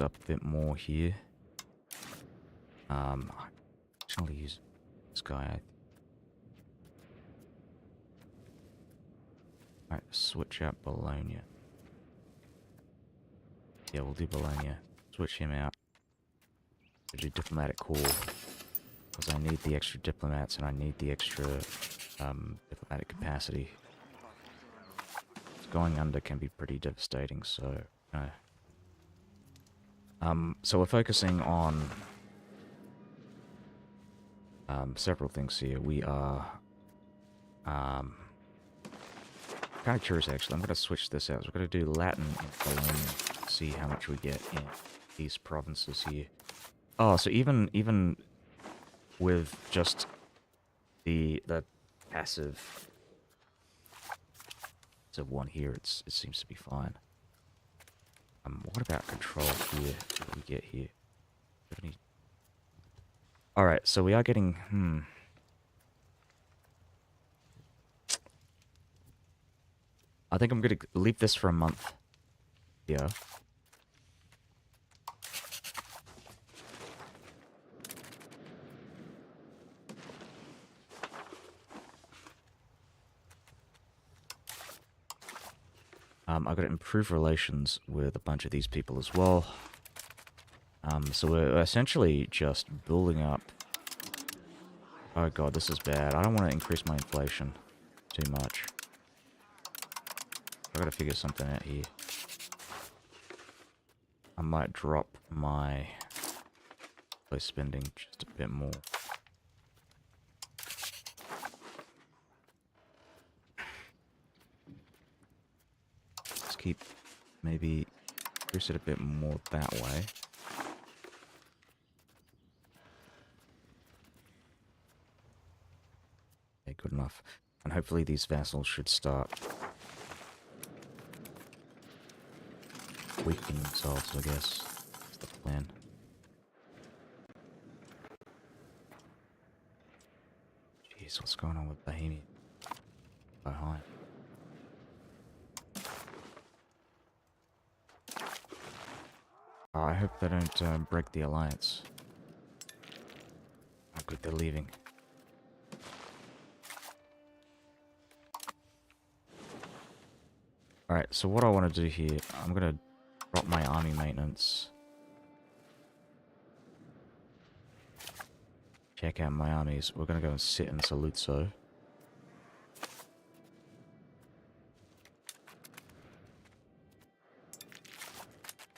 up a bit more here. I'm gonna use this guy. Alright, switch out Bologna. Yeah, we'll do Bologna. Switch him out. We'll do Diplomatic Corps. Because I need the extra diplomats and I need the extra diplomatic capacity. Going under can be pretty devastating, so... so we're focusing on several things here. We are kind of curious actually. I'm going to switch this out. We're going to do Latin and Bologna, see how much we get in these provinces here. Oh, so even with just the passive one here, it seems to be fine. What about control here? What do we get here? Alright, so we are getting... I think I'm going to leave this for a month. Yeah. I've got to improve relations with a bunch of these people as well. So we're essentially just building up... Oh god, this is bad. I don't want to increase my inflation too much. I've got to figure something out here. I might drop my spending just a bit more. Let's keep maybe increase it a bit more that way. Okay, good enough. And hopefully these vassals should start weakening themselves, I guess. That's the plan. Jeez, what's going on with Bohemia? Behind. Oh, I hope they don't break the alliance. Oh good, they're leaving. Alright, so what I want to do here, I'm going to drop my army maintenance. Check out my armies. We're going to go and sit in Saluzzo.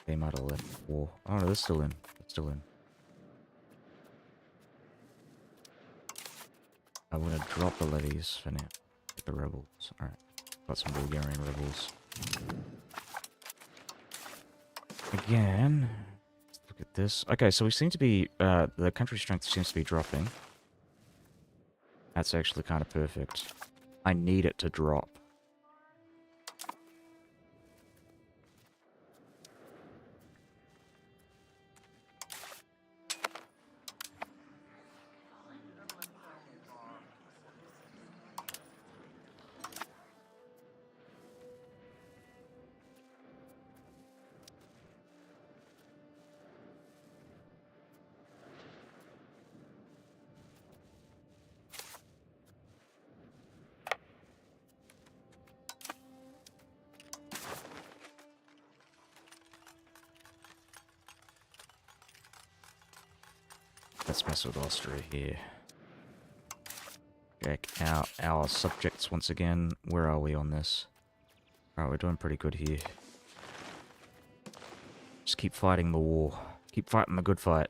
They might have left war. Oh no, they're still in. They're still in. I'm going to drop the levies for now. Get the rebels. Alright. Got some Bulgarian rebels. Again, let's look at this. Okay, so we seem to be, the country strength seems to be dropping. That's actually kind of perfect. I need it to drop. Let's mess with Austria here. Check out our subjects once again. Where are we on this? Alright, we're doing pretty good here. Just keep fighting the war. Keep fighting the good fight.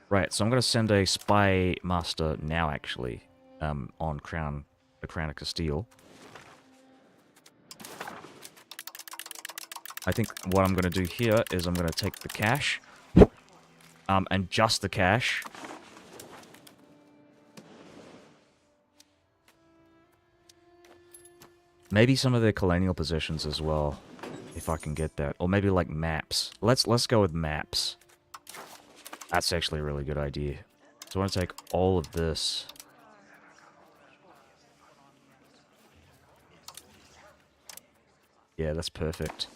Right, so I'm going to send a spy master now, actually, on the Crown of Castile. I think what I'm going to do here is I'm going to take the cash, and just the cash. Maybe some of their colonial possessions as well, if I can get that. Or maybe like maps. Let's go with maps. That's actually a really good idea. So I want to take all of this. Yeah, that's perfect.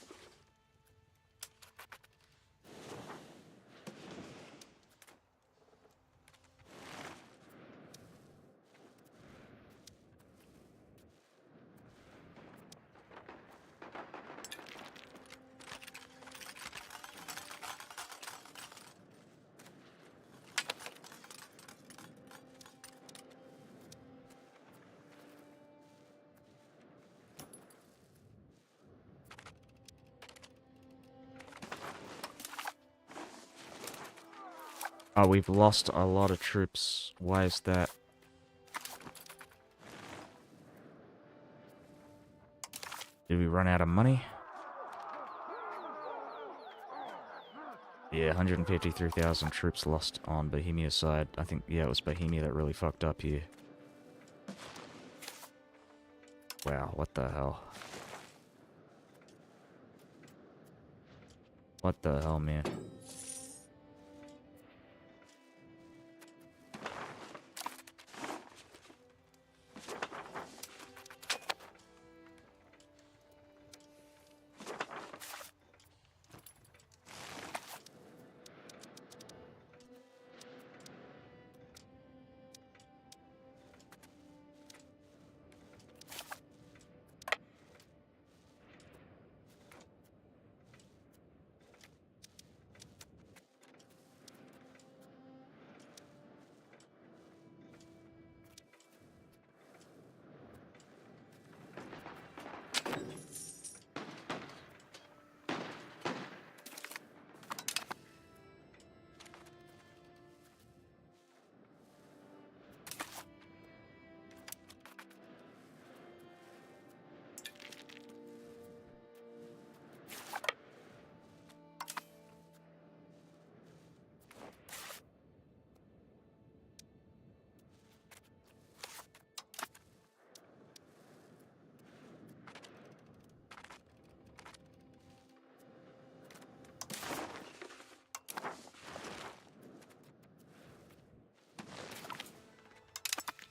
Oh, we've lost a lot of troops. Why is that? Did we run out of money? Yeah, 153,000 troops lost on Bohemia's side. I think, yeah, it was Bohemia that really fucked up here. Wow, what the hell? What the hell, man?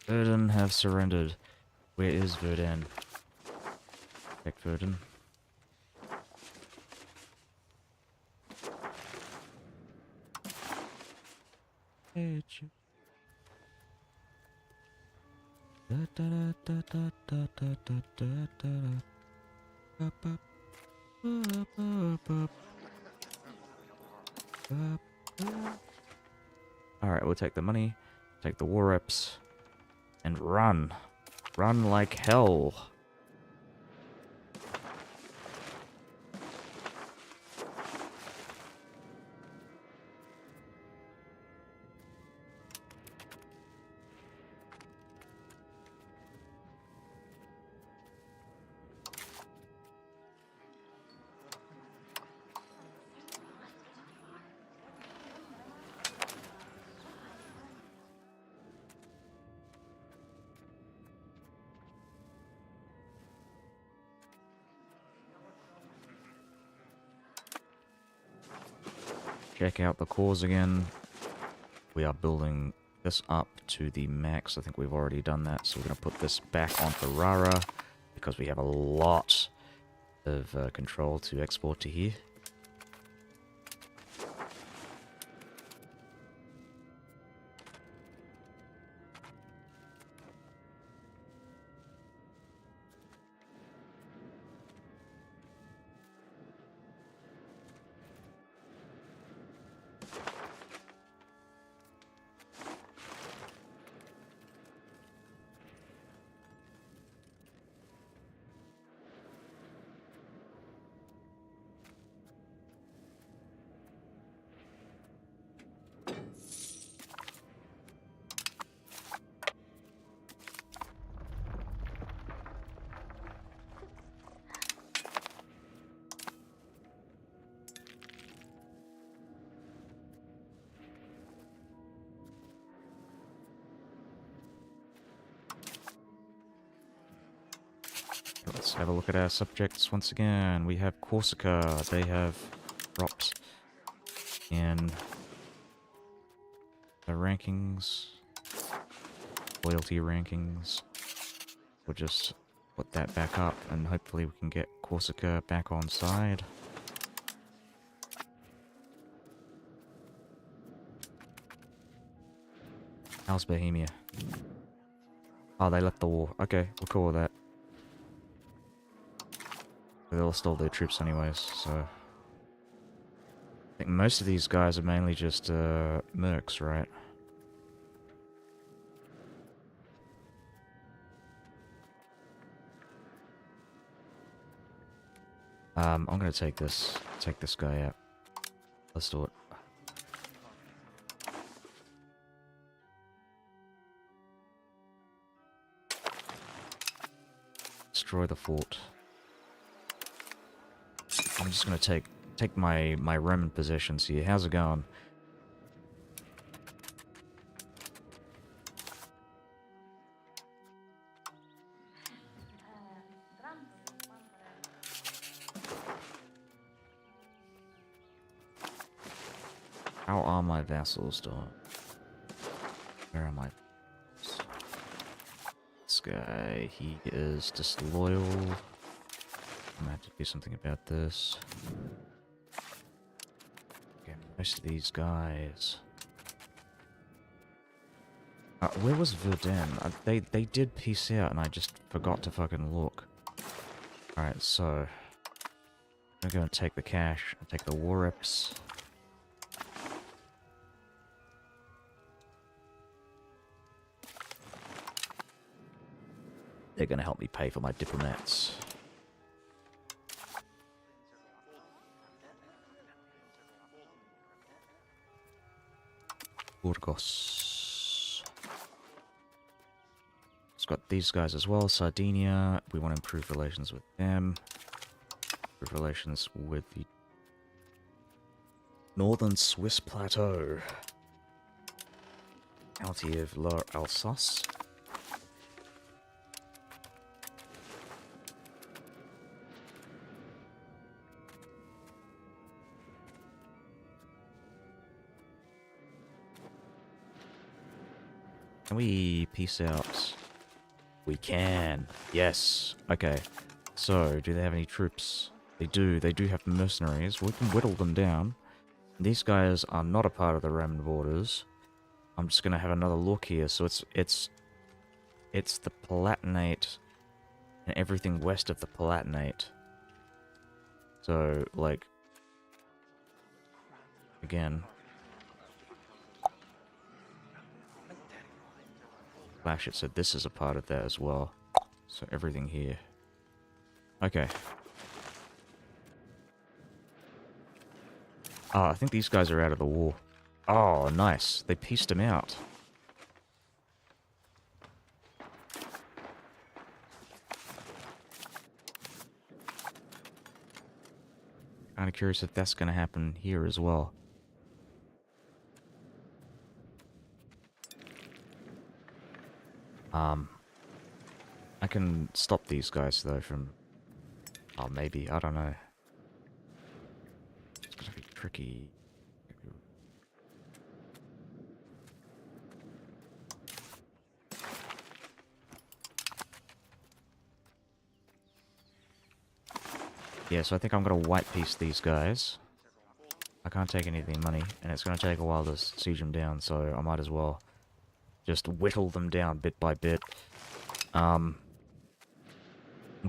Verdun have surrendered. Where is Verdun? Check Verdun. Alright, we'll take the money, take the war reps, and run. Run like hell. Check out the cores again. We are building this up to the max. I think we've already done that. So we're going to put this back on Ferrara because we have a lot of control to export to here. Let's have a look at our subjects once again. We have Corsica. They have dropped in the rankings, loyalty rankings. We'll just put that back up and hopefully we can get Corsica back on side. How's Bohemia? Oh, they left the war. Okay, we're cool with that. They lost all their troops anyways, so... I think most of these guys are mainly just, mercs, right? I'm gonna take this guy out. Let's do it. destroy the fort. I'm just gonna take my Roman possessions here. How's it going? How are my vassals doing? Where am I? This guy, he is disloyal. I'm gonna have to do something about this. Okay, most of these guys. Where was Verdun? They did peace out and I just forgot to fucking look. Alright, so I'm gonna take the cash and take the war reps. They're gonna help me pay for my diplomats. Burgos. It's got these guys as well. Sardinia. We want to improve relations with them. Improve relations with the northern Swiss plateau. County of Alsace. Can we peace out? We can. Yes. Okay. So, do they have any troops? They do. They do have mercenaries. We can whittle them down. These guys are not a part of the Roman borders. I'm just gonna have another look here. So it's the Palatinate and everything west of the Palatinate. So, like, again. Flash, it said this is a part of that as well. So everything here. Okay. Oh, I think these guys are out of the war. Oh, nice. They pieced him out. Kind of curious if that's going to happen here as well. I can stop these guys though from... Oh, maybe. I don't know. It's gonna be tricky. Yeah, so I think I'm gonna white piece these guys. I can't take any of their money, and it's gonna take a while to siege them down, so I might as well just whittle them down bit by bit. I'm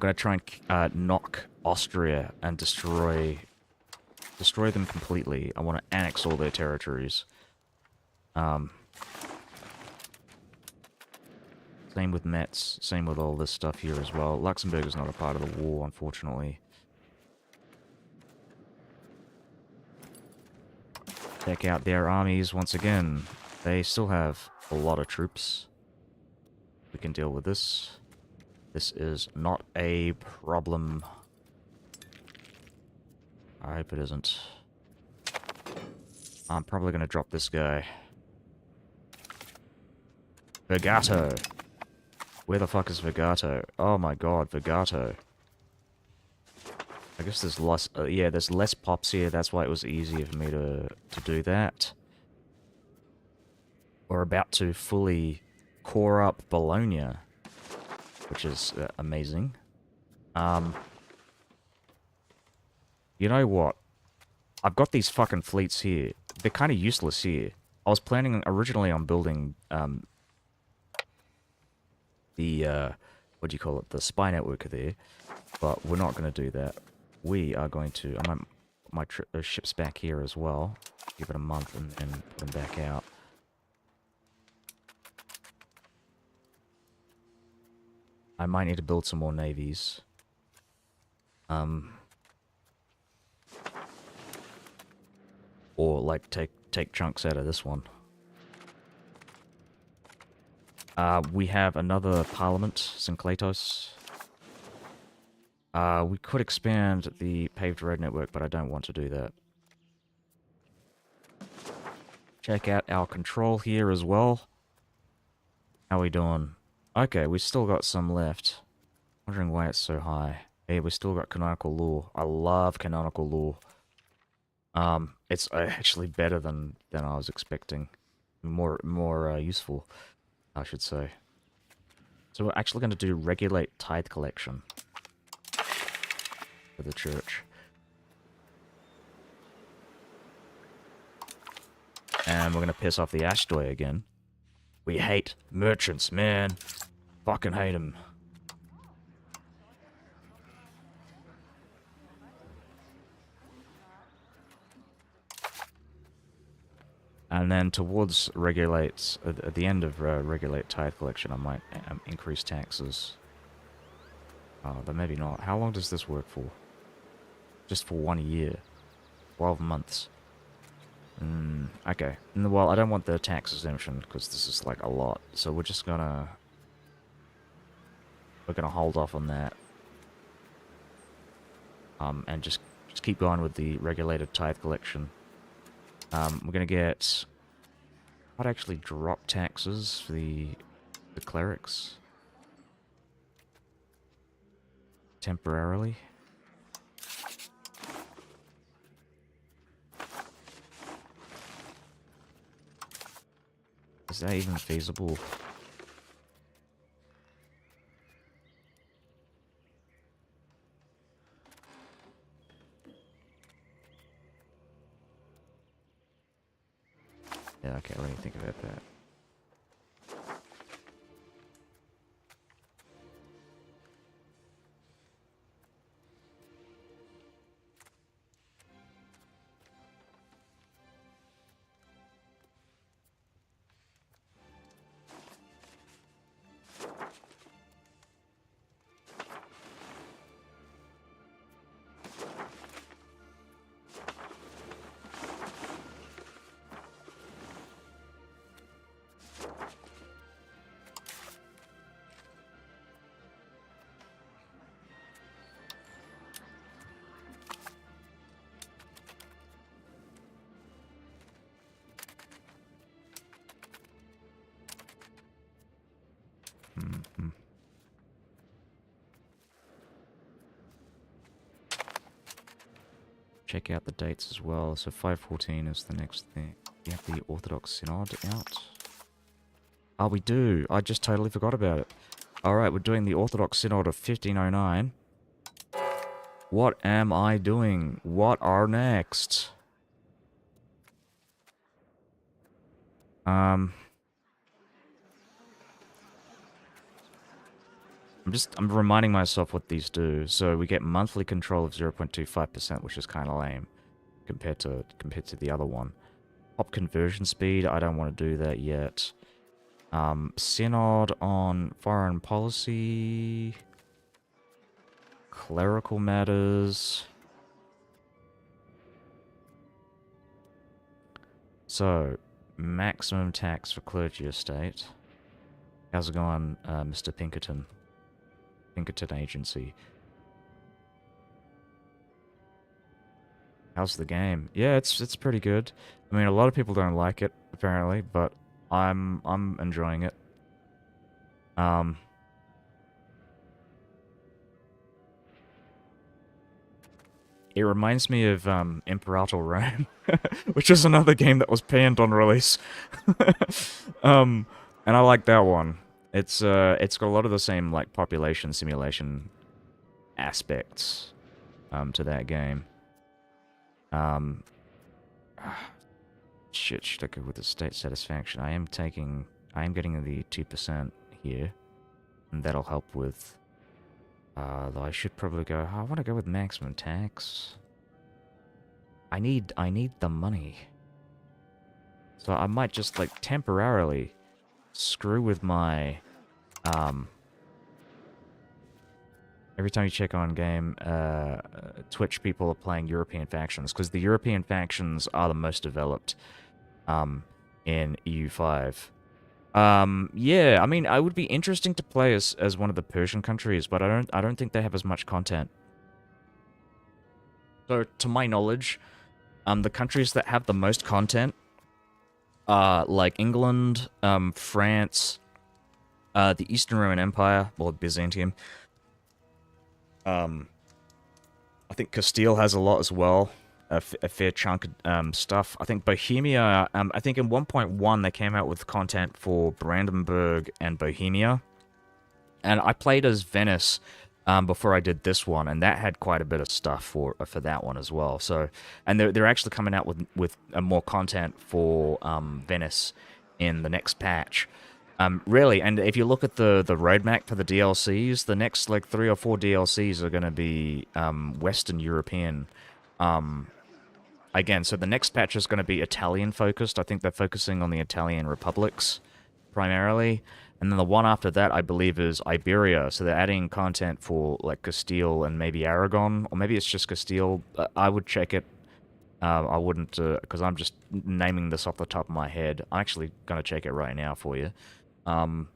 gonna try and knock Austria and destroy them completely. I want to annex all their territories. Same with Metz, same with all this stuff here as well. Luxembourg is not a part of the war, unfortunately. Check out their armies once again. They still have a lot of troops. We can deal with this. This is not a problem. I hope it isn't. I'm probably going to drop this guy. Vergato. Where the fuck is Vergato? Oh my god, Vergato. I guess there's less... yeah, there's less pops here. That's why it was easier for me to do that. We're about to fully core up Bologna, which is amazing. You know what? I've got these fucking fleets here. They're kind of useless here. I was planning originally on building the what do you call it? The spy network there, but we're not going to do that. We are going to. I might my ships back here as well. Give it a month and put them back out. I might need to build some more navies. Or like take chunks out of this one. We have another parliament, St. Kletos. We could expand the paved road network, but I don't want to do that. Check out our control here as well. How we doing? Okay, we still got some left. Wondering why it's so high. Hey, we still got canonical lore. I love canonical lore. It's actually better than I was expecting. More useful, I should say. So we're actually going to do regulate tithe collection for the church. And we're going to piss off the Ashtoi again. We hate merchants, man. Fucking hate them. And then towards regulates, at the end of regulate tithe collection, I might increase taxes. But maybe not. How long does this work for? Just for 1 year. 12 months. Okay. Well, I don't want the tax exemption, because this is like a lot. So we're just gonna... We're gonna hold off on that. And just keep going with the regulated tithe collection. We're gonna get... I'd actually drop taxes for the clerics. Temporarily. Is that even feasible? Yeah, okay, let me think about that. Check out the dates as well. So 514 is the next thing. We have the Orthodox Synod out. Oh, we do. I just totally forgot about it. Alright, we're doing the Orthodox Synod of 1509. What am I doing? What are next? I'm reminding myself what these do. So we get monthly control of 0.25%, which is kind of lame compared to the other one. Pop conversion speed, I don't want to do that yet. Synod on foreign policy, clerical matters. So, maximum tax for clergy estate. How's it going, Mr. Pinkerton? Pinkerton Agency. How's the game? Yeah, it's pretty good. I mean, a lot of people don't like it apparently, but I'm enjoying it. It reminds me of Imperator Rome, which is another game that was panned on release. And I like that one. It's got a lot of the same like population simulation aspects to that game. Shit, should I go with the state satisfaction? I am getting the 2% here, and that'll help with. Though I should probably go. I want to go with maximum tax. I need the money, so I might just like temporarily screw with my Every time you check on game, Twitch people are playing European factions, because the European factions are the most developed in EU5. Yeah, I mean, it would be interesting to play as one of the Persian countries, but I don't think they have as much content So, to my knowledge, the countries that have the most content are like England, France, the Eastern Roman Empire, or Byzantium. Um, I think Castile has a lot as well, a fair chunk of stuff. I think Bohemia, I think in 1.1 they came out with content for Brandenburg and Bohemia. And I played as Venice before I did this one, and that had quite a bit of stuff for that one as well. So, and they're actually coming out with more content for Venice in the next patch. Really, and if you look at the roadmap for the DLCs, the next like 3 or 4 DLCs are going to be Western European. Um, Again, so the next patch is going to be Italian focused. I think they're focusing on the Italian republics primarily. And then the one after that, I believe, is Iberia. So they're adding content for like Castile and maybe Aragon, or maybe it's just Castile. I would check it. I wouldn't, because I'm just naming this off the top of my head. I'm actually going to check it right now for you. Um,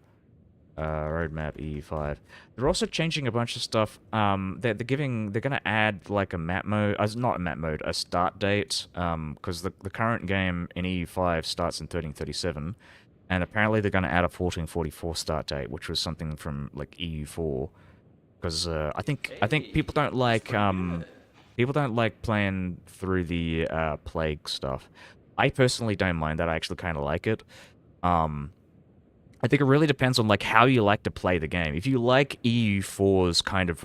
Roadmap E5. They're also changing a bunch of stuff. They're gonna add like a map mode, not a map mode, a start date. Because the current game in EU5 starts in 1337, and apparently they're gonna add a 1444 start date, which was something from like EU4. Because I think people don't like playing through the plague stuff. I personally don't mind that. I actually kind of like it. Um, I think it really depends on like how you like to play the game. If you like EU4's kind of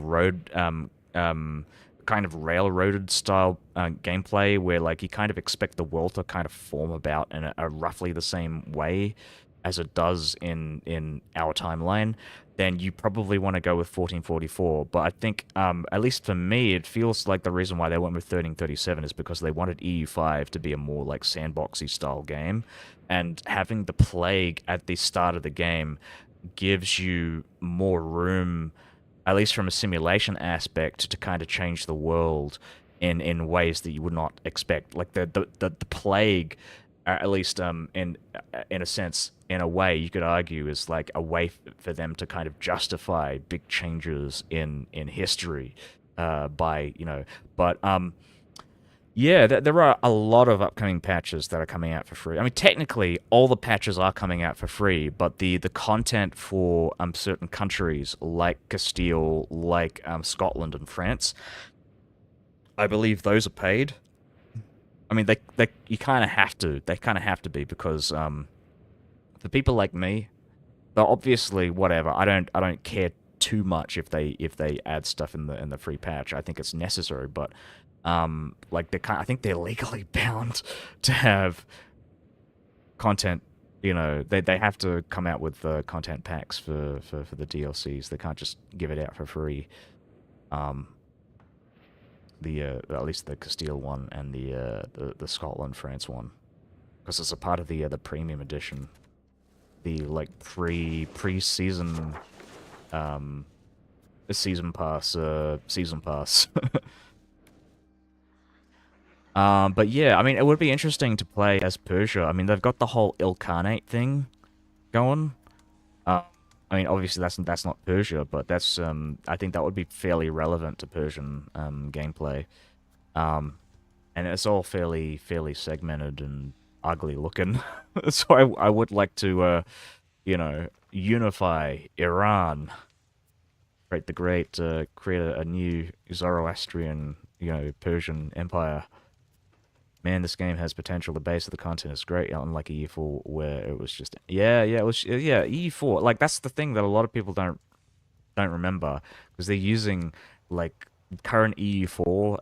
kind of railroaded style gameplay, where like you kind of expect the world to kind of form about in a roughly the same way as it does in our timeline, then you probably want to go with 1444. But I think, at least for me, it feels like the reason why they went with 1337 is because they wanted EU5 to be a more like sandboxy style game, and having the plague at the start of the game gives you more room, at least from a simulation aspect, to kind of change the world in ways that you would not expect. Like the plague, at least in a sense, in a way, you could argue is like a way for them to kind of justify big changes in history, by but yeah, there are a lot of upcoming patches that are coming out for free. I mean, technically, all the patches are coming out for free, but the content for certain countries like Castile, like Scotland and France, I believe those are paid. I mean, they you kind of have to. They kind of have to be because for people like me, they're obviously whatever. I don't care too much if they add stuff in the free patch. I think it's necessary, but like I think they're legally bound to have content. They have to come out with content packs for the DLCs. They can't just give it out for free. Um, at least the Castile one and the Scotland France one, because it's a part of the premium edition, the like pre-season um season pass. But yeah, I mean, it would be interesting to play as Persia. I mean, they've got the whole Ilkhanate thing going. Uh, I mean, obviously that's not Persia, but that's I think that would be fairly relevant to Persian gameplay. Um, and it's all fairly segmented and ugly looking. So I would like to unify Iran, create a new Zoroastrian, Persian empire. Man, this game has potential. The base of the content is great, unlike EU4, where it was just it was EU4. Like that's the thing that a lot of people don't remember, because they're using like current EU4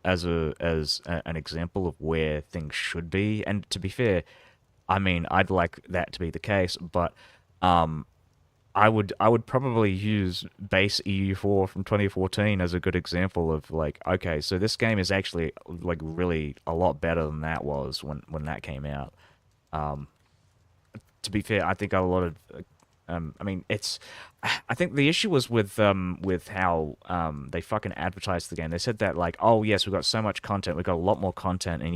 an example of where things should be. And to be fair, I mean, I'd like that to be the case, but um, I would probably use base EU4 from 2014 as a good example of like, okay, so this game is actually like really a lot better than that was when that came out. Um, to be fair, I think a lot of I mean, I think the issue was with how they fucking advertised the game. They said that like, oh yes, we've got so much content, we've got a lot more content in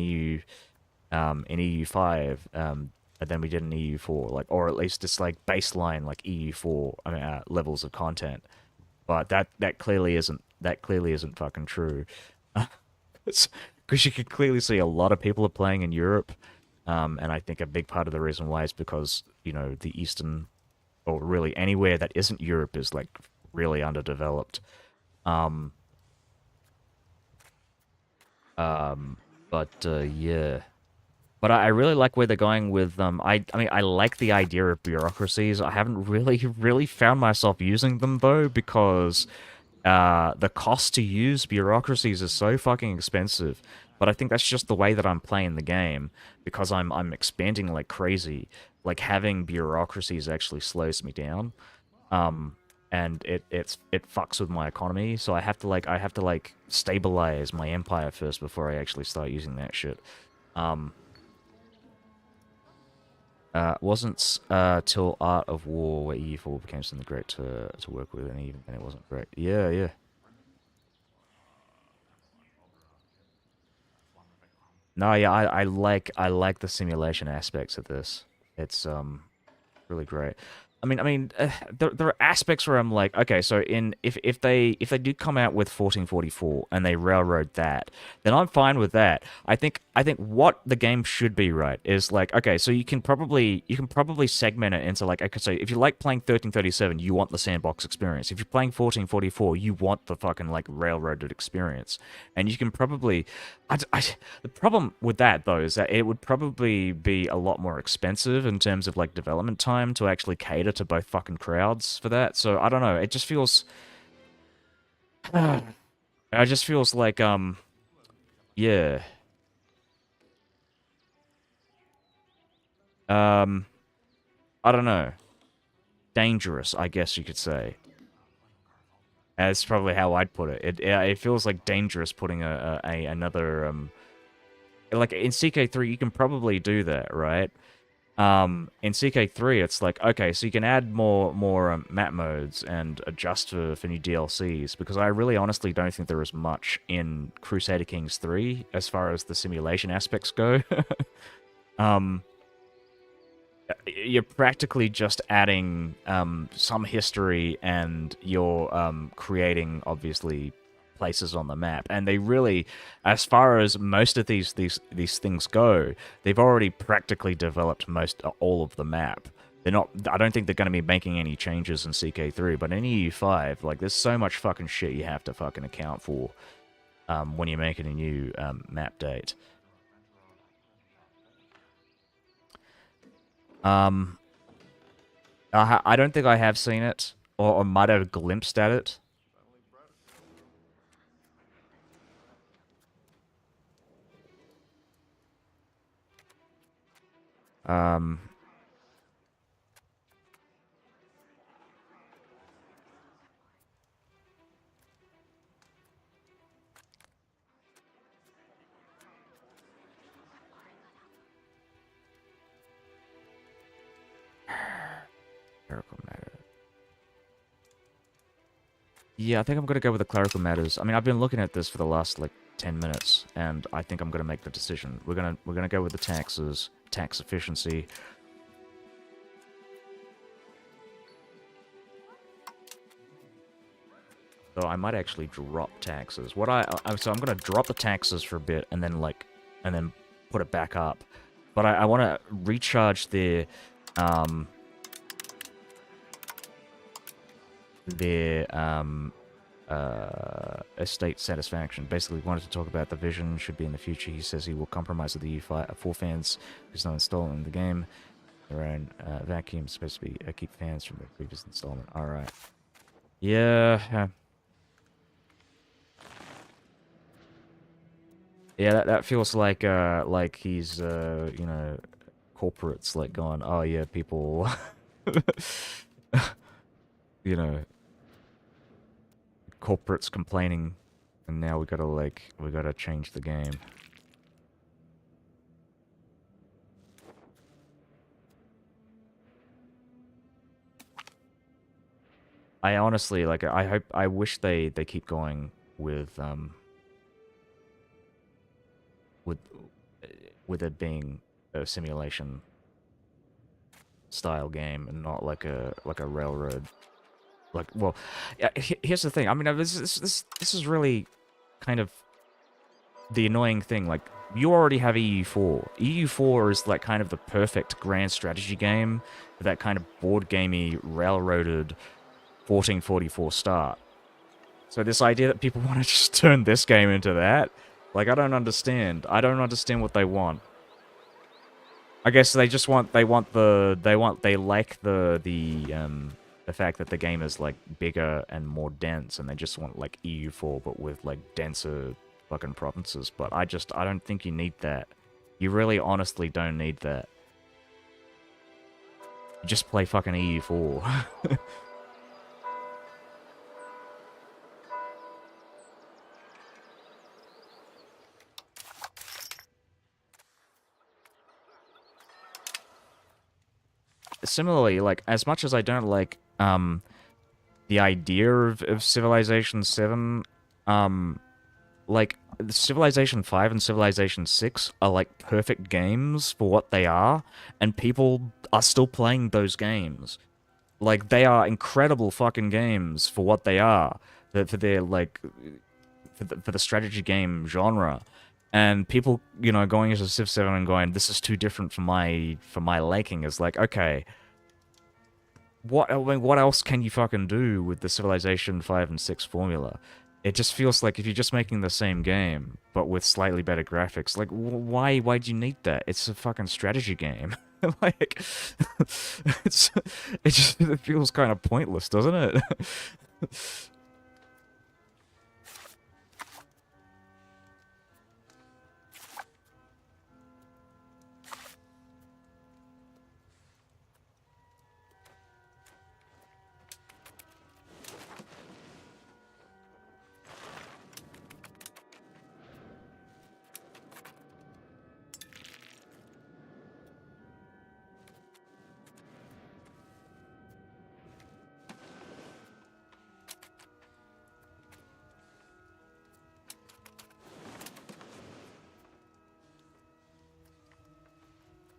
EU5 than we did in EU4, like, or at least it's like baseline like EU4 levels of content. But that clearly isn't fucking true. Because you can clearly see a lot of people are playing in Europe, and I think a big part of the reason why is because, you know, the Eastern, or really anywhere that isn't Europe is like really underdeveloped. Um, but yeah. But I really like where they're going with I mean I like the idea of bureaucracies. I haven't really really found myself using them though because the cost to use bureaucracies is so fucking expensive. But I think that's just the way that I'm playing the game because I'm expanding like crazy. Like having bureaucracies actually slows me down. Um and it fucks with my economy, so I have to like stabilize my empire first before I actually start using that shit. Um wasn't till Art of War where EU4 became something great to work with, and even then it wasn't great. Yeah, yeah. No, yeah, I like the simulation aspects of this. It's really great. There are aspects where I'm like, okay, so in if they do come out with 1444 and they railroad that, then I'm fine with that. I think what the game should be, right, is like, okay, so you can probably segment it into like, okay, so if you like playing 1337, you want the sandbox experience. If you're playing 1444, you want the fucking like railroaded experience, and you can probably the problem with that, though, is that it would probably be a lot more expensive in terms of like development time to actually cater to both fucking crowds for that. So I don't know. It just feels, it just feels like yeah, um, I don't know, dangerous, I guess you could say. That's probably how I'd put it. It feels like dangerous putting a another like in CK3 you can probably do that, right? In CK3, it's like, okay, so you can add more map modes and adjust for new DLCs, because I really honestly don't think there is much in Crusader Kings 3 as far as the simulation aspects go. um, you're practically just adding some history, and you're creating, obviously, places on the map. And they really, as far as most of these things go, they've already practically developed most all of the map. They're not. I don't think they're going to be making any changes in CK3, but in EU5, like, there's so much fucking shit you have to fucking account for when you're making a new map date. Um, I don't think I have seen it, or might have glimpsed at it. Um, clerical matter. Yeah, I think I'm gonna go with the clerical matters. I mean, I've been looking at this for the last like 10 minutes, and I think I'm gonna make the decision. We're gonna go with the taxes, tax efficiency. So I might actually drop taxes. So I'm gonna drop the taxes for a bit, and then and then put it back up. But I want to recharge um, their estate satisfaction. Basically, wanted to talk about the vision should be in the future. He says he will compromise with the U4 fans who's not installed in the game. Their own vacuum supposed to be keep fans from the previous installment. All right. Yeah. Yeah, that feels like he's you know, corporates like going, oh yeah, people you know, corporates complaining, and now we gotta change the game. I honestly, like, I wish they keep going with with it being a simulation style game and not like a railroad. Like, well, yeah, here's the thing. I mean, this is really kind of the annoying thing. Like, you already have EU4. EU4 is like kind of the perfect grand strategy game for that kind of board gamey, railroaded 1444 start. So this idea that people want to just turn this game into that, like, I don't understand. I don't understand what they want. I guess they just want, they like the fact that the game is, like, bigger and more dense, and they just want, like, EU4, but with, like, denser fucking provinces. But I don't think you need that. You really honestly don't need that. You just play fucking EU4. Similarly, like, as much as I don't like, the idea of Civilization 7, like, Civilization 5 and Civilization 6 are, like, perfect games for what they are, and people are still playing those games. Like, they are incredible fucking games for what they are, for their, like, for the strategy game genre. And people, you know, going into Civ 7 and going, this is too different for my liking, is like, okay, what else can you fucking do with the Civilization 5 and 6 formula? It just feels like if you're just making the same game, but with slightly better graphics, like, why do you need that? It's a fucking strategy game. Like, it feels kind of pointless, doesn't it?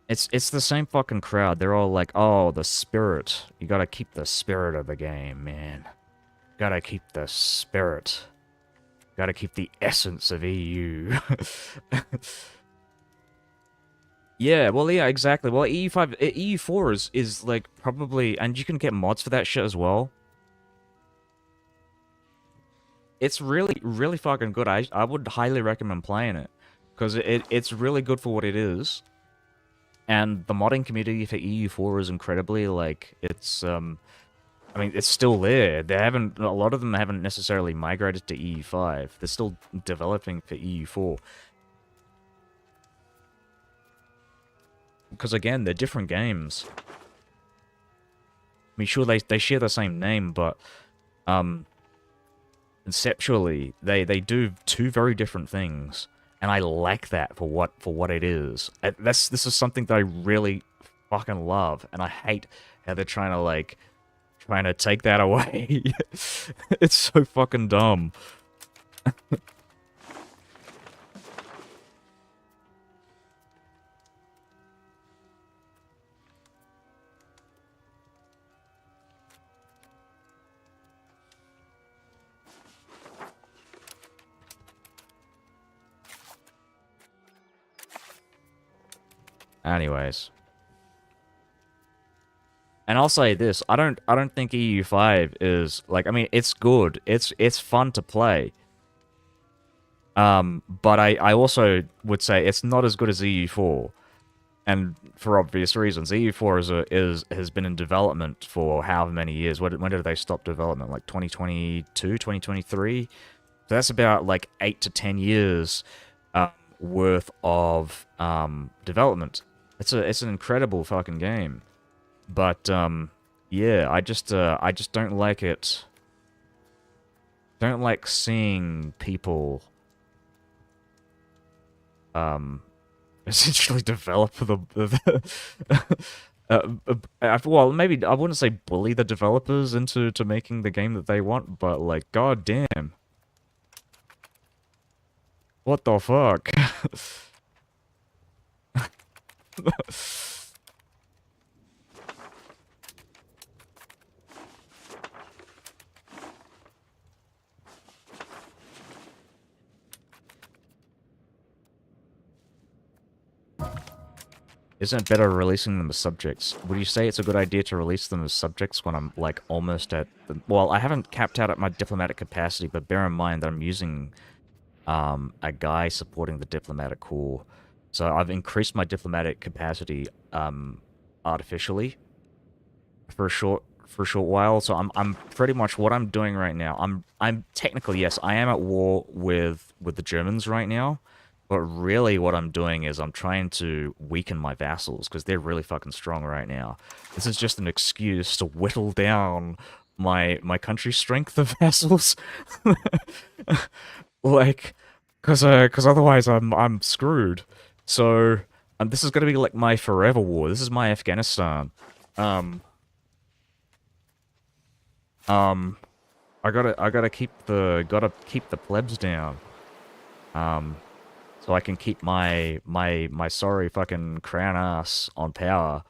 It's the same fucking crowd. They're all like, "Oh, the spirit. You gotta keep the spirit of the game, man. Gotta keep the spirit. Gotta keep the essence of EU." Yeah, well, yeah, exactly. Well, EU5, EU4 is like probably, and you can get mods for that shit as well. It's really fucking good. I would highly recommend playing it because it's really good for what it is. And the modding community for EU4 is incredibly, like, it's I mean, it's still there. They haven't, a lot of them haven't necessarily migrated to EU5. They're still developing for EU4. Because again, they're different games. I mean, sure, they share the same name, but conceptually, they do two very different things, and I like that for what it is. This is something that I really fucking love, and I hate how they're trying to take that away. It's so fucking dumb. Anyways. And I'll say this, I don't think EU5 is like, I mean, it's good. It's fun to play. But I also would say it's not as good as EU4. And for obvious reasons. EU4 has been in development for however many years. When did they stop development? Like 2022, 2023? So that's about like 8 to 10 years worth of development. It's an incredible fucking game. But yeah, I just don't like it. Don't like seeing people essentially develop well, maybe I wouldn't say bully the developers into making the game that they want, but like, god damn. What the fuck? Isn't it better releasing them as subjects? Would you say it's a good idea to release them as subjects when I'm, like, almost at the... Well, I haven't capped out at my diplomatic capacity, but bear in mind that I'm using a guy supporting the diplomatic corps. So I've increased my diplomatic capacity artificially for a short while. So I'm pretty much what I'm doing right now. I'm technically, yes, I am at war with the Germans right now. But really what I'm doing is I'm trying to weaken my vassals because they're really fucking strong right now. This is just an excuse to whittle down my country's strength of vassals. Like, cause otherwise I'm screwed. So, this is gonna be like my forever war. This is my Afghanistan. Um, um, gotta keep the plebs down. Um, so I can keep my sorry fucking crown ass in power,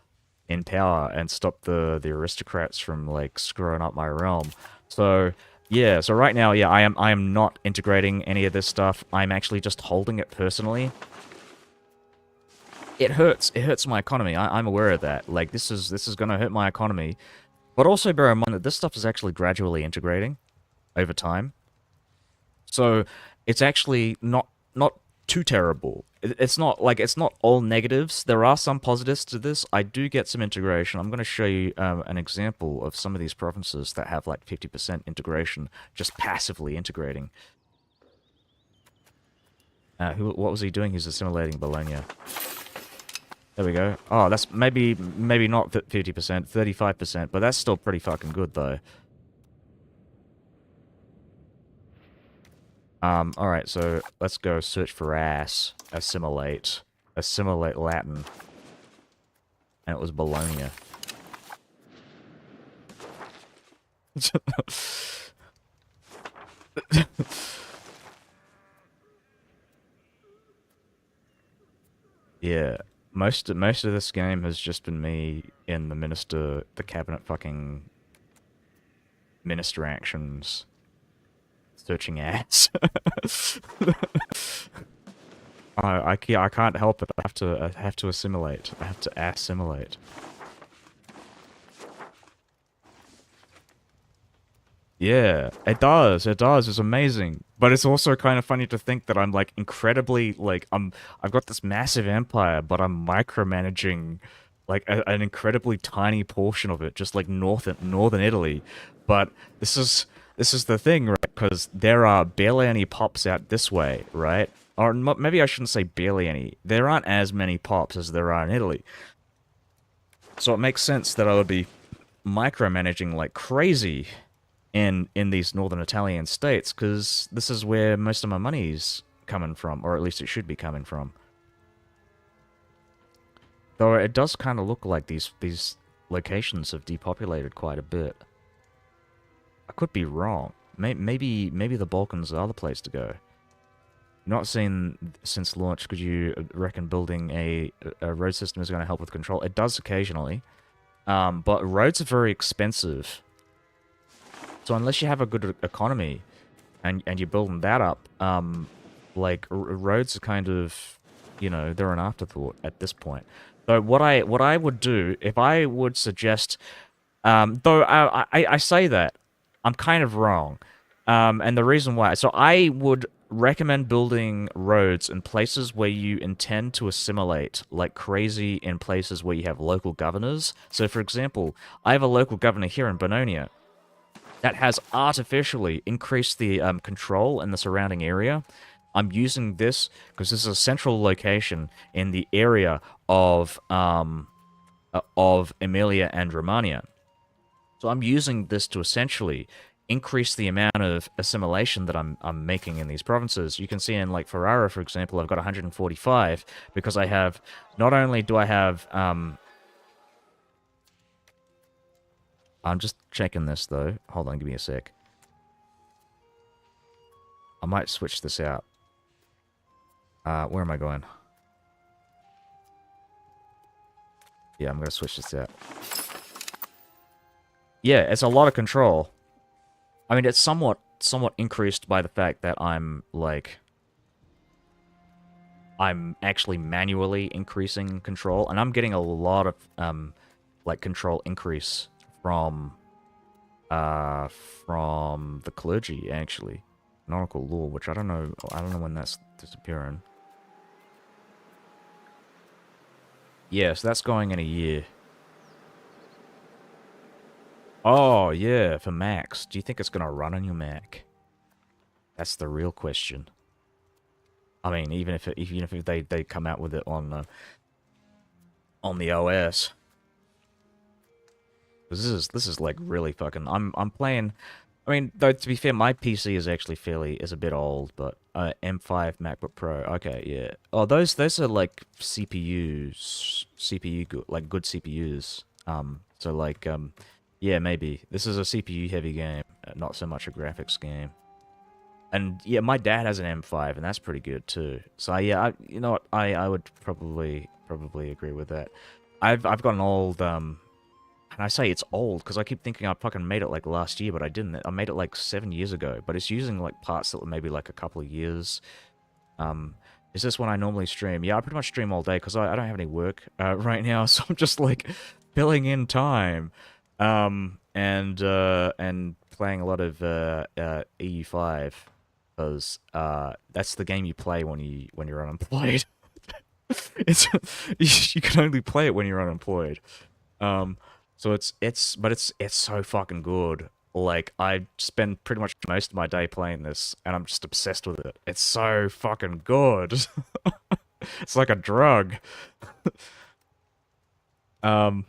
and stop the aristocrats from like screwing up my realm. So yeah, so right now, yeah, I am not integrating any of this stuff. I'm actually just holding it personally. It hurts my economy. I'm aware of that. Like this is gonna hurt my economy. But also bear in mind that this stuff is actually gradually integrating over time. So it's actually not too terrible. It's not like it's not all negatives. There are some positives to this. I do get some integration. I'm going to show you an example of some of these provinces that have like 50% integration, just passively integrating. What was he doing? He's assimilating Bologna. There we go. Oh, that's maybe not 50%, 35%, but that's still pretty fucking good though. Alright, so let's go search for ass. Assimilate. Assimilate Latin. And it was Bologna. Yeah. Most of this game has just been me in the cabinet fucking minister actions. Searching ass. I can't help it. I have to assimilate. I have to assimilate. Yeah, it does. It does. It's amazing. But it's also kind of funny to think that I'm like incredibly like I've got this massive empire, but I'm micromanaging like an incredibly tiny portion of it, just like northern Italy. But this is the thing, right? Because there are barely any pops out this way, right? Or maybe I shouldn't say barely any. There aren't as many pops as there are in Italy. So it makes sense that I would be micromanaging like crazy in these northern Italian states, because this is where most of my money's coming from, or at least it should be coming from. Though it does kind of look like these locations have depopulated quite a bit. I could be wrong. Maybe the Balkans are the place to go. Not seen since launch. Could you reckon building a road system is going to help with control? It does occasionally, but roads are very expensive. So unless you have a good economy, and you're building that up, like roads are kind of, you know, they're an afterthought at this point. So what I would do if I would suggest, though I say that I'm kind of wrong, and the reason why. So I would recommend building roads in places where you intend to assimilate like crazy, in places where you have local governors. So for example, I have a local governor here in Bononia that has artificially increased the control in the surrounding area. I'm using this because this is a central location in the area of Emilia and Romagna. So I'm using this to essentially increase the amount of assimilation that I'm making in these provinces. You can see in like Ferrara, for example, I've got 145 because I have, not only do I have, I'm just checking this though. Hold on, give me a sec. I might switch this out. Where am I going? Yeah, I'm gonna switch this out. Yeah, it's a lot of control. I mean, it's somewhat increased by the fact that I'm, like... I'm actually manually increasing control, and I'm getting a lot of like control increase from from the clergy actually, canonical law, which I don't know when that's disappearing. Yes, that's going in a year. Oh yeah, for Macs. Do you think it's gonna run on your Mac? That's the real question. I mean, even if they come out with it on the OS. This is like really fucking. I'm playing. I mean, though to be fair, my PC is actually is a bit old, but M5 MacBook Pro. Okay, yeah. Oh, those are like like good CPUs. So like yeah, maybe this is a CPU heavy game, not so much a graphics game. And yeah, my dad has an M5, and that's pretty good too. So yeah, you know what, I would probably agree with that. I've got an old and I say it's old because I keep thinking I fucking made it like last year, but I didn't. I made it like 7 years ago, but it's using like parts that were maybe like a couple of years. Um, is this when I normally stream? Yeah, I pretty much stream all day because I don't have any work right now, so I'm just like filling in time, and playing a lot of EU5 because that's the game you play when you're unemployed. It's you can only play it when you're unemployed. Um, so it's so fucking good. Like I spend pretty much most of my day playing this, and I'm just obsessed with it. It's so fucking good. It's like a drug. Um,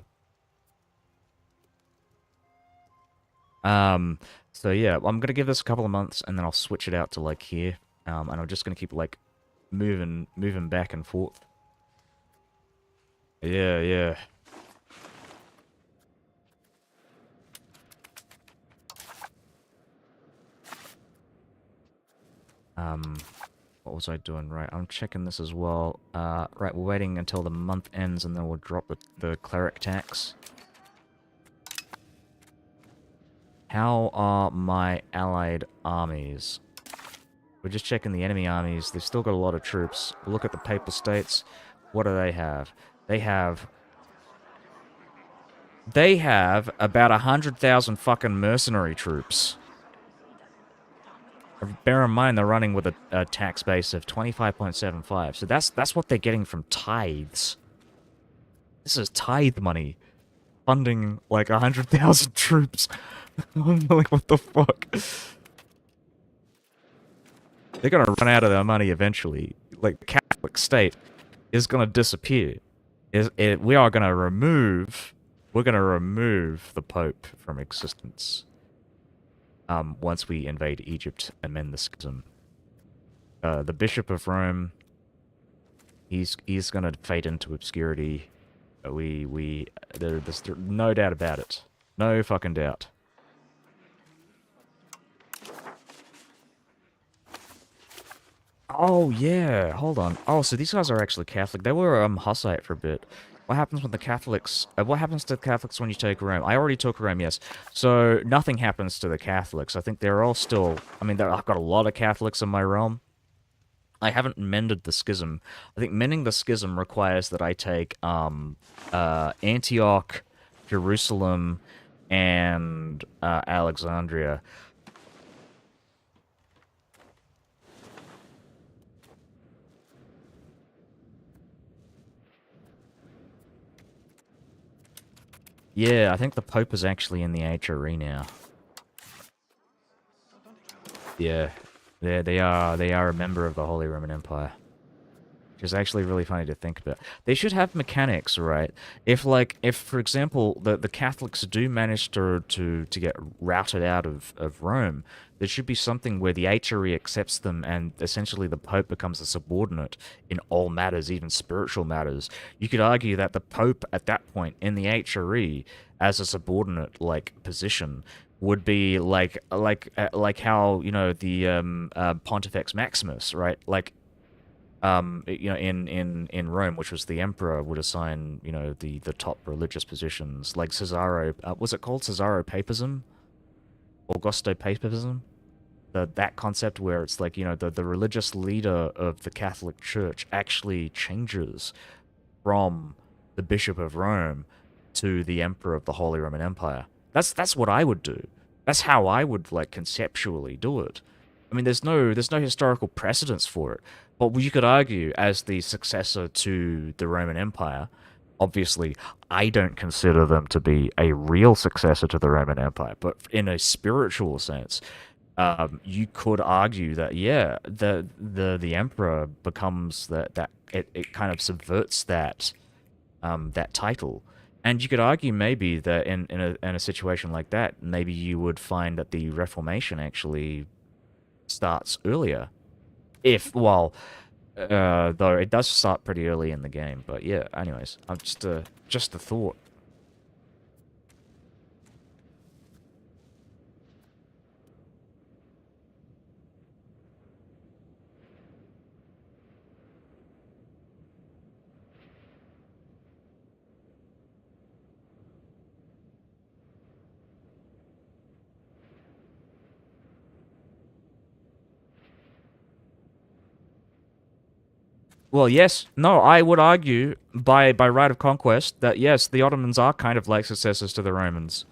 um. So yeah, I'm gonna give this a couple of months, and then I'll switch it out to like here. And I'm just gonna keep like moving back and forth. Yeah, yeah. What was I doing? Right, I'm checking this as well. Right, we're waiting until the month ends and then we'll drop the cleric tax. How are my allied armies? We're just checking the enemy armies. They've still got a lot of troops. Look at the Papal States. What do they have? They have about 100,000 fucking mercenary troops. Bear in mind they're running with a tax base of 25.75, so that's what they're getting from tithes. This is tithe money funding like 100,000 troops. I'm like, what the fuck? They're gonna run out of their money eventually. Like the Catholic state is gonna disappear. We're gonna remove the Pope from existence. Once we invade Egypt and mend the schism. The Bishop of Rome, he's gonna fade into obscurity. There's no doubt about it. No fucking doubt. Oh yeah, hold on. Oh, so these guys are actually Catholic. They were Hussite for a bit. What happens when the Catholics? What happens to the Catholics when you take Rome? I already took Rome, yes. So nothing happens to the Catholics. I think they're all still. I mean, I've got a lot of Catholics in my realm. I haven't mended the schism. I think mending the schism requires that I take Antioch, Jerusalem, and Alexandria. Yeah, I think the Pope is actually in the HRE now. Yeah, they are a member of the Holy Roman Empire. Which is actually really funny to think about. They should have mechanics, right? If for example the Catholics do manage to get routed out of Rome, there should be something where the HRE accepts them and essentially the Pope becomes a subordinate in all matters, even spiritual matters. You could argue that the Pope at that point in the HRE as a subordinate like position would be like how the Pontifex Maximus, right? Like in Rome, which was the emperor would assign, the top religious positions, like Cesaro. Was it called Cesaro Papism? Augusto Papism? that concept where it's like, you know, the religious leader of the Catholic Church actually changes from the Bishop of Rome to the Emperor of the Holy Roman Empire. That's what I would do. That's how I would like conceptually do it. I mean, there's no historical precedence for it, but you could argue as the successor to the Roman Empire. Obviously, I don't consider them to be a real successor to the Roman Empire, but in a spiritual sense, you could argue that yeah, the emperor becomes that it kind of subverts that title, and you could argue maybe that in a situation like that, maybe you would find that the Reformation actually starts earlier. If well, though it does start pretty early in the game, but yeah. Anyways, I'm just a thought. Well, yes. No, I would argue by right of conquest that yes, the Ottomans are kind of like successors to the Romans.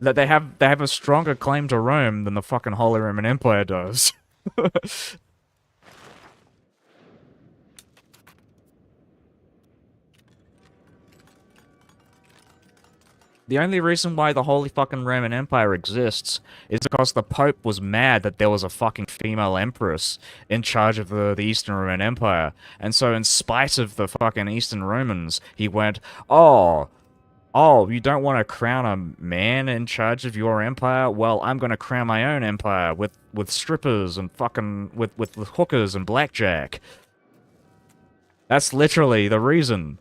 That they have a stronger claim to Rome than the fucking Holy Roman Empire does. The only reason why the Holy fucking Roman Empire exists is because the Pope was mad that there was a fucking female empress in charge of the Eastern Roman Empire. And so in spite of the fucking Eastern Romans, he went, "Oh, oh, you don't want to crown a man in charge of your empire? Well, I'm going to crown my own empire with strippers and fucking with hookers and blackjack." That's literally the reason.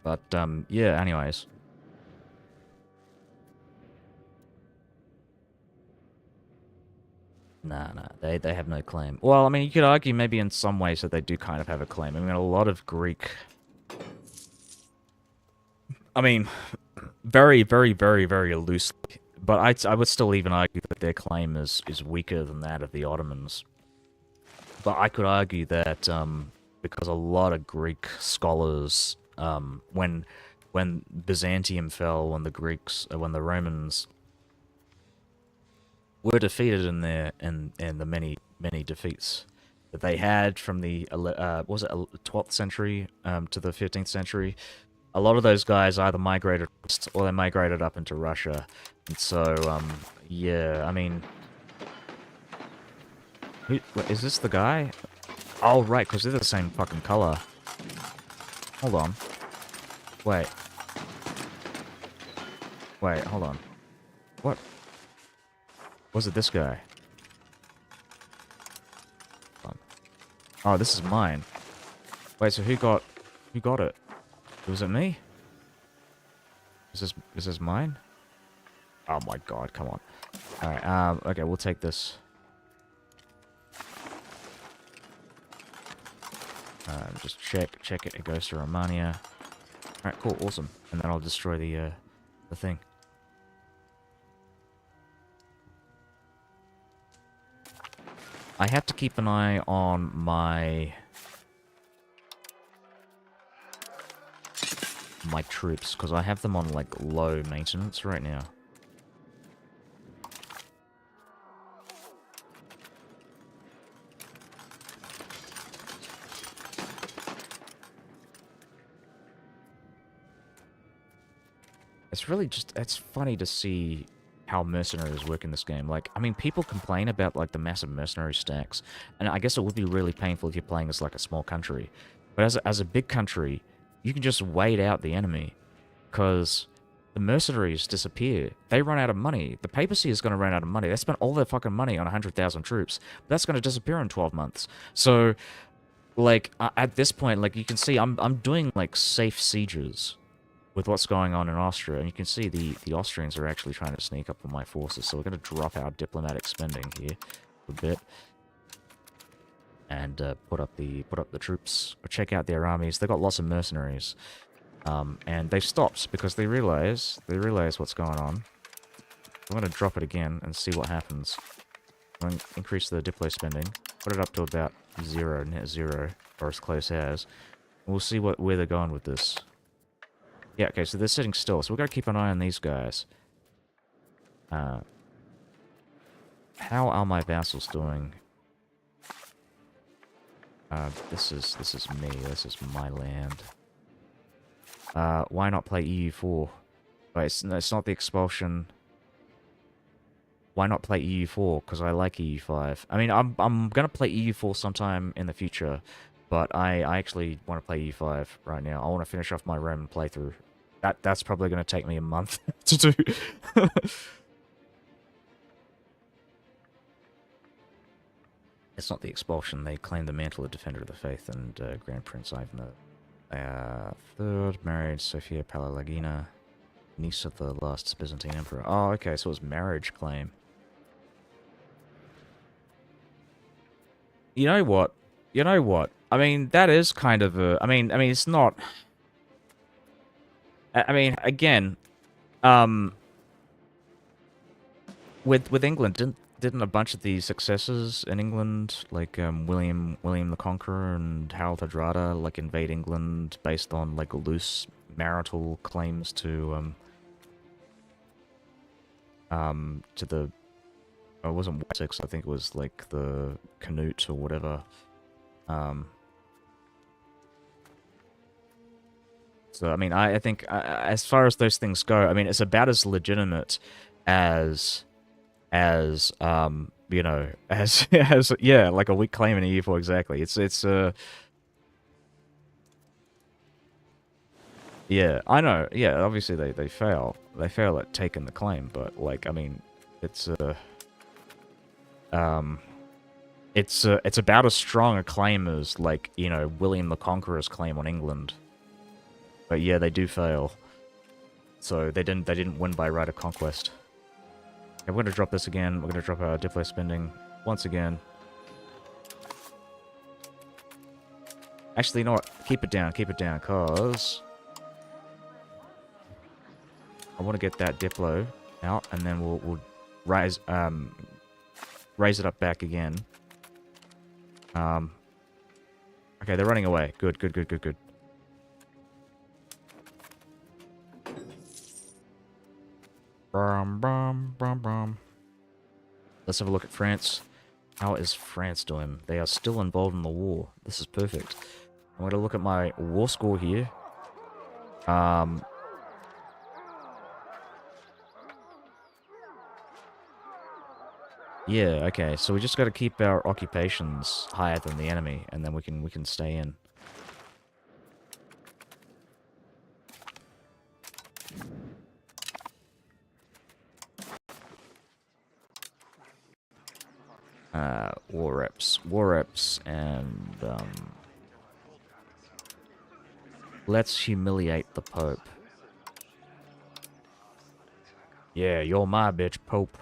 But yeah, anyways. Nah, nah, they have no claim. Well, I mean, you could argue maybe in some ways that they do kind of have a claim. I mean, a lot of Greek. I mean, very, very, very, very loosely. But I would still even argue that their claim is weaker than that of the Ottomans. But I could argue that because a lot of Greek scholars, when Byzantium fell, when the Greeks, when the Romans were defeated in the many defeats that they had from the was it 12th century to the 15th century. A lot of those guys either migrated west or they migrated up into Russia, and so yeah, I mean, wait, is this the guy? Oh right, because they're the same fucking color. Hold on, wait, wait, hold on, what? Was it this guy? Oh, this is mine. Wait, so who got it? Was it me? Is this mine? Oh my god, come on. Alright, okay, we'll take this. Just check it. It goes to Romania. Alright, cool, awesome. And then I'll destroy the thing. I have to keep an eye on my troops, because I have them on, like, low maintenance right now. It's really just, it's funny to see how mercenaries work in this game. Like, I mean, people complain about, like, the massive mercenary stacks, and I guess it would be really painful if you're playing as, like, a small country. But as a big country, you can just wait out the enemy, because the mercenaries disappear. They run out of money. The papacy is going to run out of money. They spent all their fucking money on 100,000 troops. But that's going to disappear in 12 months. So, like, at this point, like, you can see I'm doing, like, safe sieges with what's going on in Austria, and you can see the Austrians are actually trying to sneak up on my forces, so we're going to drop our diplomatic spending here a bit, and put up the troops. Check out their armies. They've got lots of mercenaries, and they've stopped because they realize what's going on. I'm going to drop it again and see what happens. I'm going to increase the diplo spending, put it up to about 0, net 0, or as close as. We'll see where they're going with this. Yeah, okay, so they're sitting still, so we've got to keep an eye on these guys. How are my vassals doing? This is me. This is my land. Why not play EU4? Wait, it's not the expulsion. Why not play EU4? Because I like EU5. I mean, I'm gonna play EU4 sometime in the future, but I actually want to play EU5 right now. I want to finish off my Roman playthrough. That's probably gonna take me a month to do. It's not the expulsion. They claim the mantle of Defender of the Faith and Grand Prince Ivan III, married Sophia Pallavagina, niece of the last Byzantine emperor. Oh, okay, so it was marriage claim. You know what? You know what? I mean, that is kind of a... I mean, it's not... I mean, again, with England, didn't a bunch of the successors in England, like William the Conqueror and Harold Hardrada, like invade England based on like loose marital claims to the... it wasn't Wessex, I think it was like the Canute or whatever. So, I mean, I think as far as those things go, I mean, it's about as legitimate as you know, as yeah, like a weak claim in a EU4 exactly. It's yeah, I know. Yeah, obviously they fail. They fail at taking the claim, but like, I mean, it's it's about as strong a claim as, like, you know, William the Conqueror's claim on England. But yeah, they do fail. So they didn't win by right of conquest. Okay, we're gonna drop this again. We're gonna drop our diplo spending once again. Actually, you know what? Keep it down, cause I want to get that diplo out, and then we'll raise it up back again. Okay, they're running away. Good. Let's have a look at France. How is France doing? They are still involved in the war. This is perfect. I'm going to look at my war score here. Yeah, okay. So we just got to keep our occupations higher than the enemy, and then we can stay in. War reps, and let's humiliate the Pope. Yeah, you're my bitch, Pope.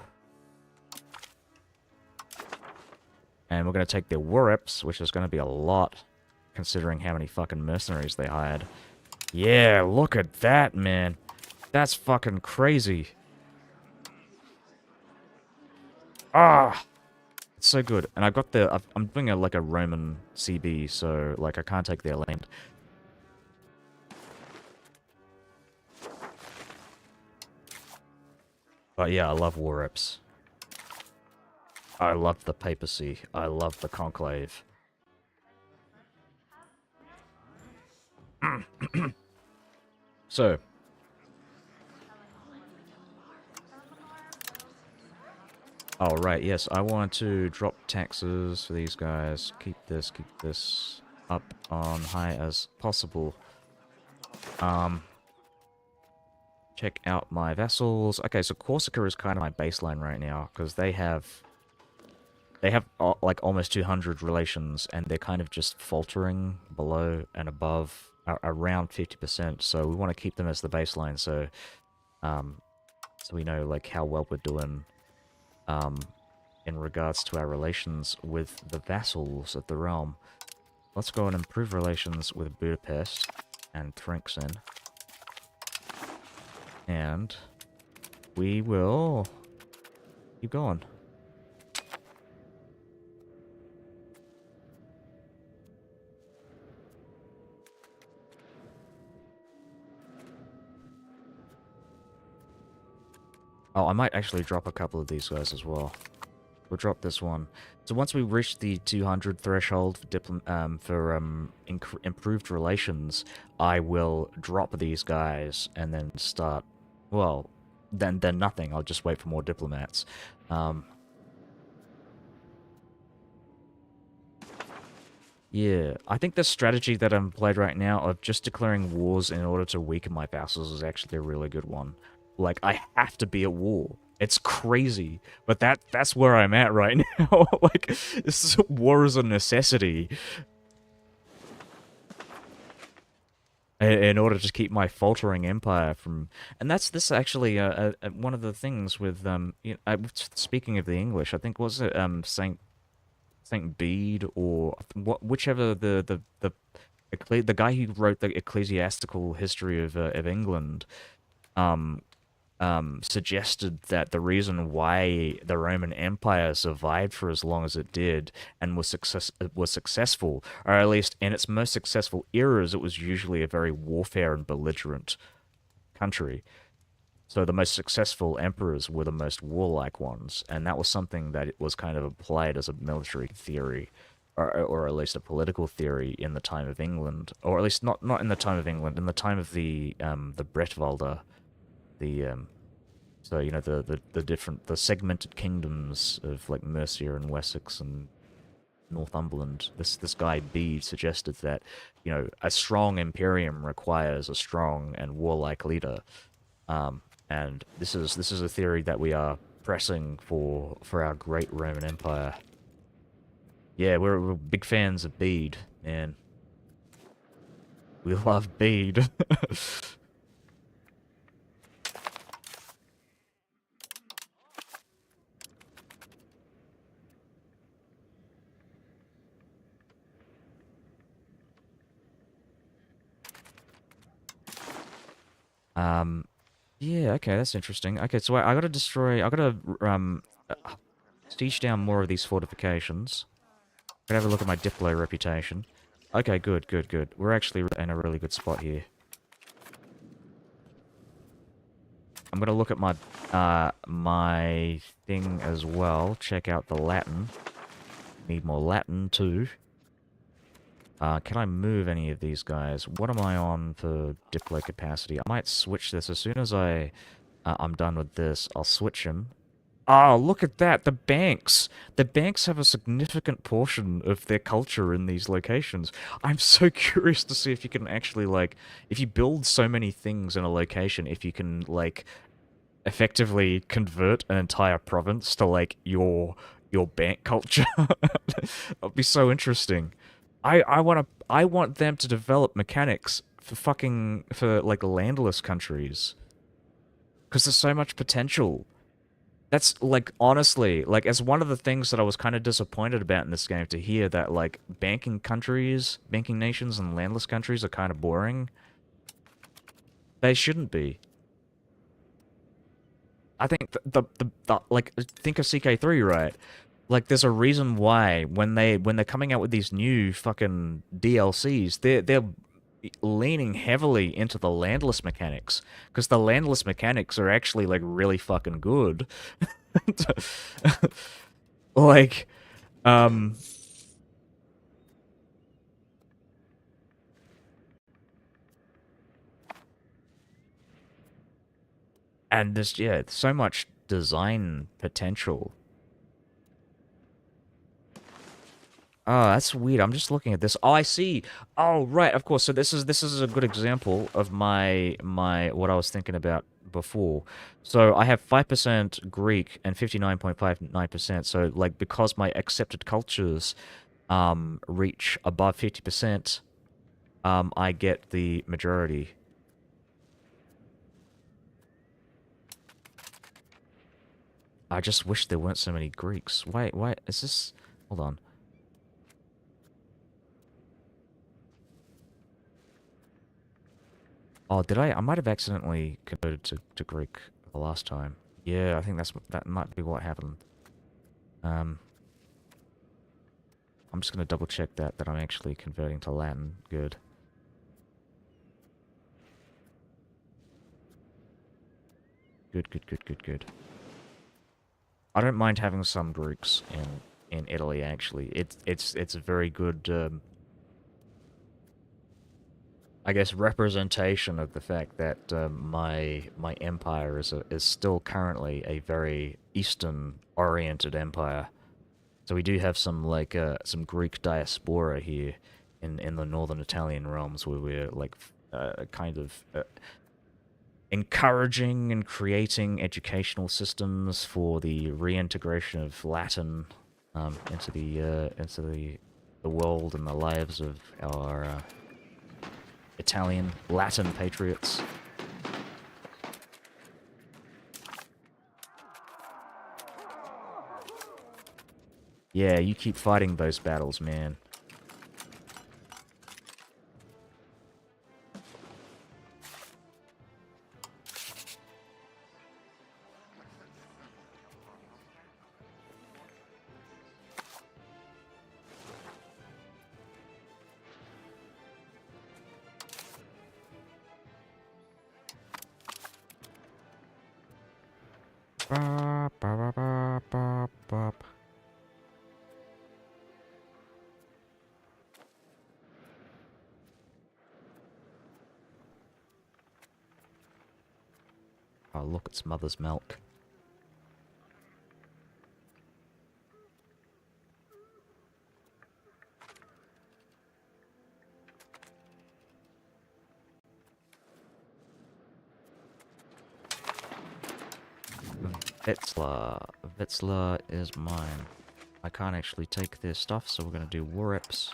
And we're gonna take their war reps, which is gonna be a lot, considering how many fucking mercenaries they hired. Yeah, look at that, man. That's fucking crazy. Ah! It's so good. And I've got the... I'm doing like a Roman CB, so, like, I can't take their land. But yeah, I love war reps. I love the papacy. I love the conclave. So... Oh, right, yes, I want to drop taxes for these guys. Keep this up on high as possible. Check out my vassals. Okay, so Corsica is kind of my baseline right now, because they have like almost 200 relations, and they're kind of just faltering below and above around 50%. So we want to keep them as the baseline. Um, so we know like how well we're doing in regards to our relations with the vassals of the realm. Let's go and improve relations with Budapest and Trinxin. And we will keep going. Oh, I might actually drop a couple of these guys as well. We'll drop this one. So once we reach the 200 threshold for improved relations, I will drop these guys and then start. Well, then nothing. I'll just wait for more diplomats. Yeah, I think the strategy that I'm played right now of just declaring wars in order to weaken my vassals is actually a really good one. Like, I have to be at war. It's crazy, but that's where I'm at right now. Like, war is a necessity in order to keep my faltering empire from. And that's this actually one of the things with speaking of the English, I think was it Saint Bede or whichever the guy who wrote the ecclesiastical history of England um suggested that the reason why the Roman Empire survived for as long as it did and was successful, or at least in its most successful eras, it was usually a very warfare and belligerent country. So the most successful emperors were the most warlike ones, and that was something that it was kind of applied as a military theory, or at least a political theory in the time of England, or at least not in the time of England, in the time of the Bretwalda, the so you know the segmented kingdoms of like Mercia and Wessex and Northumberland. This guy Bede suggested that a strong imperium requires a strong and warlike leader. And this is a theory that we are pressing for our great Roman Empire. Yeah, we're big fans of Bede, man. We love Bede. Yeah, okay, that's interesting. Okay, so I gotta siege down more of these fortifications. Gotta have a look at my Diplo reputation. Okay, good, good, good. We're actually in a really good spot here. I'm gonna look at my thing as well. Check out the Latin. Need more Latin too. Can I move any of these guys? What am I on for Diplo capacity? I might switch this as soon as I'm done with this. I'll switch him. Oh, look at that! The banks! The banks have a significant portion of their culture in these locations. I'm so curious to see if you can actually, like, if you build so many things in a location, if you can, like, effectively convert an entire province to, like, your bank culture. That'd be so interesting. I want them to develop mechanics for like landless countries. Because there's so much potential. That's like honestly, like as one of the things that I was kind of disappointed about in this game to hear that like banking nations and landless countries are kind of boring. They shouldn't be. I think the like think of CK3, right? Like there's a reason why when they're coming out with these new fucking DLCs, they're leaning heavily into the landless mechanics because the landless mechanics are actually like really fucking good. Like um and there's yeah, so much design potential. Oh, that's weird. I'm just looking at this. Oh, I see. Oh, right. Of course. So this is a good example of my what I was thinking about before. So I have 5% Greek and 59.59%. So like because my accepted cultures reach above 50%, I get the majority. I just wish there weren't so many Greeks. Wait, is this... Hold on. Oh, did I might have accidentally converted to Greek the last time. Yeah, I think that might be what happened. Um, I'm just gonna double check that I'm actually converting to Latin. Good. Good. I don't mind having some Greeks in Italy. Actually, it's a very good, I guess, representation of the fact that my empire is still currently a very Eastern oriented empire. So we do have some like some Greek diaspora here in the northern Italian realms where we're like kind of encouraging and creating educational systems for the reintegration of Latin into the world and the lives of our Italian Latin patriots. Yeah, you keep fighting those battles, man. Bop, bop, bop, bop, bop. Oh, look, it's mother's milk. Wetzlar is mine. I can't actually take their stuff, so we're gonna do war reps.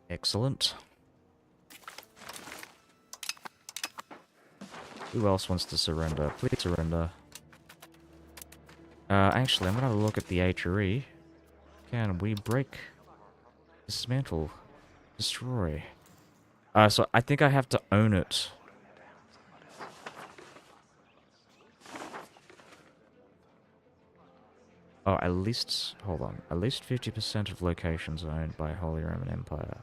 Excellent. Who else wants to surrender? Please surrender. Actually, I'm gonna have a look at the HRE. Can we break, dismantle, destroy? So I think I have to own it. Oh, at least, hold on. At least 50% of locations owned by Holy Roman Empire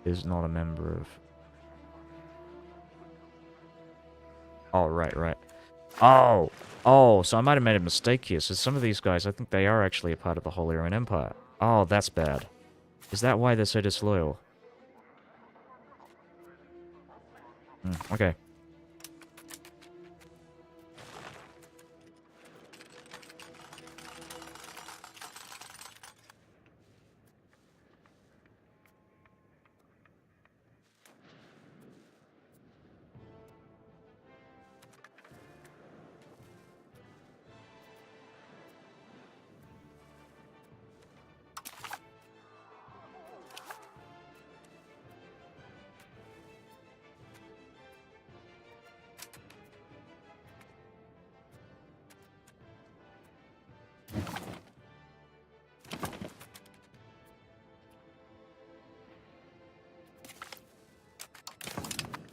is not a member of... Oh, right. Oh, so I might have made a mistake here. So some of these guys, I think they are actually a part of the Holy Roman Empire. Oh, that's bad. Is that why they're so disloyal? Okay.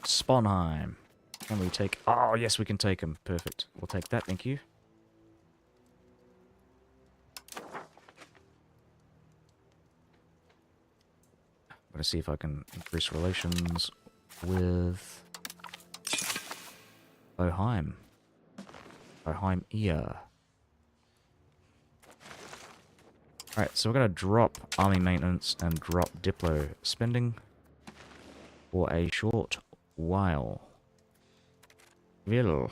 Sponheim. Can we take... Oh, yes, we can take him. Perfect. We'll take that, thank you. I'm gonna see if I can increase relations with... Boheim. Boheim ear. Alright, so we're gonna drop army maintenance and drop Diplo spending for a short while. Will.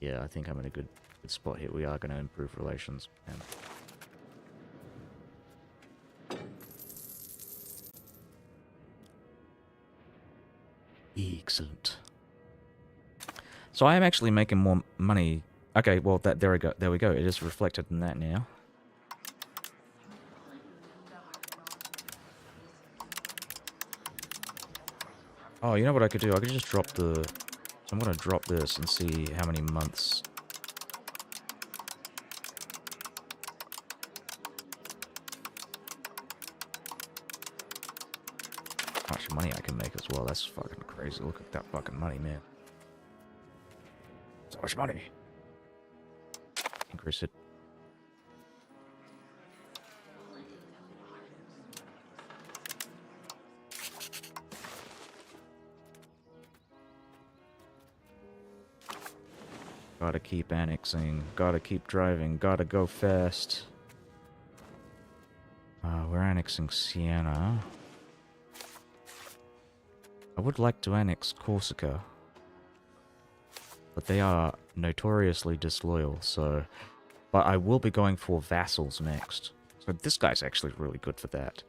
Yeah, I think I'm in a good spot here. We are going to improve relations. And excellent. So I am actually making more money. Okay, well, there we go. There we go. It is reflected in that now. Oh, you know what I could do? I could just drop the... So I'm going to drop this and see how many months... How much money I can make as well. That's fucking crazy. Look at that fucking money, man. So much money. Increase it. Gotta keep annexing. Gotta keep driving. Gotta go fast. We're annexing Siena. I would like to annex Corsica. But they are notoriously disloyal, so... But I will be going for vassals next. So this guy's actually really good for that.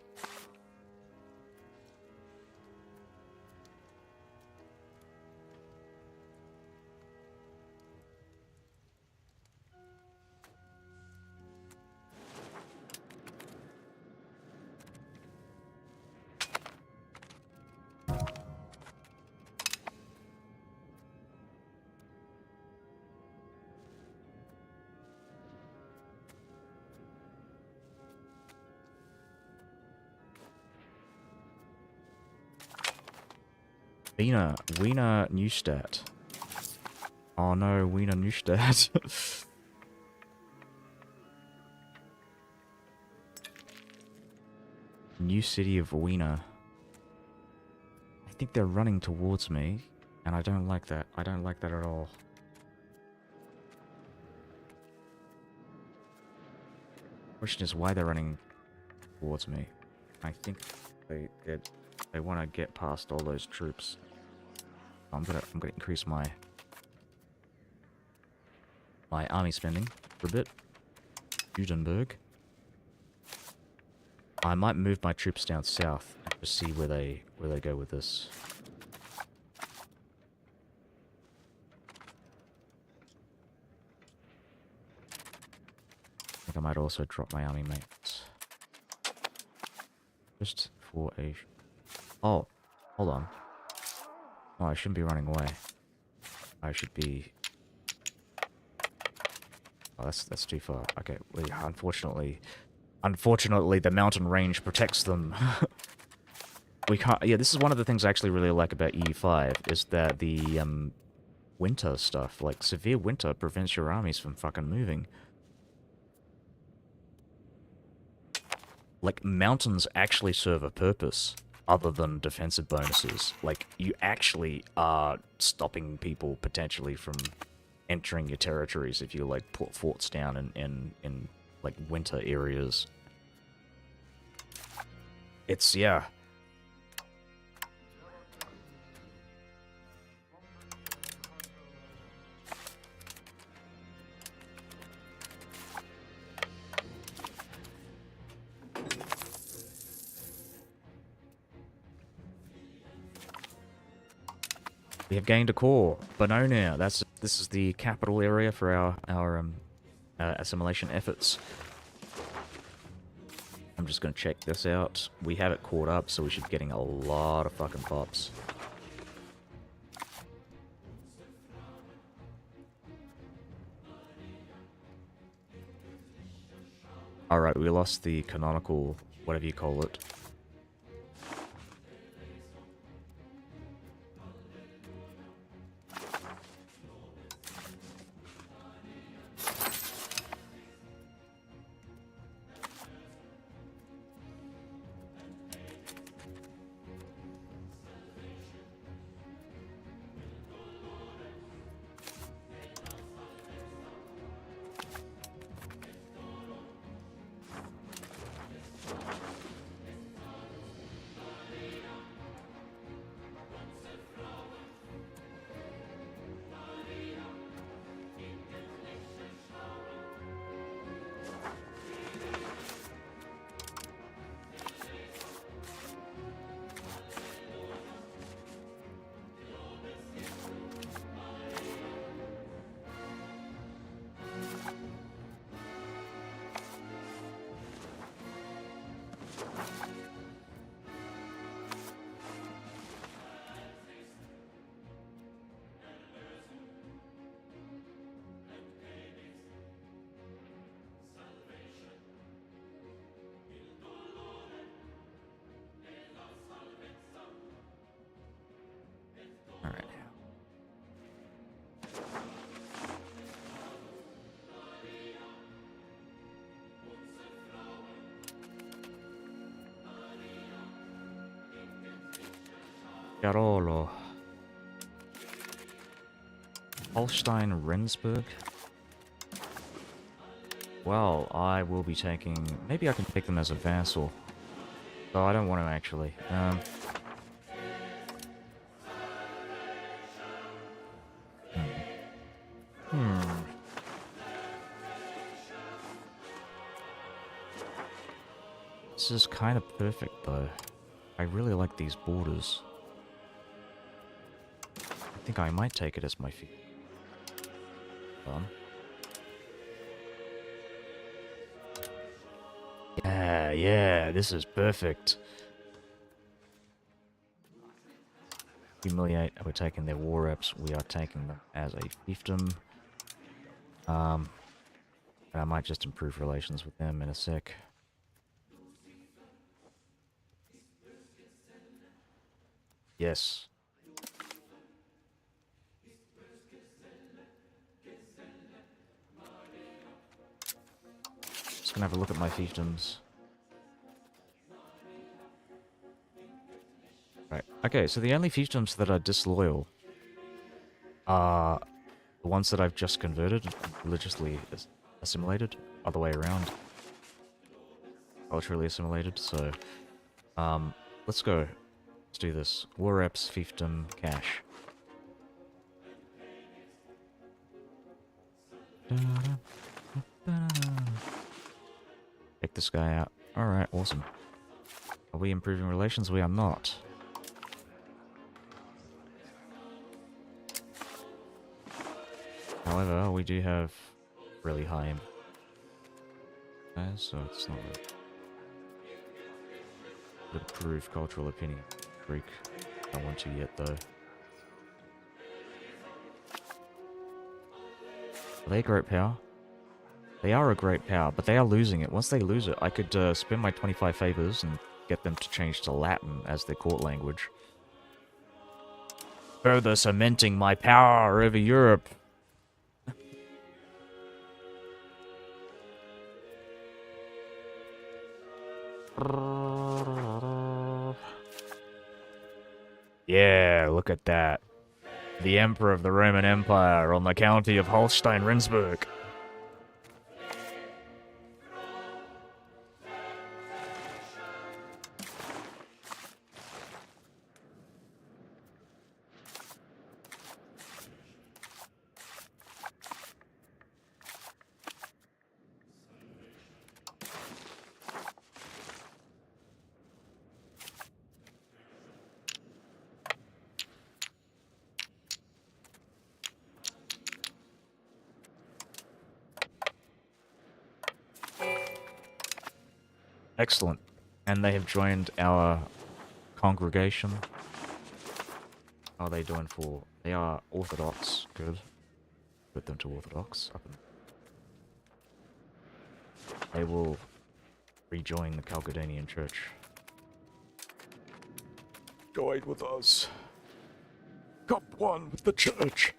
Wiener Neustadt. Oh no, Wiener Neustadt. New city of Wiener. I think they're running towards me, and I don't like that. I don't like that at all. Question is why they're running towards me. I think they want to get past all those troops. I'm gonna increase my army spending for a bit. Gutenberg. I might move my troops down south and just see where they go with this. I think I might also drop my army mates. Just for a... Oh, hold on. Oh, I shouldn't be running away. I should be... Oh, that's too far. Okay, unfortunately, the mountain range protects them. We can't... Yeah, this is one of the things I actually really like about EU5, is that the, winter stuff, like, severe winter prevents your armies from fucking moving. Like, mountains actually serve a purpose, other than defensive bonuses. Like, you actually are stopping people, potentially, from entering your territories if you, like, put forts down in like, winter areas. It's, yeah. We have gained a core, Bononia. This is the capital area for our assimilation efforts. I'm just gonna check this out. We have it caught up, so we should be getting a lot of fucking pops. Alright, we lost the canonical, whatever you call it. Garolo. Holstein Rendsburg. Well, I will be taking... Maybe I can take them as a vassal. Oh, I don't want to actually. This is kind of perfect, though. I really like these borders. I think I might take it as my feet. Yeah, this is perfect. Humiliate, we're taking their war reps, we are taking them as a fiefdom. I might just improve relations with them in a sec. Yes. Just gonna have a look at my fiefdoms. Right. Okay, so the only fiefdoms that are disloyal are the ones that I've just converted, religiously assimilated, other way around. Culturally assimilated, so... let's go. Let's do this. War reps, fiefdom, cash. Take this guy out. Alright, awesome. Are we improving relations? We are not. However, we do have really high so it's not a improved cultural opinion. Greek. I don't want to yet, though. Are they a great power? They are a great power, but they are losing it. Once they lose it, I could spend my 25 favors and get them to change to Latin as their court language. Further cementing my power over Europe. Yeah, look at that. The Emperor of the Roman Empire on the county of Holstein-Rendsburg. Excellent. And they have joined our congregation. How are they doing for... They are Orthodox. Good. Put them to Orthodox. They will rejoin the Chalcedonian Church. Join with us. Come one with the Church.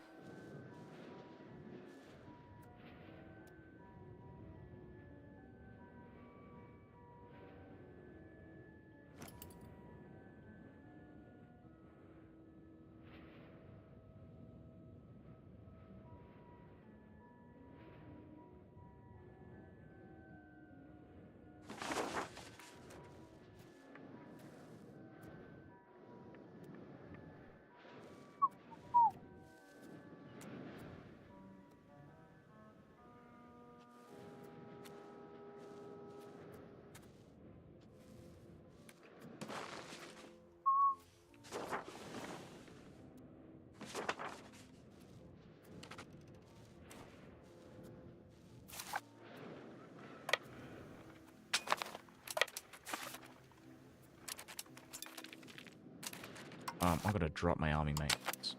I'm gonna drop my army maintenance.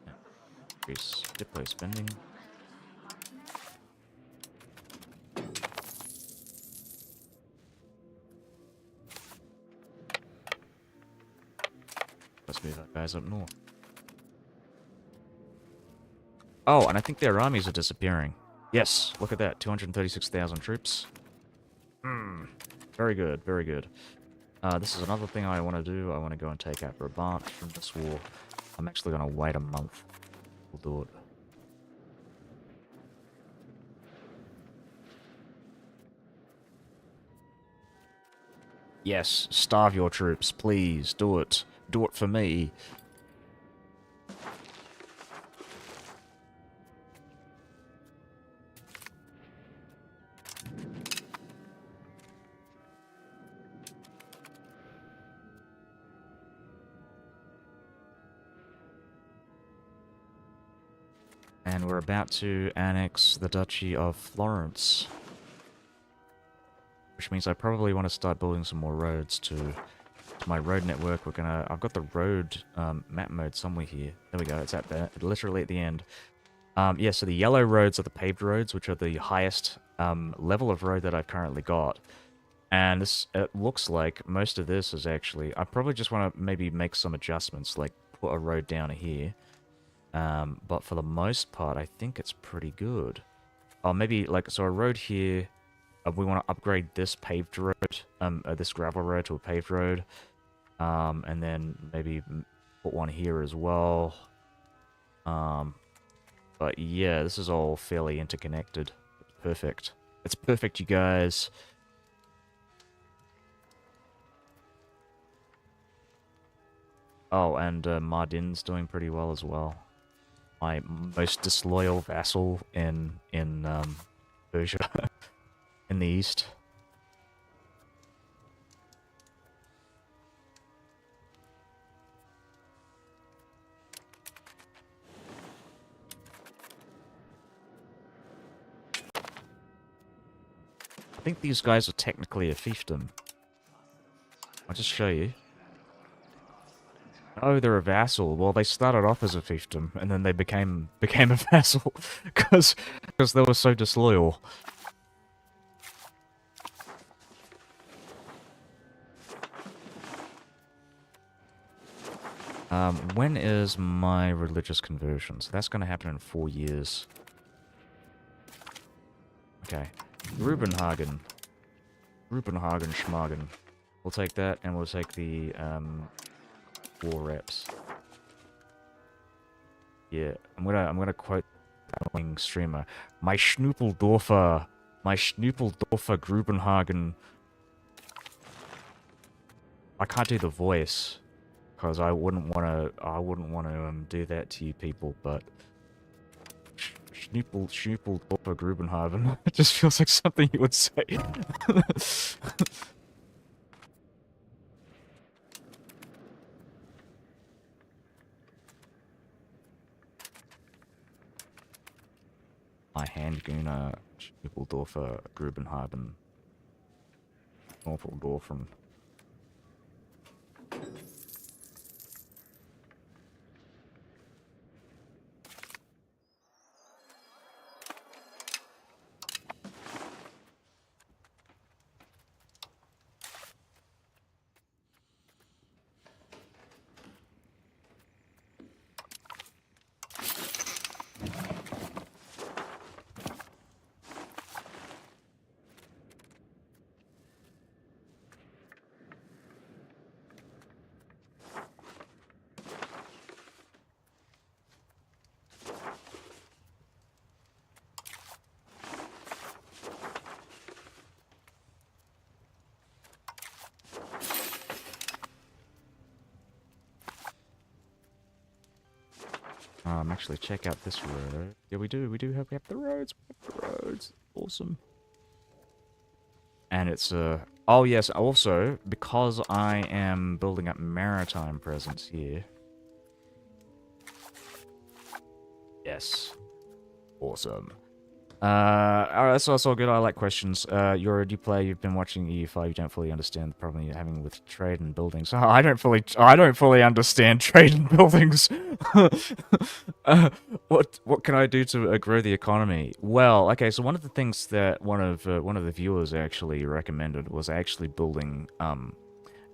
Increase depot spending. Let's move our guys up north. Oh, and I think their armies are disappearing. Yes, look at that. 236,000 troops. Very good, very good. This is another thing I want to do. I want to go and take out Brabant from this war. I'm actually going to wait a month. We'll do it. Yes, starve your troops, please. Do it. Do it for me. And we're about to annex the Duchy of Florence. Which means I probably want to start building some more roads to my road network. I've got the road map mode somewhere here. There we go, it's at there, literally at the end. Yeah, so the yellow roads are the paved roads, which are the highest level of road that I've currently got. And it looks like most of this is actually... I probably just want to maybe make some adjustments, like put a road down here. But for the most part, I think it's pretty good. Oh, maybe, like, so a road here... we want to upgrade this paved road, this gravel road to a paved road. And then maybe put one here as well. But yeah, this is all fairly interconnected. It's perfect. It's perfect, you guys. Oh, and Mardin's doing pretty well as well. My most disloyal vassal in Persia, in the east. I think these guys are technically a fiefdom. I'll just show you. Oh, they're a vassal. Well, they started off as a fiefdom, and then they became a vassal, because they were so disloyal. When is my religious conversion? So that's going to happen in 4 years. Okay. Rubenhagen. Rubenhagen Schmagen. We'll take that, and we'll take the, war reps. Yeah, I'm gonna quote that streamer. My Schnuppeldorfer Grubenhagen. I can't do the voice, because I wouldn't want to do that to you people, but Schnuppeldorfer Grubenhagen. It just feels like something you would say. My Handgüner Schnuppeldorfer Grubenhagen. Norfeldorfen. Actually, check out this road. Yeah, we have the roads. We have the roads. Awesome. And it's, oh yes, also, because I am building up maritime presence here. Yes. Awesome. Alright, that's all good. I like questions. You're a new player, you've been watching EU5, you don't fully understand the problem you're having with trade and buildings. I don't fully understand trade and buildings. What can I do to grow the economy? Well, okay, so one of the things that one of the viewers actually recommended was actually building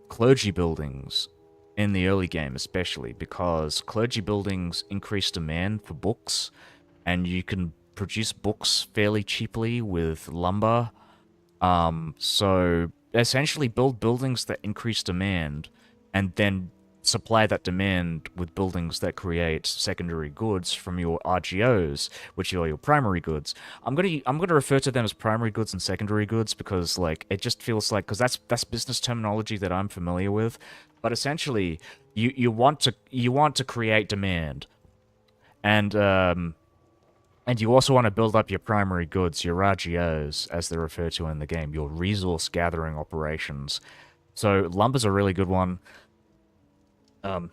clergy buildings in the early game, especially because clergy buildings increase demand for books, and you can produce books fairly cheaply with lumber. So essentially build buildings that increase demand, and then supply that demand with buildings that create secondary goods from your RGOs, which are your primary goods. I'm gonna refer to them as primary goods and secondary goods because like it just feels like because that's business terminology that I'm familiar with. But essentially, you want to create demand, and you also want to build up your primary goods, your RGOs, as they're referred to in the game, your resource gathering operations. So lumber's a really good one. Um,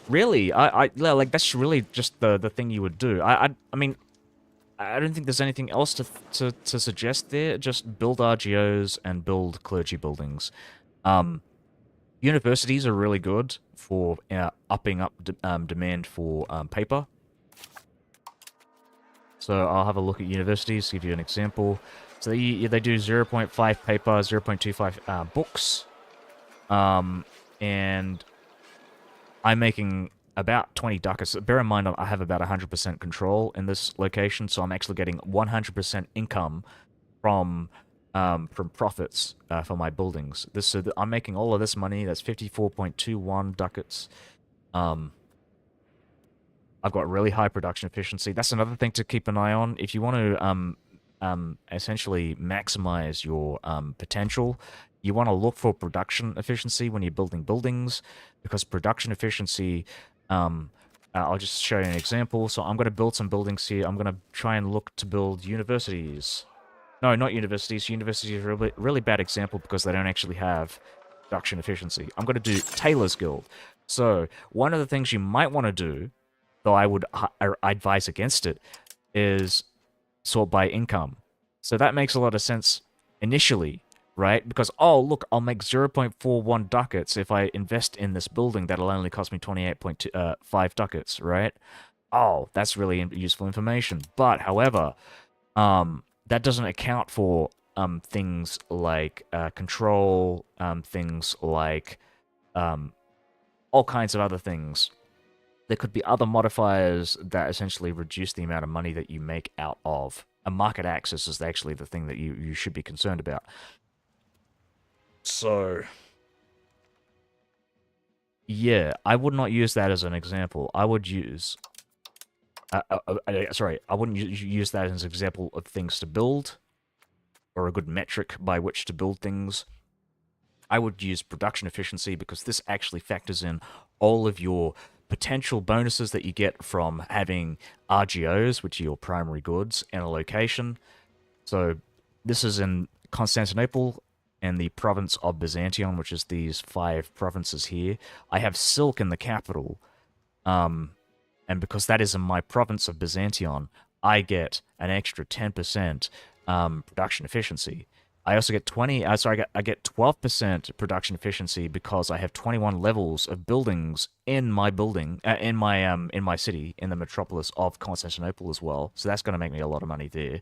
really, like that's really just the thing you would do. I mean, I don't think there's anything else to suggest there. Just build RGOs and build clergy buildings. Um, Universities are really good for upping up demand for paper. So I'll have a look at universities, give you an example. So they do 0.5 paper, 0.25 books. And I'm making about 20 ducats. Bear in mind, I have about 100% control in this location, so I'm actually getting 100% income from profits for my buildings. I'm making all of this money. That's 54.21 ducats. Um, I've got really high production efficiency. That's another thing to keep an eye on. If you want to essentially maximize your potential, you want to look for production efficiency when you're building buildings, because production efficiency. I'll just show you an example. So I'm going to build some buildings here. I'm going to try and look to build universities. No, not universities. Universities are a really, really bad example because they don't actually have production efficiency. I'm going to do Tailor's Guild. So one of the things you might want to do, though I advise against it, is sort by income. So that makes a lot of sense initially, right? Because, oh, look, I'll make 0.41 ducats if I invest in this building that'll only cost me 28.5 ducats, right? Oh, that's really useful information. But, however, that doesn't account for things like control, things like all kinds of other things. There could be other modifiers that essentially reduce the amount of money that you make out of. And market access is actually the thing that you should be concerned about. So, yeah, I would not use that as an example. I would use... sorry, I wouldn't use that as an example of things to build, or a good metric by which to build things. I would use production efficiency because this actually factors in all of your potential bonuses that you get from having RGOs, which are your primary goods, in a location. So this is in Constantinople and the province of Byzantium, which is these 5 provinces here. I have silk in the capital, and because that is in my province of Byzantium, I get an extra 10% production efficiency. I also get I get 12% production efficiency because I have 21 levels of buildings in my in my city, in the metropolis of Constantinople as well. So that's going to make me a lot of money there.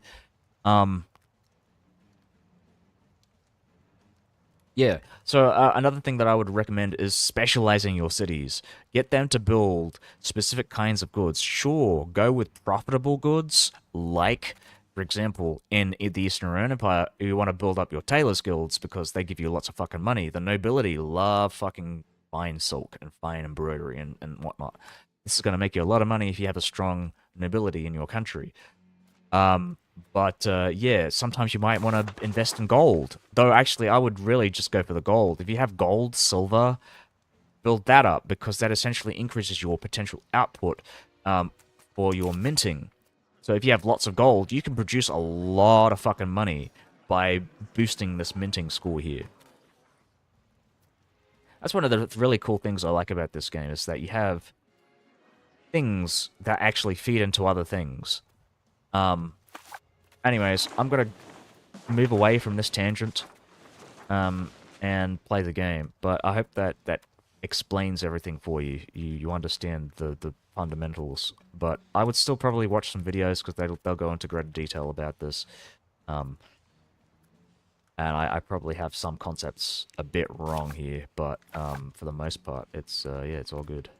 Yeah. So another thing that I would recommend is specializing your cities. Get them to build specific kinds of goods. Sure, go with profitable goods, like, for example, in the Eastern Roman Empire, you want to build up your tailors guilds because they give you lots of fucking money. The nobility love fucking fine silk and fine embroidery and whatnot. This is going to make you a lot of money if you have a strong nobility in your country. But yeah, sometimes you might want to invest in gold. Though actually, I would really just go for the gold. If you have gold, silver, build that up because that essentially increases your potential output for your minting. So if you have lots of gold, you can produce a lot of fucking money by boosting this minting score here. That's one of the really cool things I like about this game, is that you have things that actually feed into other things. Anyways, I'm gonna move away from this tangent and play the game. But I hope that explains everything for you. You understand the fundamentals. But I would still probably watch some videos because they'll go into greater detail about this. And I probably have some concepts a bit wrong here, but for the most part, it's yeah, it's all good.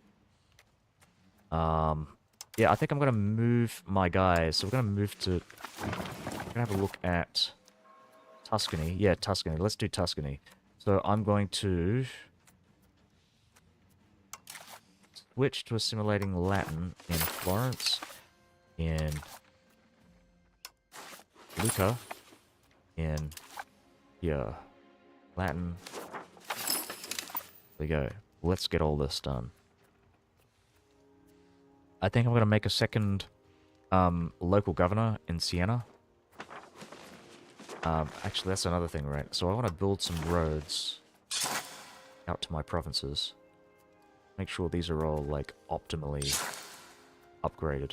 Yeah, I think I'm gonna move my guys. So we're gonna move to. We're gonna have a look at Tuscany. Yeah, Tuscany. Let's do Tuscany. So I'm going to switch to assimilating Latin in Florence, in Lucca, in here. Latin. There we go. Let's get all this done. I think I'm going to make a second local governor in Siena. Actually, that's another thing, right? So I want to build some roads out to my provinces. Make sure these are all, like, optimally upgraded.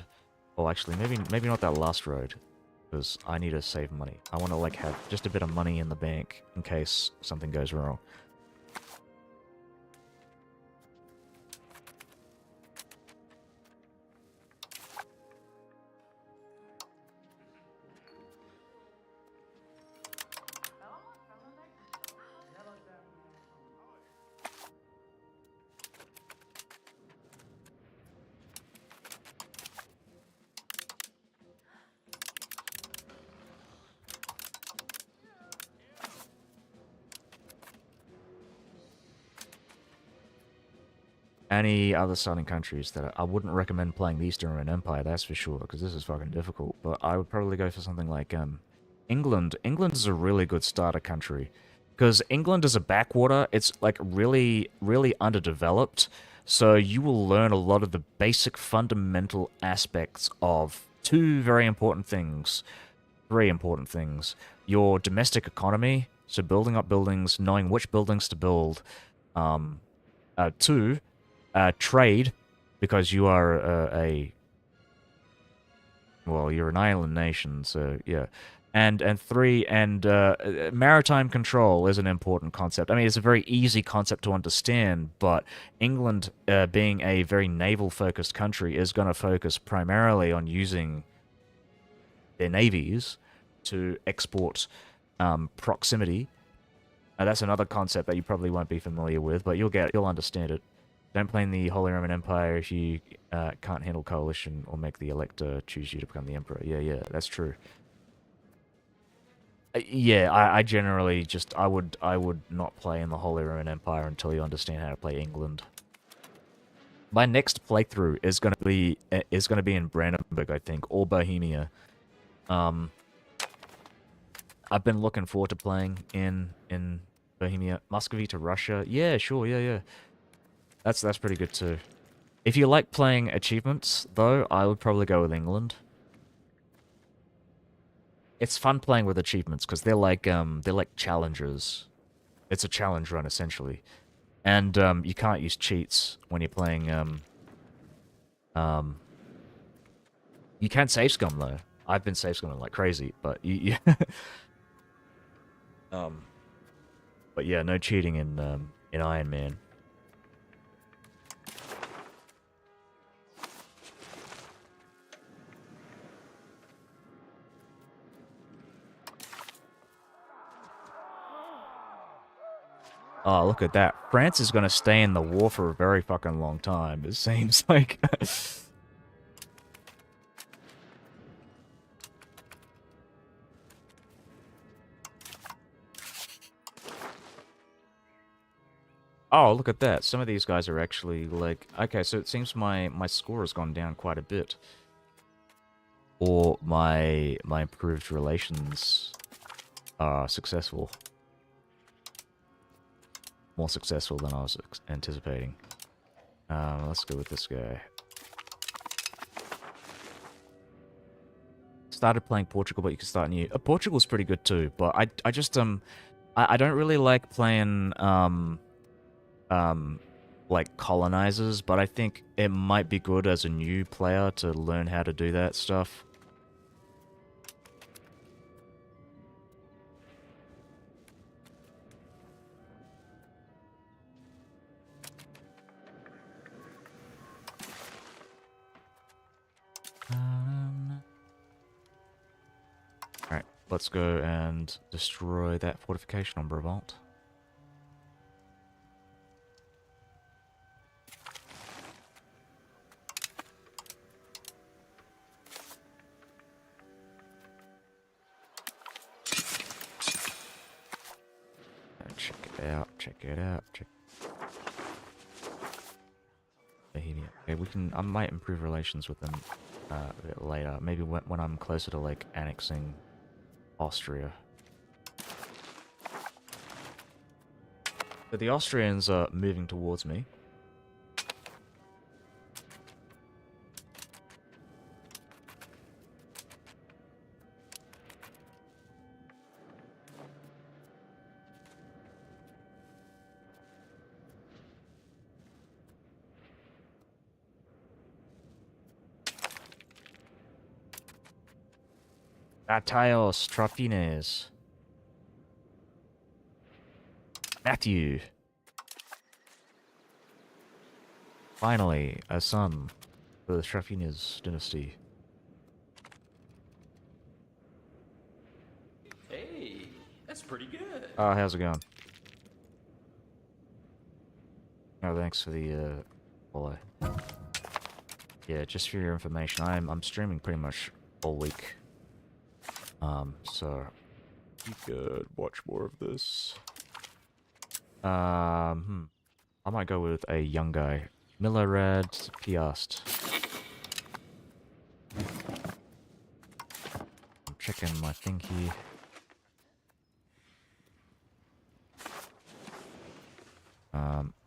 Oh, actually, maybe not that last road, because I need to save money. I want to, like, have just a bit of money in the bank in case something goes wrong. Any other southern countries that I wouldn't recommend playing the Eastern Roman Empire, that's for sure, because this is fucking difficult. But I would probably go for something like England. England is a really good starter country, because England is a backwater. It's like really, really underdeveloped. So you will learn a lot of the basic fundamental aspects of two very important things, three important things: your domestic economy, so building up buildings, knowing which buildings to build. Two, trade, because you are well, you're an island nation, so yeah. And three, maritime control is an important concept. I mean, it's a very easy concept to understand, but England, being a very naval-focused country, is going to focus primarily on using their navies to export proximity. That's another concept that you probably won't be familiar with, but you'll understand it. Don't play in the Holy Roman Empire if you can't handle coalition or make the elector choose you to become the emperor. Yeah, that's true. Yeah, I generally just I would not play in the Holy Roman Empire until you understand how to play England. My next playthrough is gonna be in Brandenburg, I think, or Bohemia. I've been looking forward to playing in Bohemia. Muscovy to Russia. Yeah, sure, yeah. That's pretty good too. If you like playing achievements, though, I would probably go with England. It's fun playing with achievements because they're like challenges. It's a challenge run essentially, and you can't use cheats when you're playing. You can save scum though. I've been save scumming like crazy, but you um, but yeah, no cheating in Iron Man. Oh, look at that. France is going to stay in the war for a very fucking long time, it seems like. Oh, look at that. Some of these guys are actually, like... Okay, so it seems my score has gone down quite a bit. Or my improved relations are successful. More successful than I was anticipating. Let's go with this guy. Started playing Portugal, but you can start new. Portugal's pretty good too, but I just I don't really like playing like colonizers, but I think it might be good as a new player to learn how to do that stuff. Alright, let's go and destroy that fortification on Brabant. check it out. Check. Bohemia. Okay, we can. I might improve relations with them a bit later. Maybe when I'm closer to like annexing Austria. But the Austrians are moving towards me. Ataios Trafines. Matthew. Finally, a son for the Trafines dynasty. Hey, that's pretty good. How's it going? Oh, thanks for the follow. Yeah, just for your information, I'm streaming pretty much all week. So you could watch more of this. I might go with a young guy. Milorad Piast. I'm checking my thingy.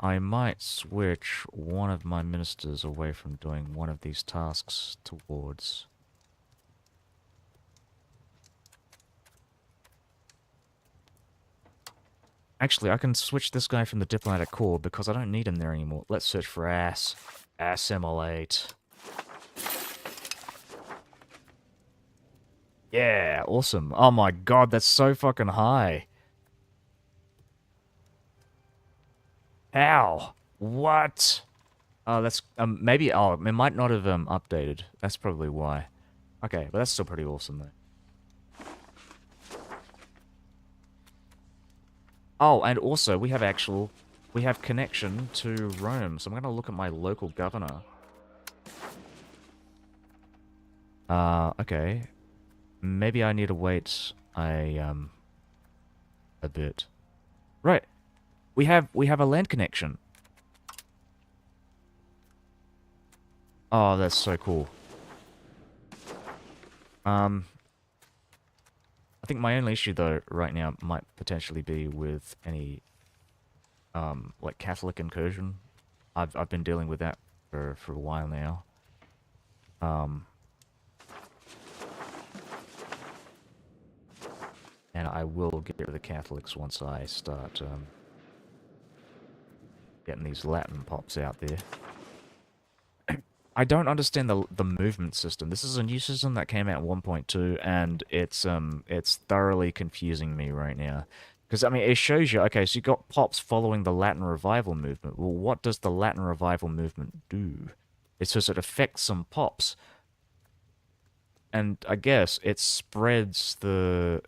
I might switch one of my ministers away from doing one of these tasks towards... Actually, I can switch this guy from the diplomatic corps because I don't need him there anymore. Let's search for ass. Assimilate. Yeah, awesome. Oh my god, that's so fucking high. How? What? Oh, that's maybe. Oh, it might not have updated. That's probably why. Okay, but that's still pretty awesome though. Oh, and also we have connection to Rome. So I'm gonna look at my local governor. Okay. Maybe I need to wait a bit. Right. We have a land connection. Oh, that's so cool. I think my only issue though right now might potentially be with any like Catholic incursion. I've been dealing with that for a while now. And I will get rid of the Catholics once I start getting these Latin pops out there. I don't understand the movement system. This is a new system that came out in 1.2, and it's thoroughly confusing me right now. Because I mean, it shows you, okay, so you got pops following the Latin revival movement. Well, what does the Latin revival movement do? It says it affects some pops, and I guess it spreads the...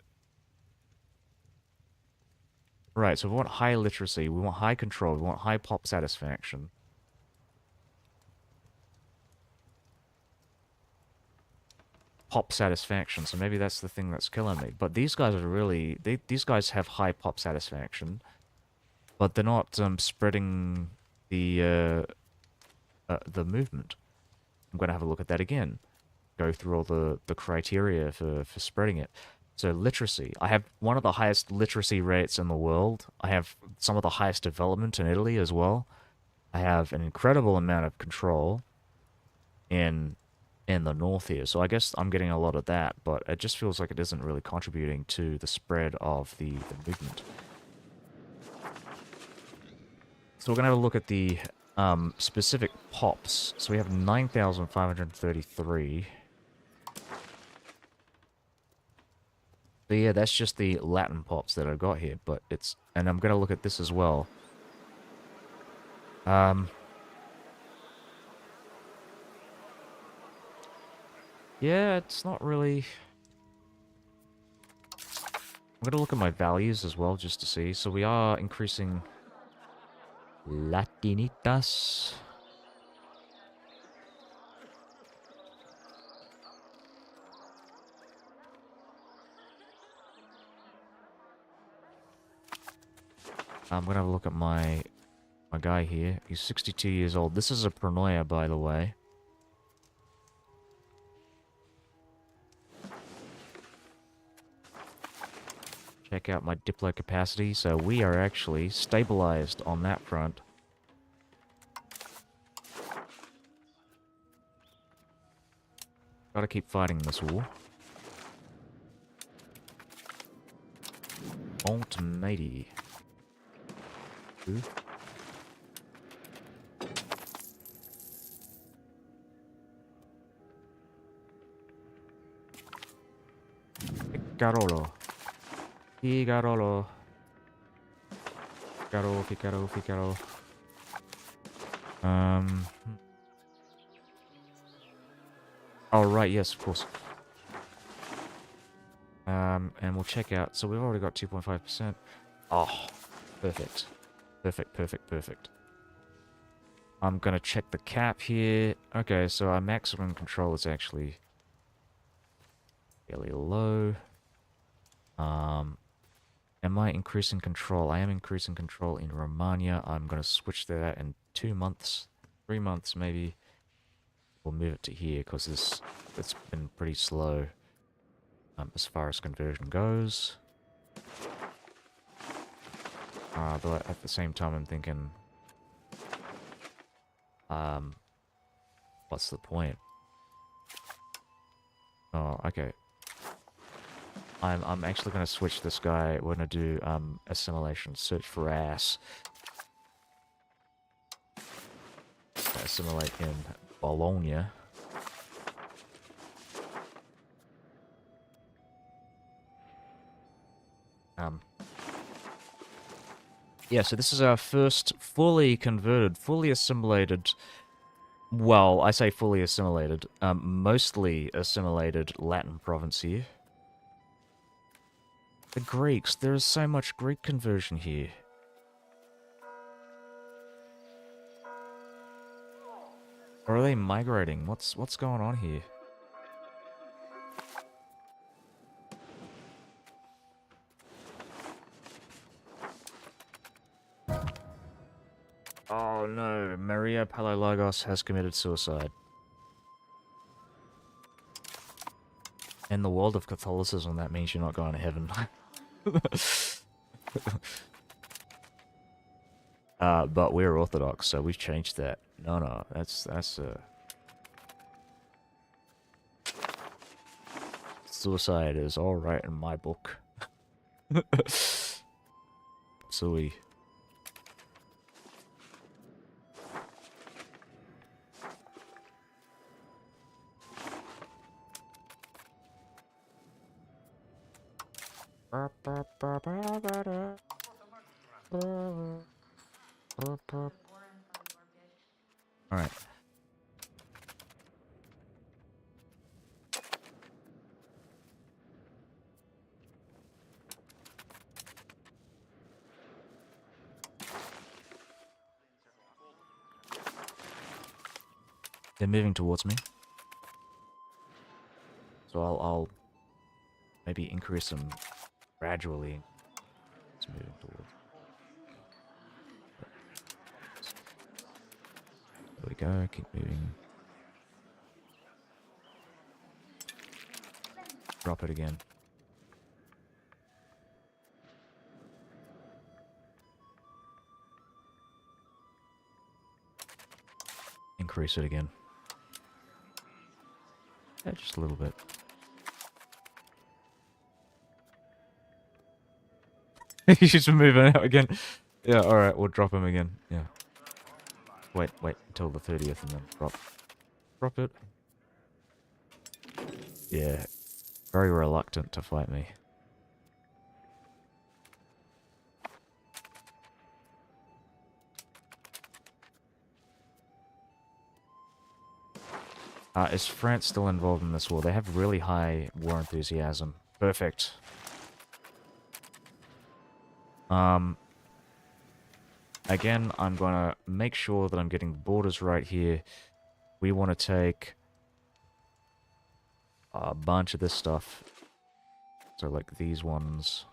Right, so we want high literacy, we want high control, we want high pop satisfaction. Pop satisfaction, so maybe that's the thing that's killing me. But these guys are really... these guys have high pop satisfaction, but they're not spreading the movement. I'm going to have a look at that again. Go through all the criteria for spreading it. So literacy. I have one of the highest literacy rates in the world. I have some of the highest development in Italy as well. I have an incredible amount of control in the north here. So I guess I'm getting a lot of that, but it just feels like it isn't really contributing to the spread of the movement. So we're going to have a look at the specific pops. So we have 9,533. So yeah, that's just the Latin pops that I've got here, but it's... And I'm going to look at this as well. Yeah, it's not really... I'm going to look at my values as well, just to see. So we are increasing... Latinitas. I'm gonna have a look at my guy here. He's 62 years old. This is a paranoia, by the way. Check out my Diplo capacity. So we are actually stabilized on that front. Gotta keep fighting this war. Alt matey. Ooh. Picarolo. Picarolo. Picaro, Picaro, Picaro. Oh, right, yes, of course. And we'll check out. So we've already got 2.5%. Oh, perfect. Perfect, perfect, perfect. I'm gonna check the cap here. Okay, so our maximum control is actually fairly low. Am I increasing control? I am increasing control in Romania. I'm gonna switch to that in 2 months, 3 months maybe. We'll move it to here because it's been pretty slow as far as conversion goes. But at the same time, I'm thinking, what's the point? Oh, okay. I'm actually gonna switch this guy. We're gonna do assimilation, search for ass. Assimilate in Bologna. Yeah, so this is our first fully converted, fully assimilated, well, I say fully assimilated, mostly assimilated Latin province here. The Greeks, there is so much Greek conversion here. Or are they migrating? What's going on here? Oh no, Maria Palaiologos has committed suicide. In the world of Catholicism, that means you're not going to heaven. But we're Orthodox, so we've changed that. No, that's suicide is alright in my book. Sui. Alright. They're moving towards me. So I'll maybe increase them gradually. It's moving towards. There we go, keep moving. Drop it again. Increase it again. Yeah, just a little bit. He's just moving out again. Yeah, alright, we'll drop him again. Yeah. Wait until the 30th and then drop it. Yeah. Very reluctant to fight me. Is France still involved in this war? They have really high war enthusiasm. Perfect. Again, I'm gonna make sure that I'm getting the borders right here. We want to take a bunch of this stuff. So like these ones.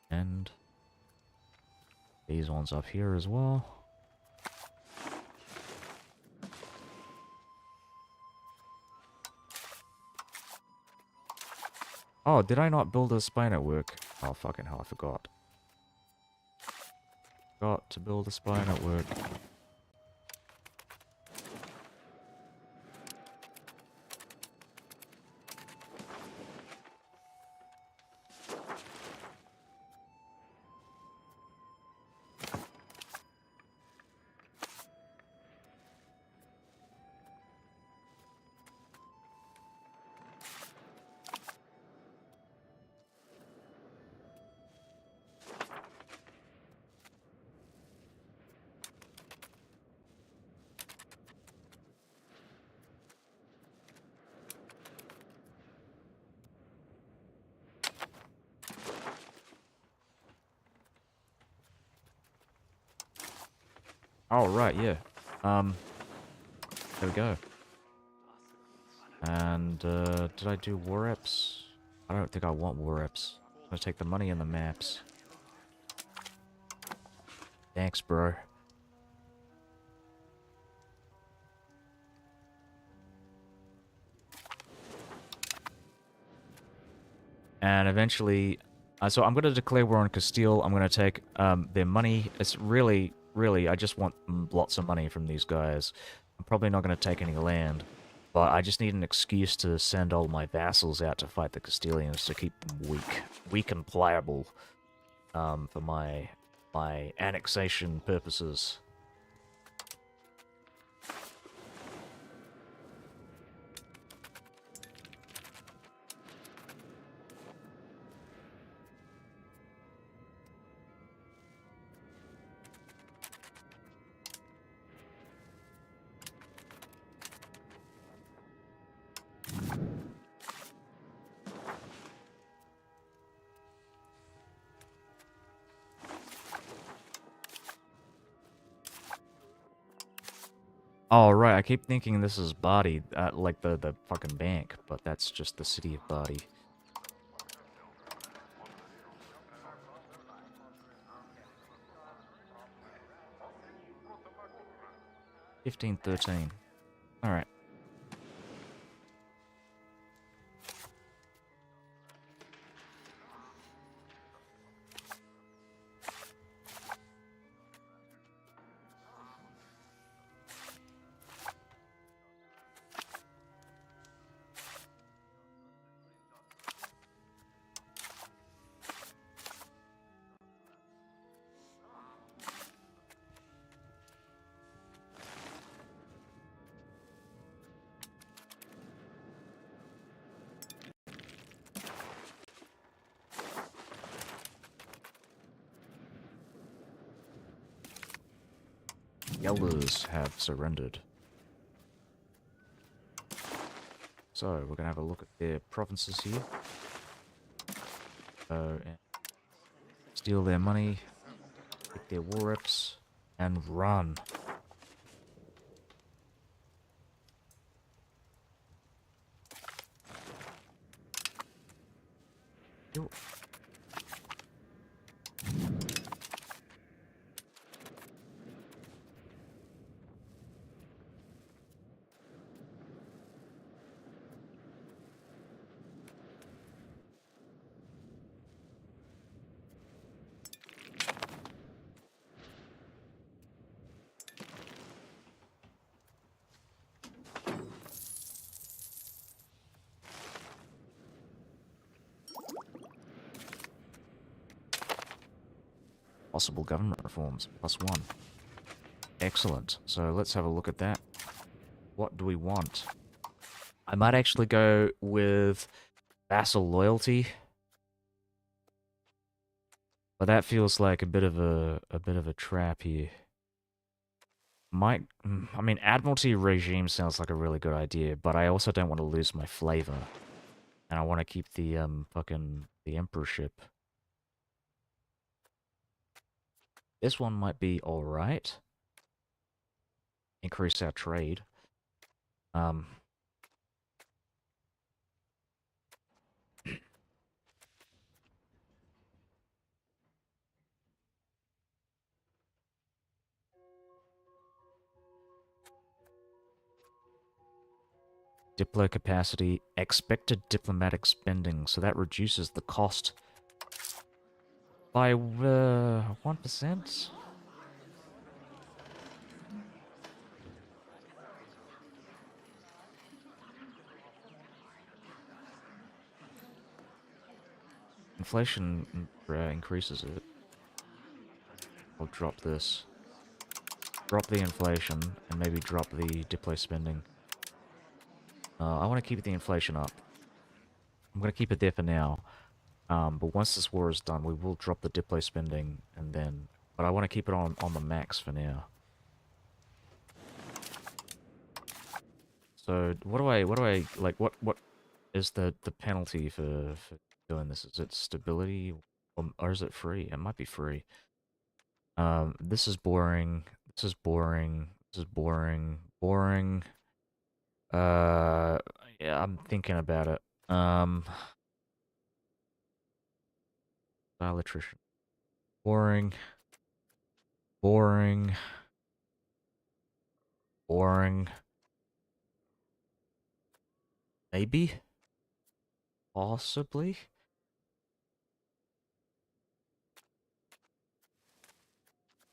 And These ones up here as well. Oh, did I not build a spy network? Oh, fucking hell, I forgot. Got to build a spy network. Oh, right, yeah. There we go. And, did I do war reps? I don't think I want war reps. I'm gonna take the money and the maps. Thanks, bro. And eventually, so I'm gonna declare war on Castile. I'm gonna take, their money. It's really, I just want lots of money from these guys. I'm probably not gonna take any land. But I just need an excuse to send all my vassals out to fight the Castilians to keep them weak and pliable, for my annexation purposes. Oh, right, I keep thinking this is Bari, like the fucking bank, but that's just the city of Bari. $15.13. Alright. Elders have surrendered. So, we're gonna have a look at their provinces here. And steal their money, take their war reps, and run. Yo. Possible government reforms, +1. Excellent. So let's have a look at that. What do we want? I might actually go with vassal loyalty. But that feels like a bit of a trap here. I mean, Admiralty regime sounds like a really good idea, but I also don't want to lose my flavor. And I want to keep the, the emperorship. This one might be alright. Increase our trade. Diplo capacity, expected diplomatic spending, so that reduces the cost by 1%? Inflation increases it. I'll drop this. Drop the inflation, and maybe drop the Diplo spending. I want to keep the inflation up. I'm going to keep it there for now. But once this war is done, we will drop the Diplo spending, and then... But I want to keep it on the max for now. So, what is the penalty for doing this? Is it stability, or is it free? It might be free. This is boring. This is boring. This is boring. Boring. Uh, yeah, I'm thinking about it. Electrician. Boring. Boring. Boring. Maybe? Possibly?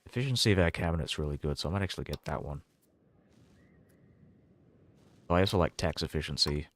Efficiency of our cabinet's really good, so I might actually get that one. Oh, I also like tax efficiency.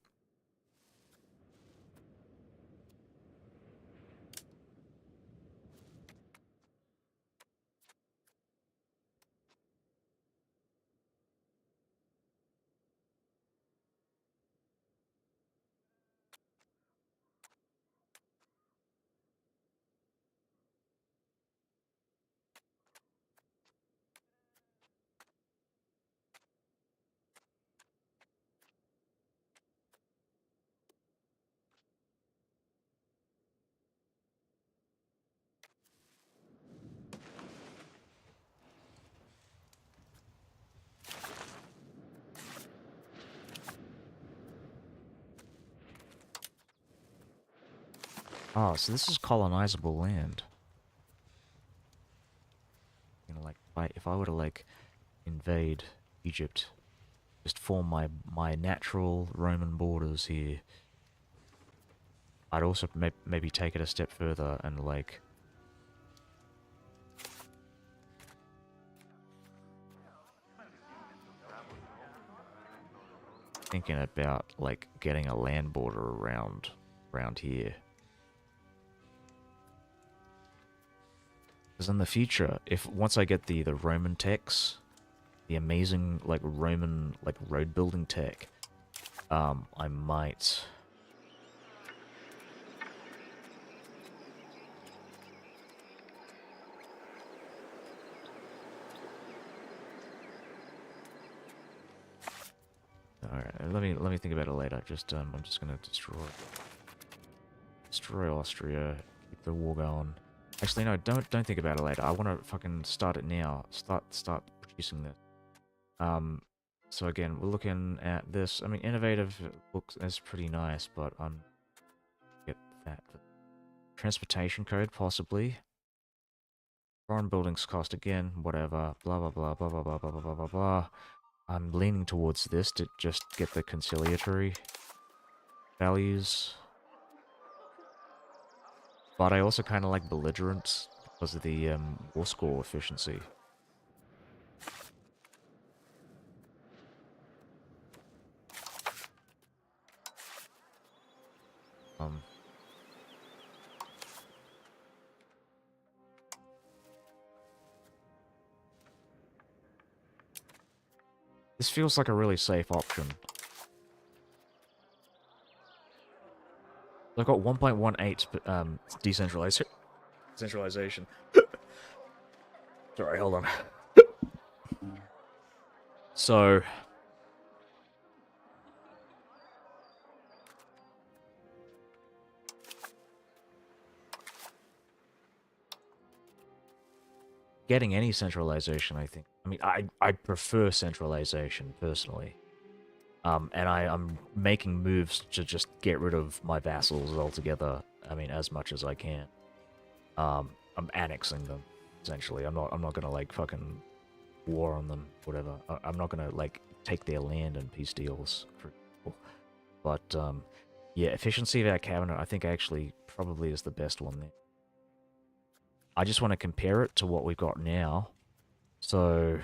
Oh, so this is colonizable land. You know, like, if I were to, like, invade Egypt, just form my natural Roman borders here, I'd also maybe take it a step further and, like... Thinking about, like, getting a land border around here. Because in the future, once I get the Roman techs, the amazing, like, Roman, like, road building tech, I might... Alright, let me think about it later. Just, I'm just gonna destroy Austria, keep the war going. Actually, no, don't think about it later. I want to fucking start it now. Start producing this. So again, we're looking at this. I mean, innovative looks is pretty nice, but get that. Transportation code, possibly. Foreign buildings cost again, whatever. Blah blah blah blah blah blah blah blah blah blah. I'm leaning towards this to just get the conciliatory values. But I also kind of like belligerent because of the war score efficiency. This feels like a really safe option. I've got 1.18 decentralization. Sorry, hold on. So... getting any centralization, I think. I mean, I prefer centralization, personally. And I'm making moves to just get rid of my vassals altogether, I mean, as much as I can. I'm annexing them, essentially. I'm not gonna, like, fucking war on them, whatever. I'm not gonna, like, take their land and peace deals, for example. But, yeah, efficiency of our cabinet, I think actually probably is the best one there. I just want to compare it to what we've got now. So,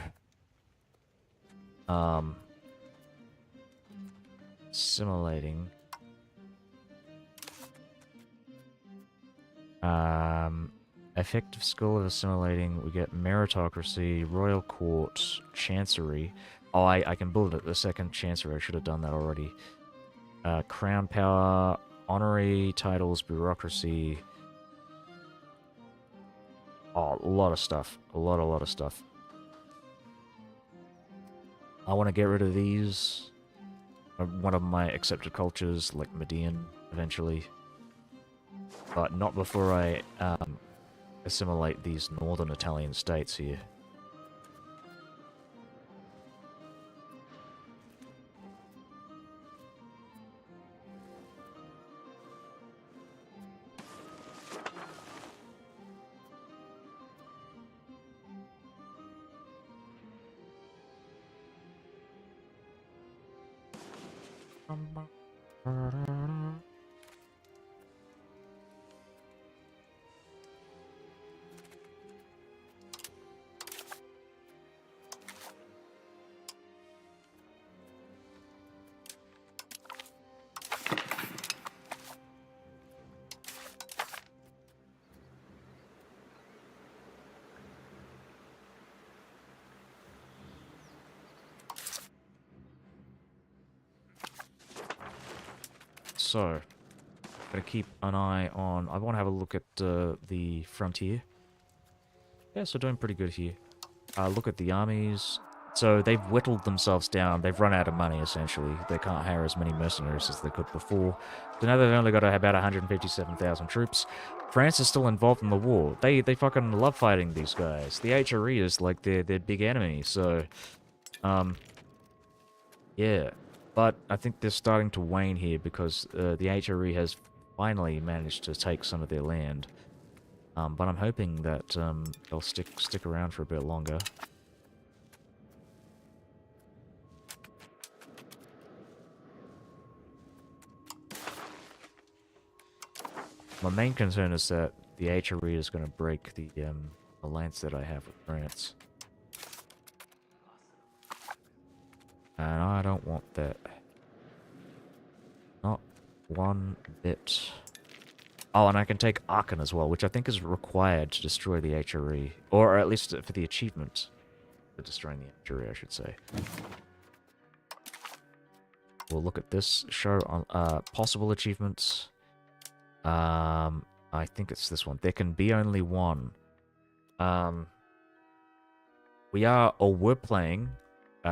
assimilating. Effective skill of assimilating. We get meritocracy, royal court, chancery. Oh, I can build it. The second chancery. I should have done that already. Crown power, honorary titles, bureaucracy. Oh, a lot of stuff. A lot of stuff. I want to get rid of these. One of my accepted cultures, like Median, eventually. But not before I assimilate these northern Italian states here. So, gotta keep an eye on... I want to have a look at the frontier. Yeah, so doing pretty good here. Look at the armies. So they've whittled themselves down. They've run out of money, essentially. They can't hire as many mercenaries as they could before. So now they've only got about 157,000 troops. France is still involved in the war. They fucking love fighting these guys. The HRE is like their big enemy, so... yeah. But I think they're starting to wane here because the HRE has finally managed to take some of their land. But I'm hoping that they'll stick around for a bit longer. My main concern is that the HRE is going to break the alliance that I have with France. And I don't want that. Not one bit. Oh, and I can take Aachen as well, which I think is required to destroy the HRE. Or at least for the achievement for destroying the HRE, I should say. We'll look at this. Show on possible achievements. I think it's this one. There can be only one. We're playing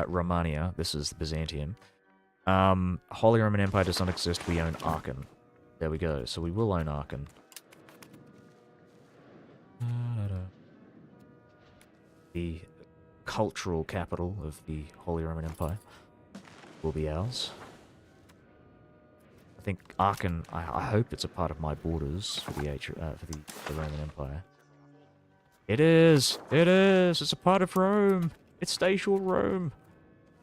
Romania. This is Byzantium. Holy Roman Empire does not exist. We own Aachen. There we go. So we will own Aachen. The cultural capital of the Holy Roman Empire will be ours. I think Aachen, I hope it's a part of my borders for the Roman Empire. It is! It is! It's a part of Rome! It's Statial Rome!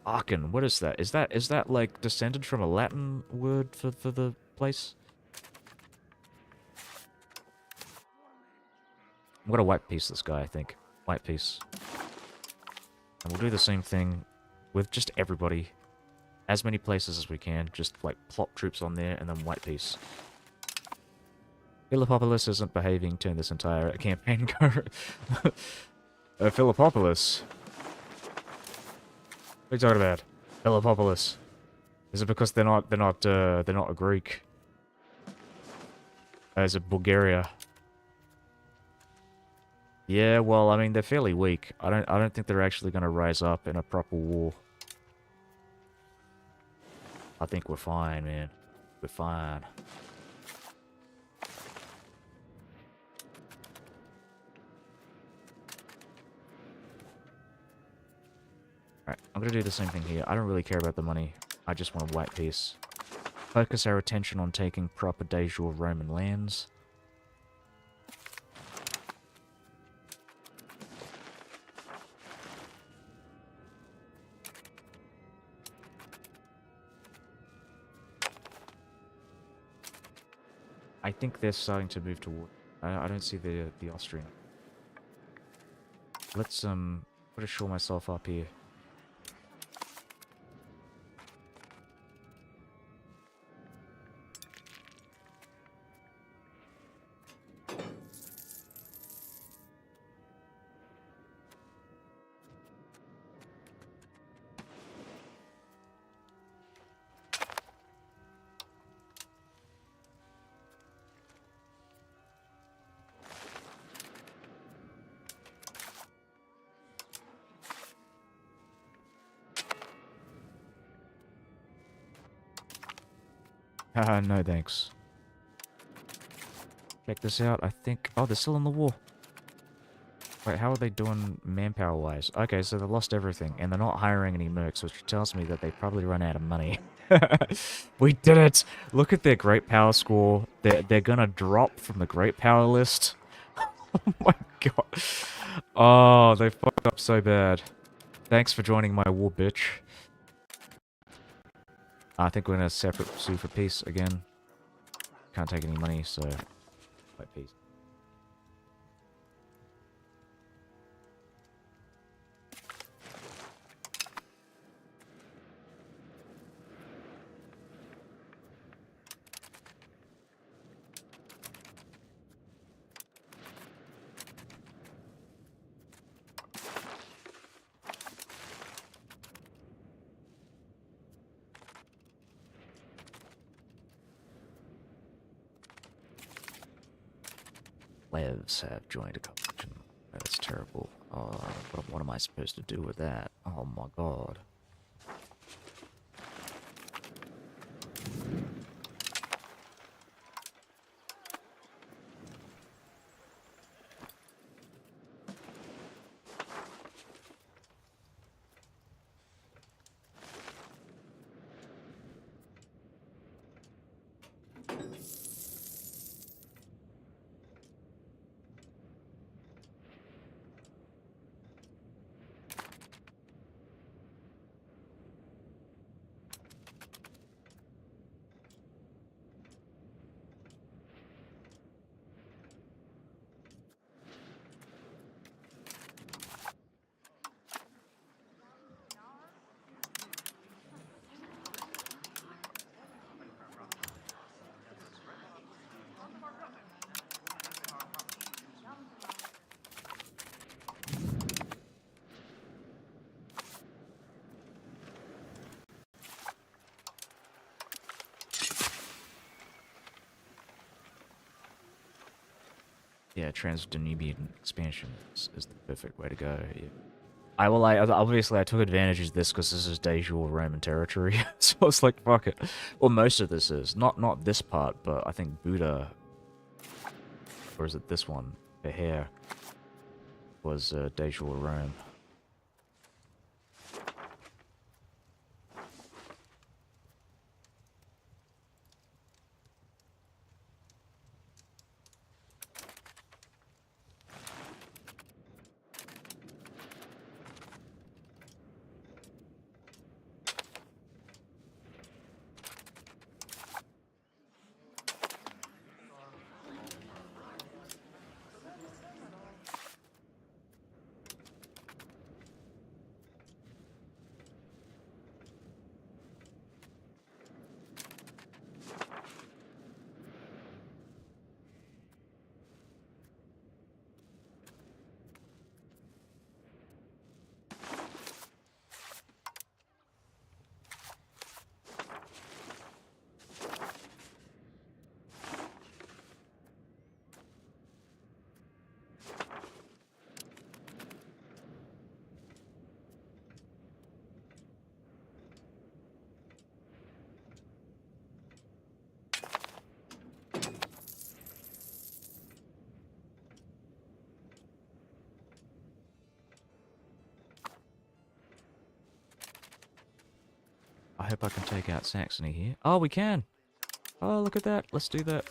Aachen, what is that? Is that like descended from a Latin word for the place? I'm gonna white piece this guy, I think. White piece. And we'll do the same thing with just everybody. As many places as we can. Just, like, plop troops on there and then white piece. Philippopolis isn't behaving. Turn this entire campaign go. Philippopolis? What are you talking about? Philippopolis. Is it because they're not a Greek? Is it Bulgaria? Yeah, well, I mean, they're fairly weak. I don't think they're actually going to rise up in a proper war. I think we're fine, man. We're fine. Alright, I'm going to do the same thing here. I don't really care about the money. I just want a white piece. Focus our attention on taking proper de jure Roman lands. I think they're starting to move toward. I don't see the Austrian. Let's put ashore myself up here. Haha, no thanks. Check this out, I think... Oh, they're still in the war. Wait, how are they doing manpower-wise? Okay, so they lost everything, and they're not hiring any mercs, which tells me that they probably run out of money. We did it! Look at their great power score. They're gonna drop from the great power list. Oh my god. Oh, they fucked up so bad. Thanks for joining my war, bitch. I think we're gonna separate sue for peace again. Can't take any money, so... Wait, peace. Levs have joined a coalition. That's terrible. What am I supposed to do with that? Oh my god. Yeah, Trans-Danubian expansion is the perfect way to go. Yeah. Obviously I took advantage of this because this is de jure Roman territory, so I was like, fuck it. Well, most of this is. Not this part, but I think Buda, or is it this one, the hair, was de jure Rome. I hope I can take out Saxony here. Oh, we can! Oh, look at that. Let's do that.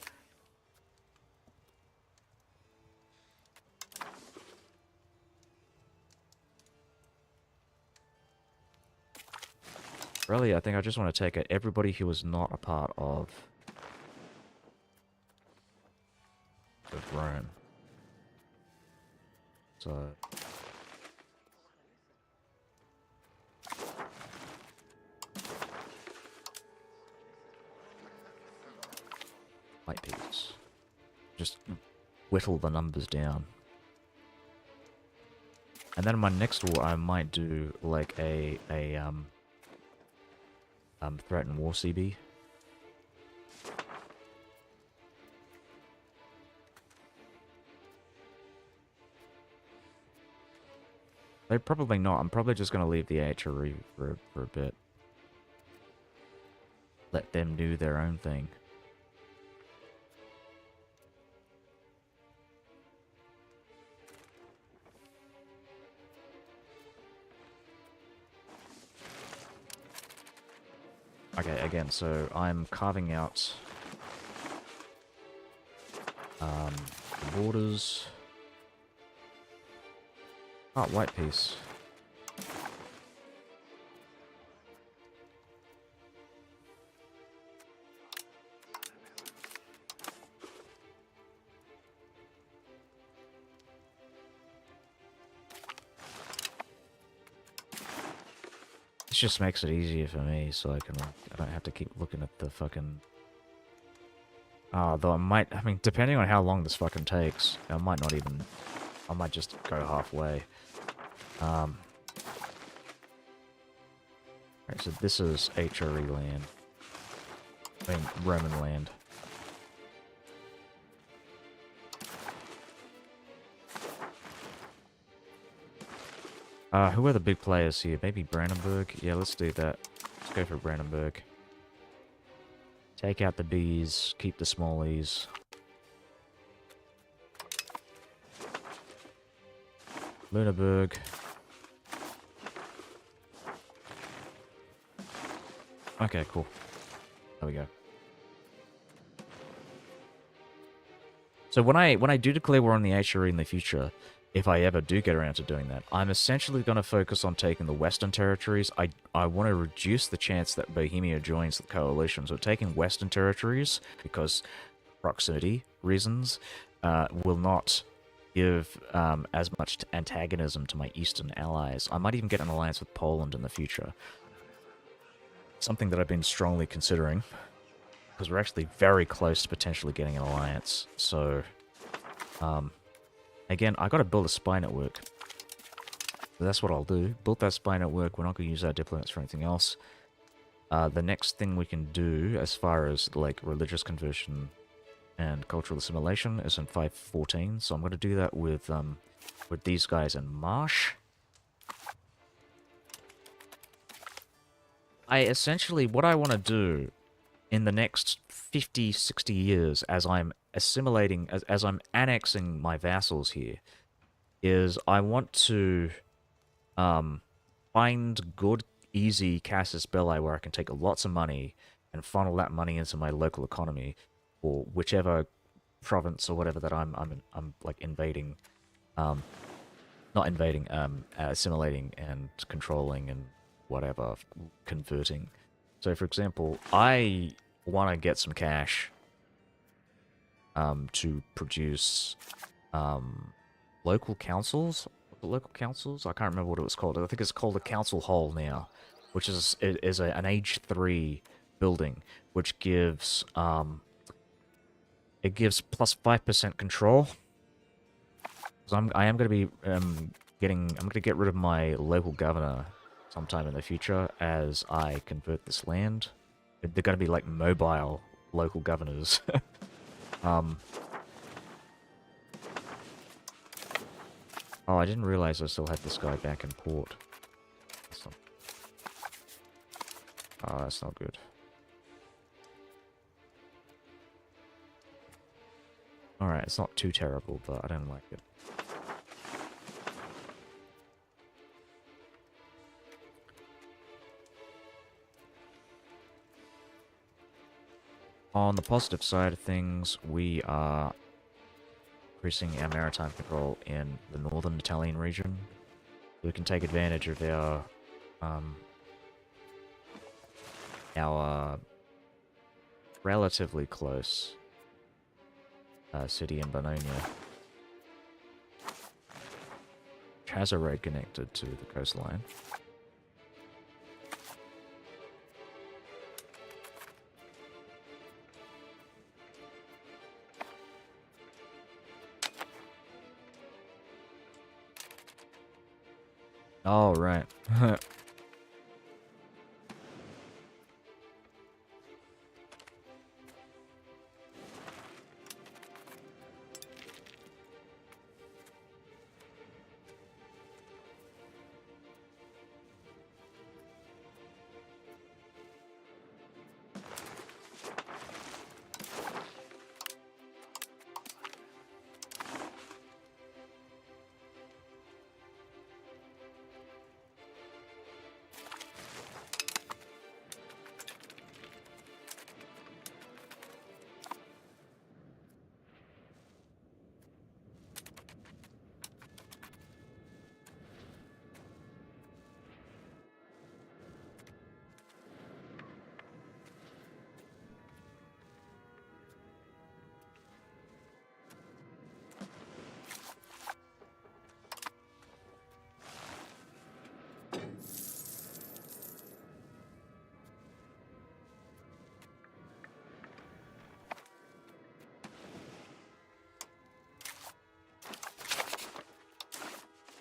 Really, I think I just want to take out everybody who was not a part of own. So... Light piece. Just whittle the numbers down. And then in my next war, I might do like a threaten war CB. They're probably not. I'm probably just going to leave the HRE for a bit. Let them do their own thing. Okay, again, so I'm carving out the borders. Oh, white piece. This just makes it easier for me, so I don't have to keep looking at the fucking... though I mean, depending on how long this fucking takes, I might not even... I might just go halfway. Right, so this is HRE land. I mean, Roman land. Who are the big players here? Maybe Brandenburg? Yeah, let's do that. Let's go for Brandenburg. Take out the B's, keep the smallies. Luneburg. Okay, cool. There we go. So when I do declare war on the HRE in the future, if I ever do get around to doing that, I'm essentially going to focus on taking the Western territories. I want to reduce the chance that Bohemia joins the coalition. So taking Western territories, because proximity reasons, will not give as much antagonism to my Eastern allies. I might even get an alliance with Poland in the future. Something that I've been strongly considering, because we're actually very close to potentially getting an alliance. So, again, I got to build a spy network. So that's what I'll do. Build that spy network. We're not going to use our diplomats for anything else. The next thing we can do, as far as like religious conversion and cultural assimilation, is in 514. So I'm going to do that with these guys in Marsh. What I want to do in the next 50, 60 years, as I'm assimilating, as I'm annexing my vassals here, is I want to find good, easy casus belli where I can take lots of money and funnel that money into my local economy, or whichever province or whatever that I'm like invading, not invading, assimilating and controlling and whatever, converting. So, for example, I want to get some cash to produce local councils. Local councils? I can't remember what it was called. I think it's called a council hall now, which is an age 3 building, which gives it gives plus 5% control. So I am going to be I'm going to get rid of my local governor sometime in the future as I convert this land. They're going to be like mobile local governors. Oh, I didn't realize I still had this guy back in port. That's not good. Alright, it's not too terrible, but I don't like it. On the positive side of things, we are increasing our maritime control in the northern Italian region. We can take advantage of our relatively close city in Bononia. Which has a road connected to the coastline. Oh, right.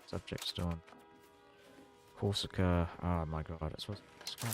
Subject's done. Corsica. Oh my god, it's what's going.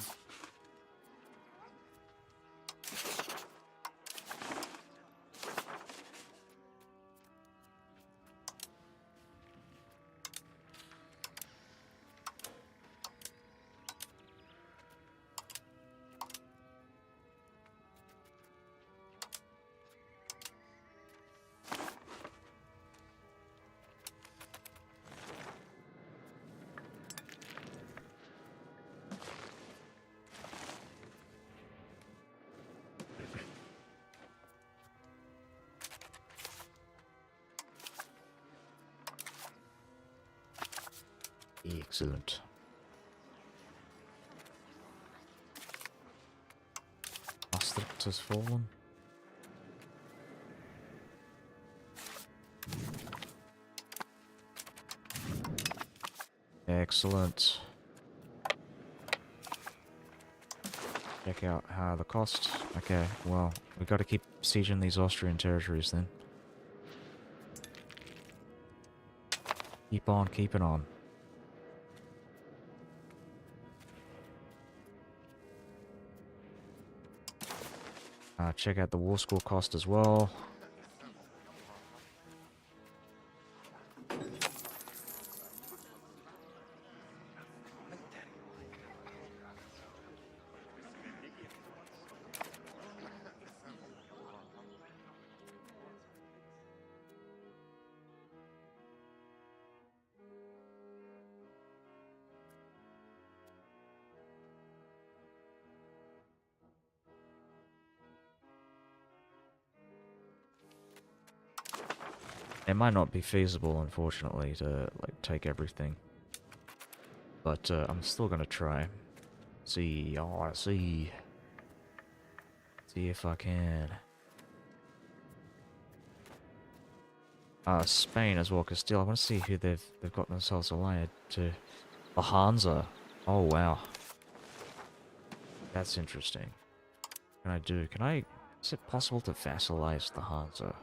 Excellent. Maastricht has fallen. Excellent. Check out the cost. Okay, well, we got to keep sieging these Austrian territories then. Keep on keeping on. Check out the war score cost as well. It might not be feasible, unfortunately, to like take everything, but I'm still gonna try. See, oh, see if I can. Spain as well, because still I want to see who they've got themselves allied to. The Hansa. Oh wow, that's interesting. What can I do? Can I? Is it possible to vassalize the Hansa?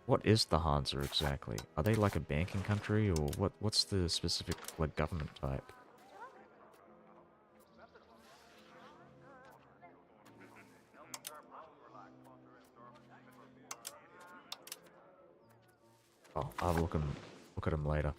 What is the Hansa exactly? Are they like a banking country, or what's the specific like government type? Oh, I'll look at them later.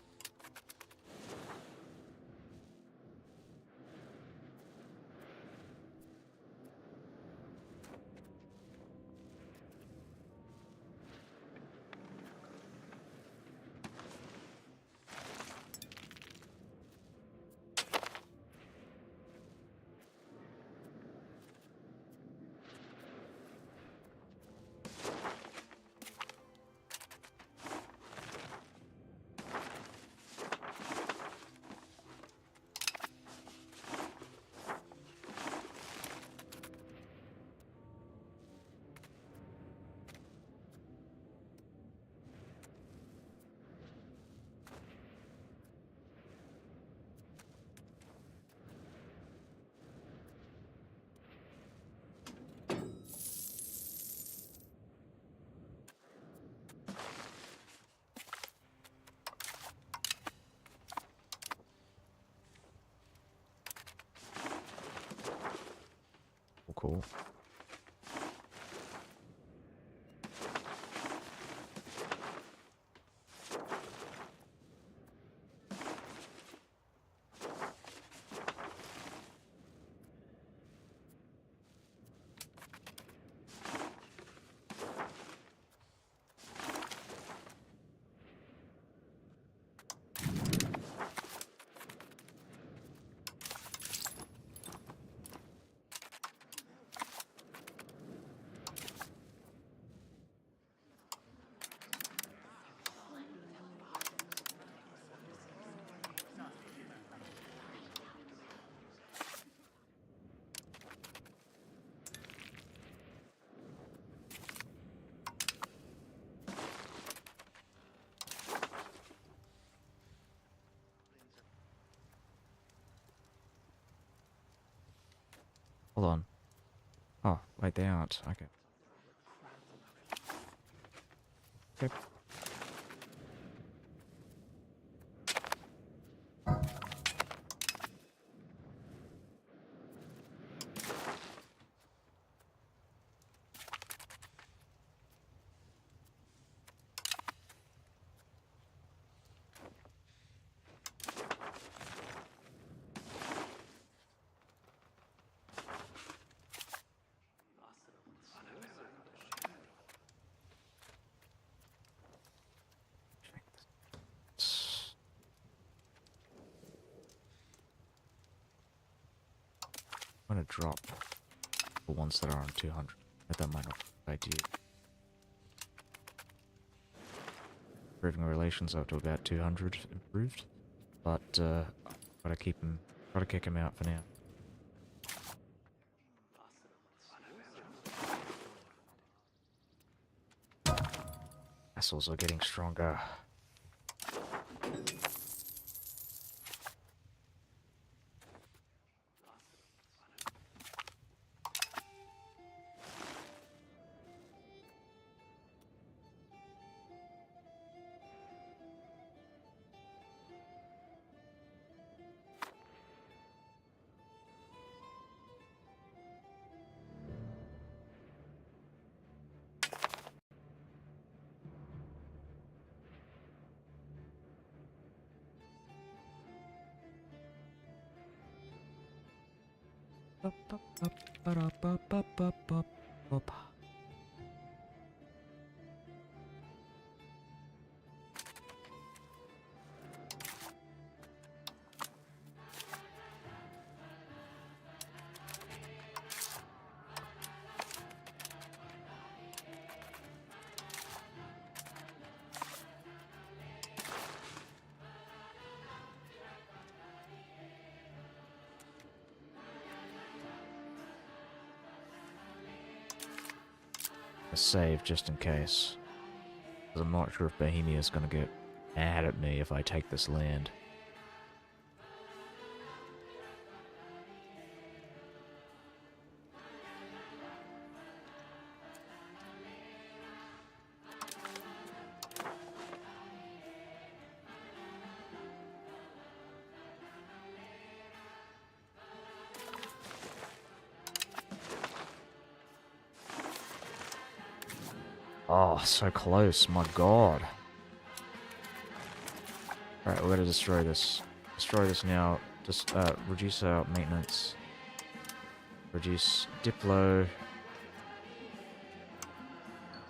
cool. Hold on. Oh, wait, they aren't. Okay. Okay. I'm gonna drop the ones that are on 200. But that might not be a good idea. Improving relations up to about 200 improved. But, gotta kick him out for now. Vassals are getting stronger. Save just in case. Because I'm not sure if Bohemia's gonna get mad at me if I take this land. Oh, so close, my god. Alright, we're gonna destroy this. Destroy this now. Just, reduce our maintenance. Reduce Diplo.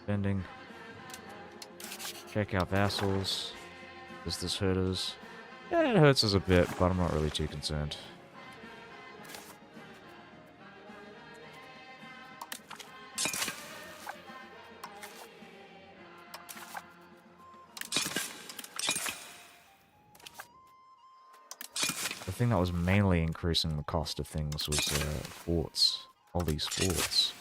Spending. Check our vassals. Does this hurt us? Yeah, it hurts us a bit, but I'm not really too concerned. The thing that was mainly increasing the cost of things was forts. All these forts.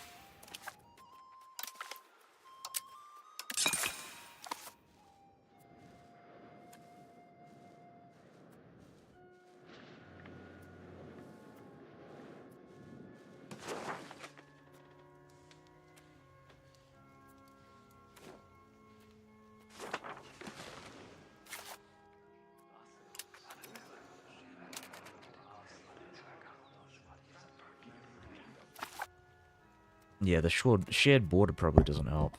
Yeah, the shared border probably doesn't help.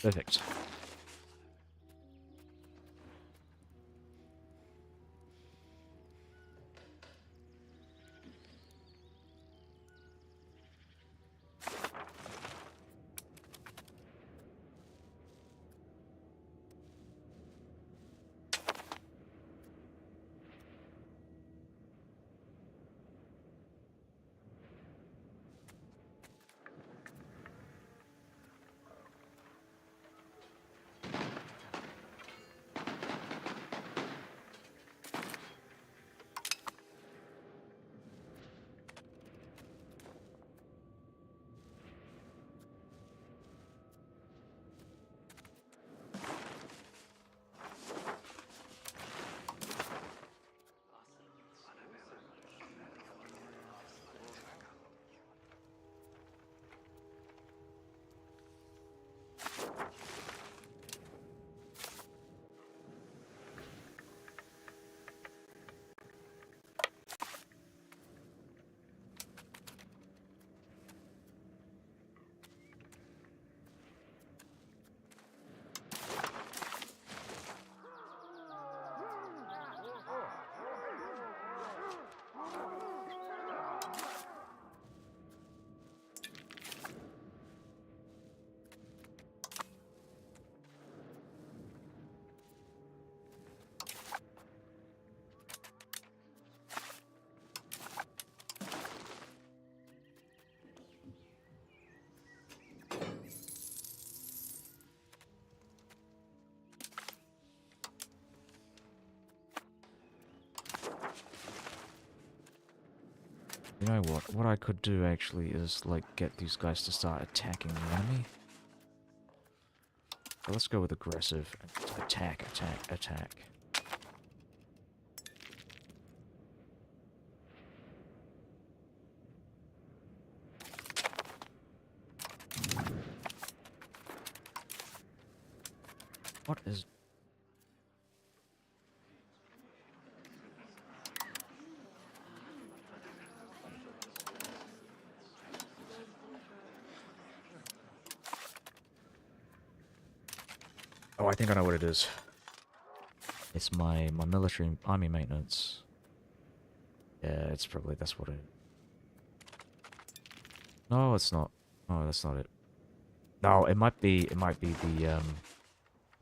Perfect. You know what? What I could do actually is like get these guys to start attacking the enemy. So let's go with aggressive. Attack, attack, attack. What is... Oh, I think I know what it is. It's my military army maintenance. Yeah, it's probably, that's what it... No, it's not. No, that's not it. No, it might be the,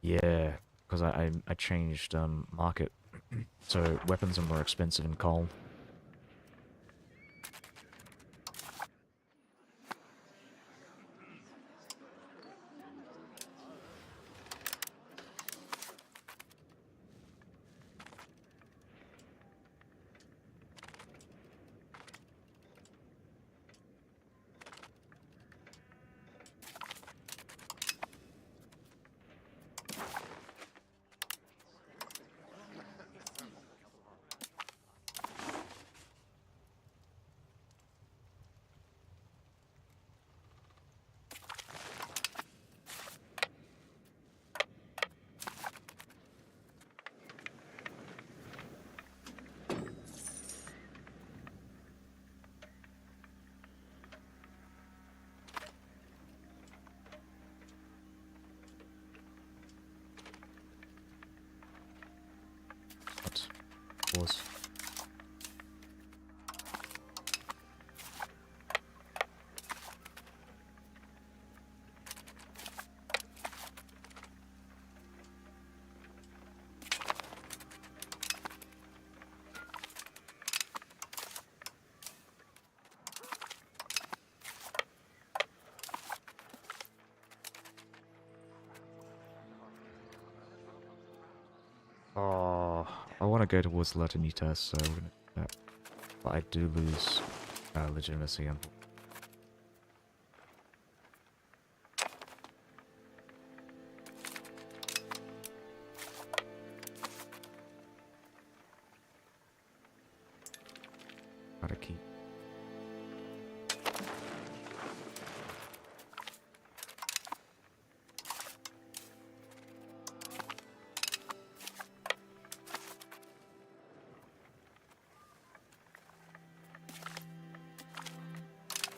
yeah, because I changed, market. So weapons are more expensive in coal. I want to go towards Latinitas, so we're gonna do that. But I do lose legitimacy and gotta keep.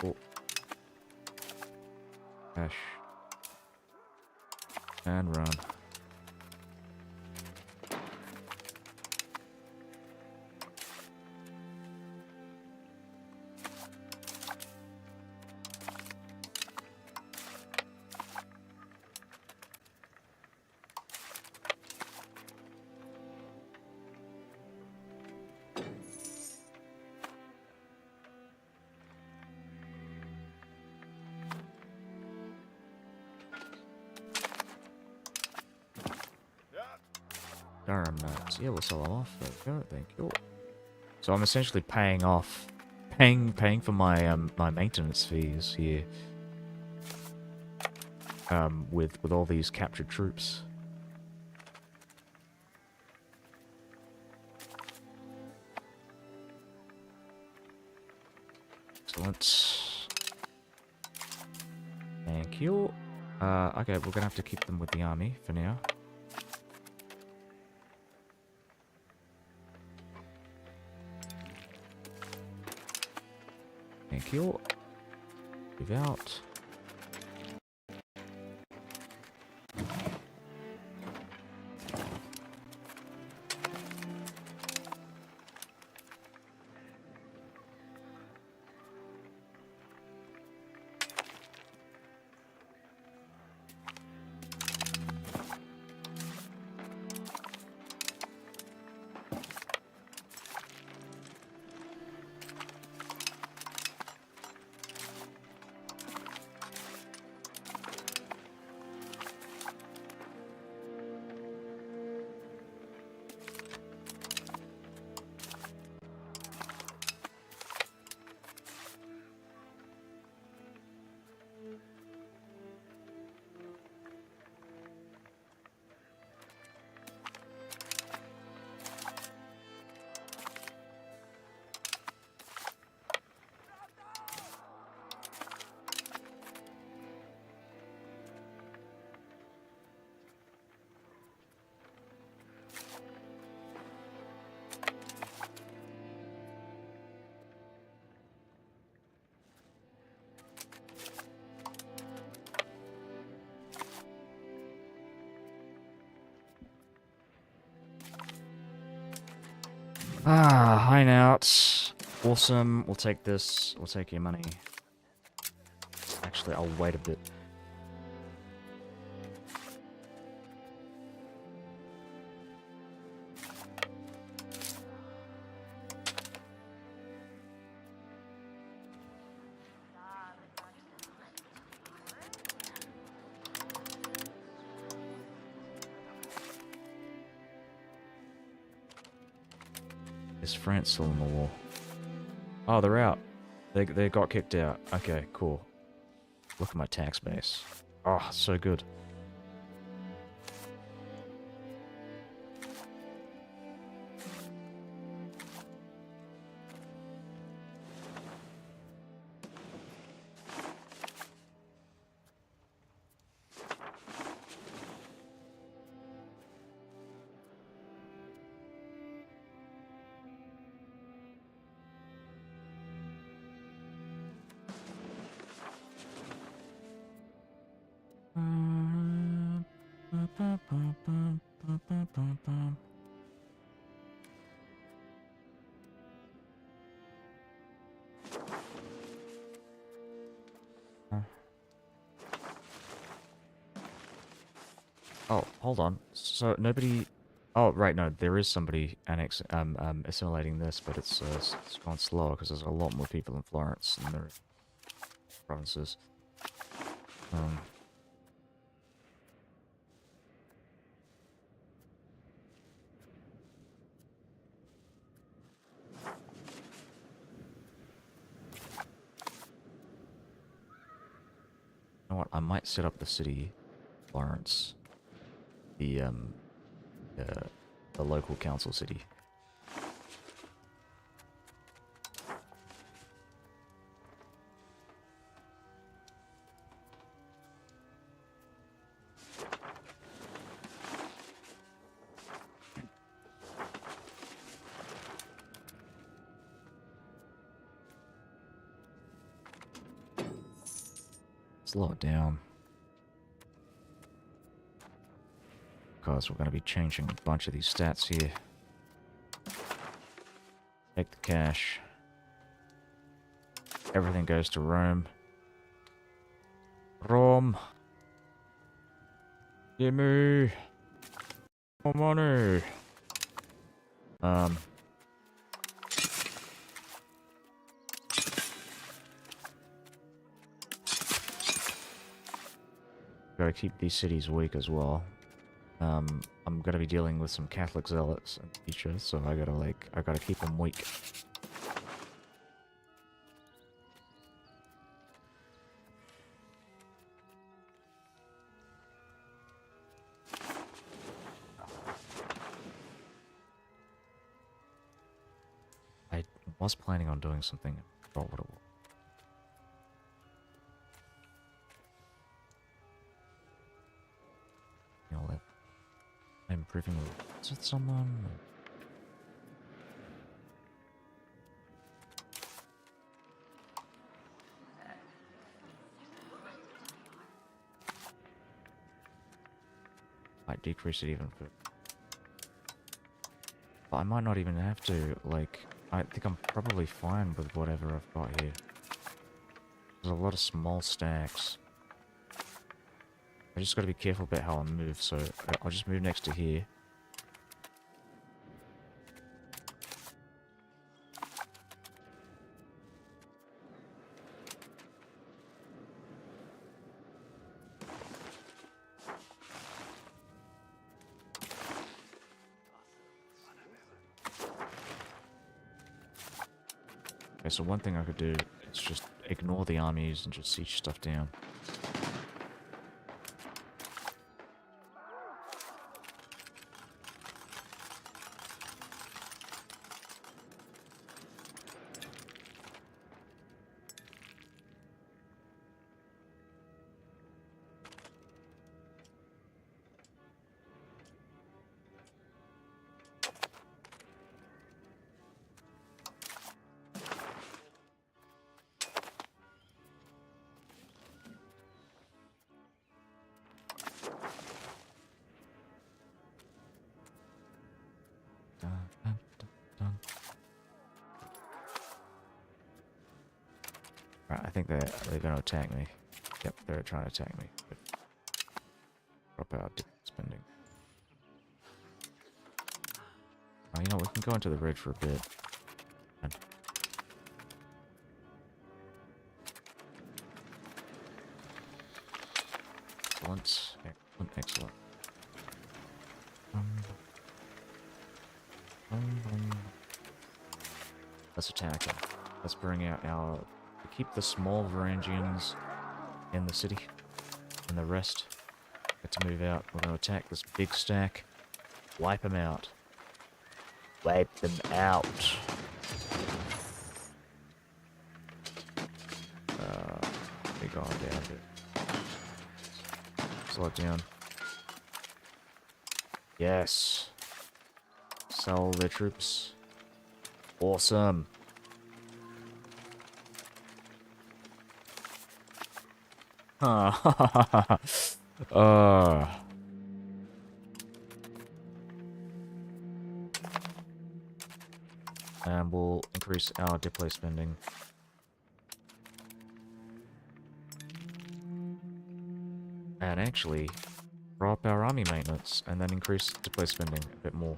Oh. Dash. And run. Darn nuts. Yeah, we'll sell them off. There we go. Thank you. So I'm essentially paying off, paying for my my maintenance fees here. With all these captured troops. Excellent. Thank you. Okay, we're gonna have to keep them with the army for now. Thank you. Move out. Ah, hideouts. Awesome. We'll take this. We'll take your money. Actually, I'll wait a bit. Is France still in the war? Oh, they're out. They got kicked out. Okay, cool. Look at my tax base. Oh, so good. Oh, hold on. So nobody. Oh, right. No, there is somebody assimilating this, but it's gone slower because there's a lot more people in Florence than there are provinces. know what? I might set up the city, Florence, the uh, the local council city. Slow it down. Because we're going to be changing a bunch of these stats here. Take the cash. Everything goes to Rome. Rome. Give me more money. Gotta keep these cities weak as well. I'm gonna be dealing with some Catholic zealots in the future, so I gotta keep them weak. I was planning on doing something, I forgot what it was. You know, I'm improving with someone. Might decrease it even further. But I might not even have to, like, I think I'm probably fine with whatever I've got here. There's a lot of small stacks. I just gotta be careful about how I move, so I'll just move next to here. Okay, so one thing I could do is just ignore the armies and just siege stuff down. Right, I think they're gonna attack me. Yep, they're trying to attack me. But drop out spending. Oh, you know, we can go into the red for a bit. And excellent, excellent, excellent. Let's attack him. Let's bring out our... Keep the small Varangians in the city. And the rest get to move out. We're going to attack this big stack. Wipe them out. Wipe them out. Big on down here. Slow it down. Yes. Sell their troops. Awesome. And we'll increase our deploy spending. And actually, drop our army maintenance and then increase deploy spending a bit more.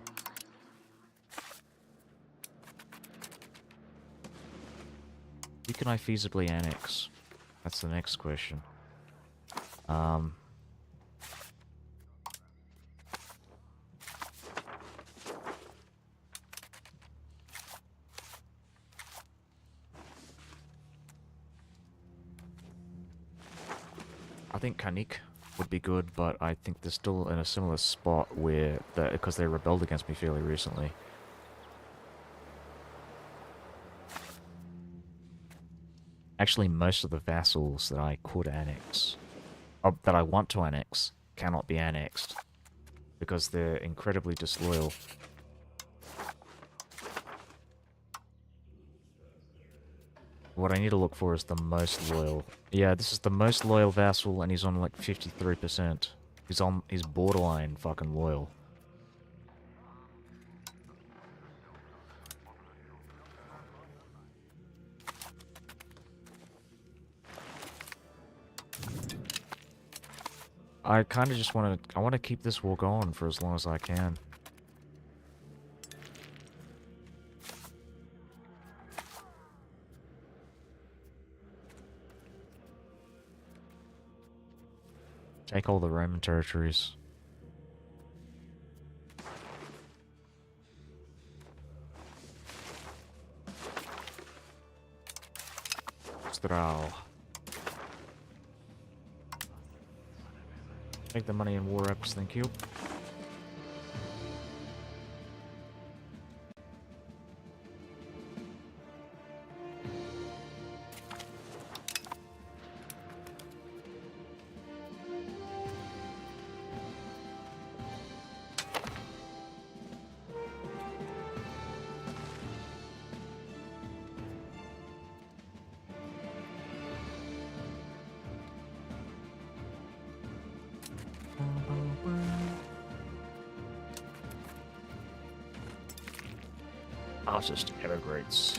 Who can I feasibly annex? That's the next question. think Kanik would be good, but I think they're still in a similar spot where, because they rebelled against me fairly recently. Actually, most of the vassals that I could annex, or that I want to annex, cannot be annexed, because they're incredibly disloyal. What I need to look for is the most loyal. Yeah, this is the most loyal vassal, and he's on like 53%. He's borderline fucking loyal. I kind of just want to, I want to keep this war going for as long as I can. Take all the Roman territories. Strau. Take the money in war reps, thank you. Artist emigrates.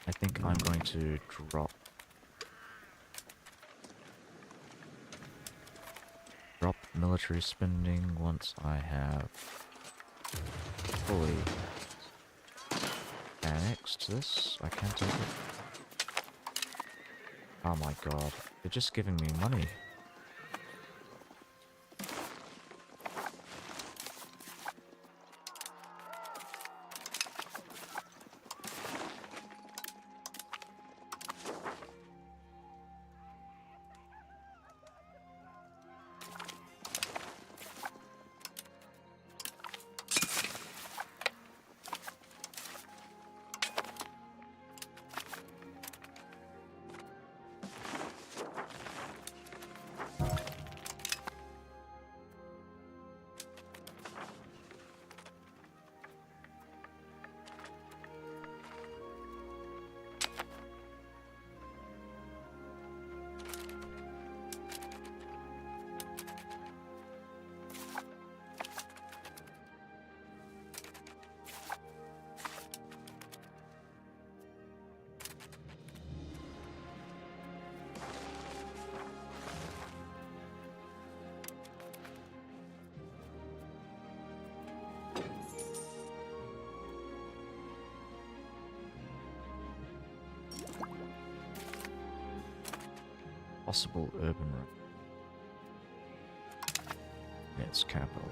I think I'm going to drop military spending once I have fully annexed this. I can't take it. Oh my god, they're just giving me money. Possible urban run. Its capital.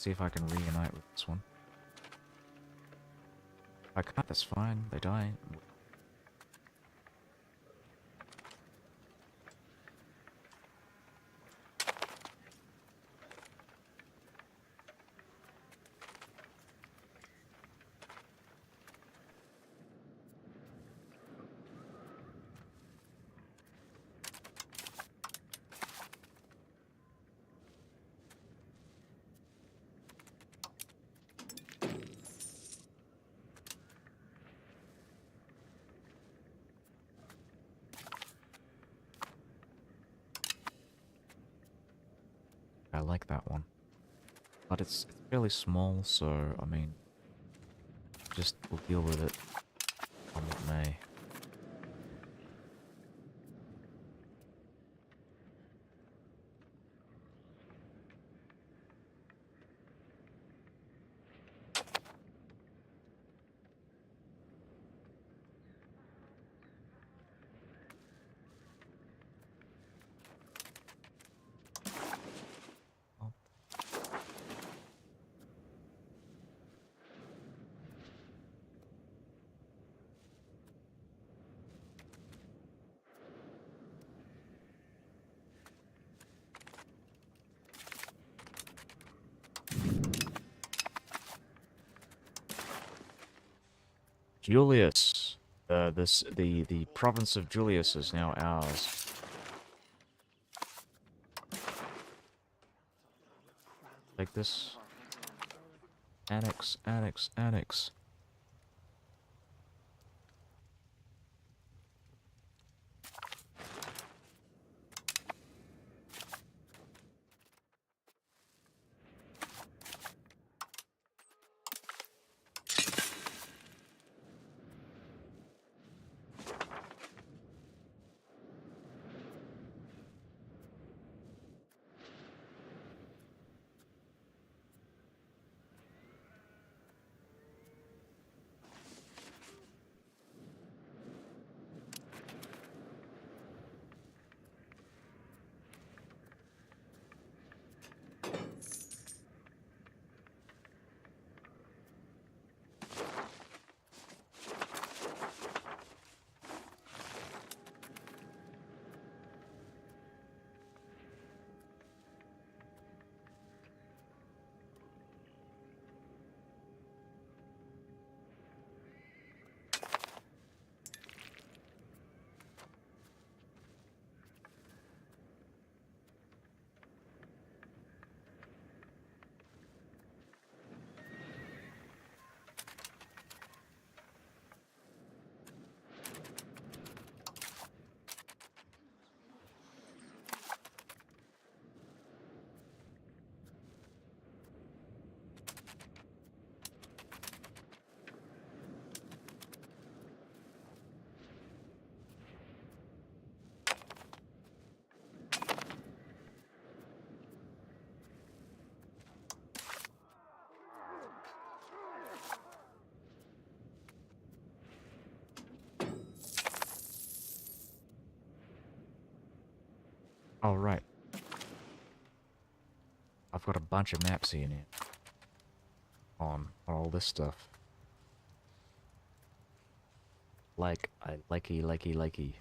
See if I can reunite with this one. If I can't, that's fine. They die. I like that one. But it's fairly small, so, I mean, just we'll deal with it on what may. Julius. The province of Julius is now ours. Take this. Annex, annex, annex. All right. I've got a bunch of maps here now on all this stuff. Like, I likey.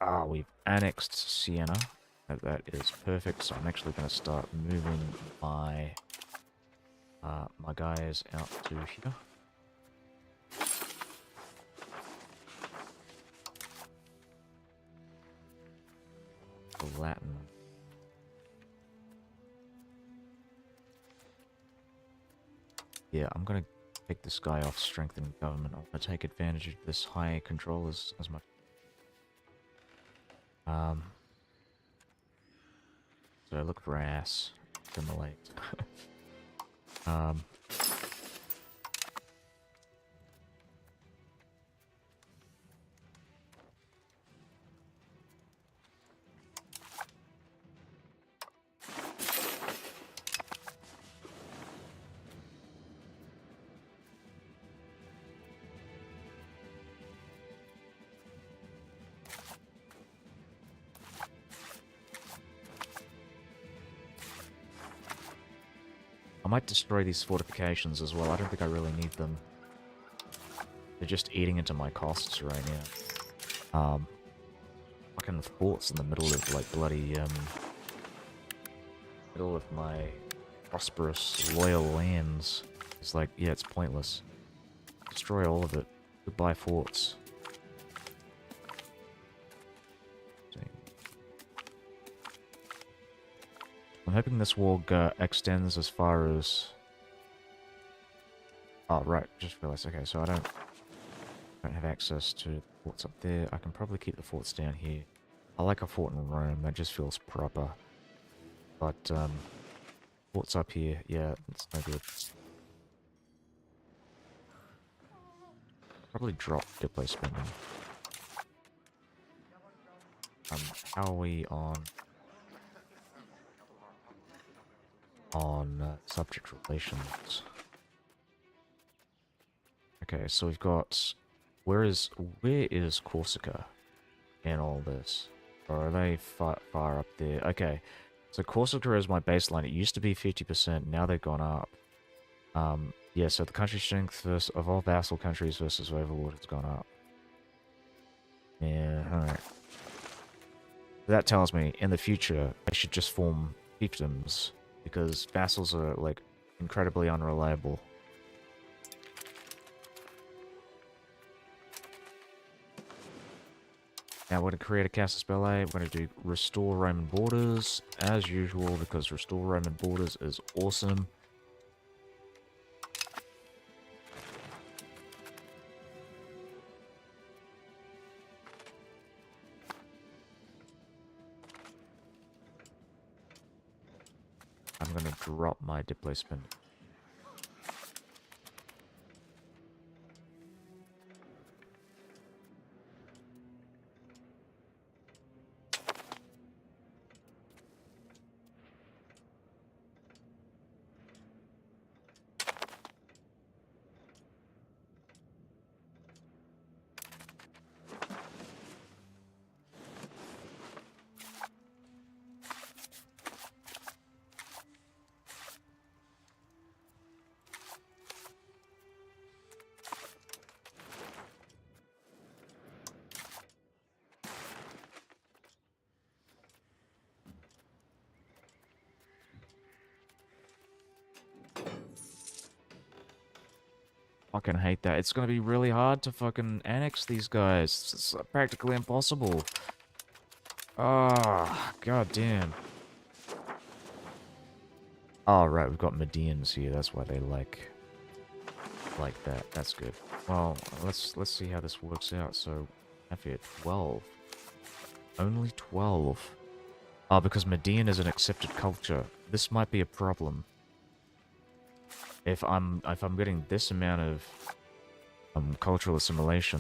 Ah, we've annexed Siena. That is perfect. So I'm actually going to start moving my my guys out to here. The Latin. Yeah, I'm going to take this guy off strengthening government. I'm going to take advantage of this high control as much. So look for ass. Assimilate. um, I might destroy these fortifications as well. I don't think I really need them. They're just eating into my costs right now. Fucking forts in the middle of, like, bloody, middle of my prosperous, loyal lands. It's like, yeah, it's pointless. Destroy all of it. Goodbye, forts. I'm hoping this war extends as far as... Oh, right, just realized. Okay, so I don't have access to forts up there. I can probably keep the forts down here. I like a fort in Rome, that just feels proper. But, forts up here, yeah, it's no good. Probably drop diplo spending. How are we on subject relations? Okay, so we've got... Where is Corsica in all this? Or are they far up there? Okay, so Corsica is my baseline. It used to be 50%, now they've gone up. Yeah, so the country strength of all vassal countries versus overlord has gone up. Yeah, alright. That tells me, in the future, I should just form fiefdoms, because vassals are, like, incredibly unreliable. Now we're going to create a Casus Belli. We're going to do Restore Roman Borders, as usual, because Restore Roman Borders is awesome. I'm going to drop my diplo spend. Fucking hate that. It's gonna be really hard to fucking annex these guys. It's practically impossible. Ah, god damn. Oh, right, we've got Medians here. That's why they like that. That's good. Well, let's see how this works out. So, I have 12. Only 12. Oh, because Median is an accepted culture. This might be a problem. If I'm getting this amount of cultural assimilation,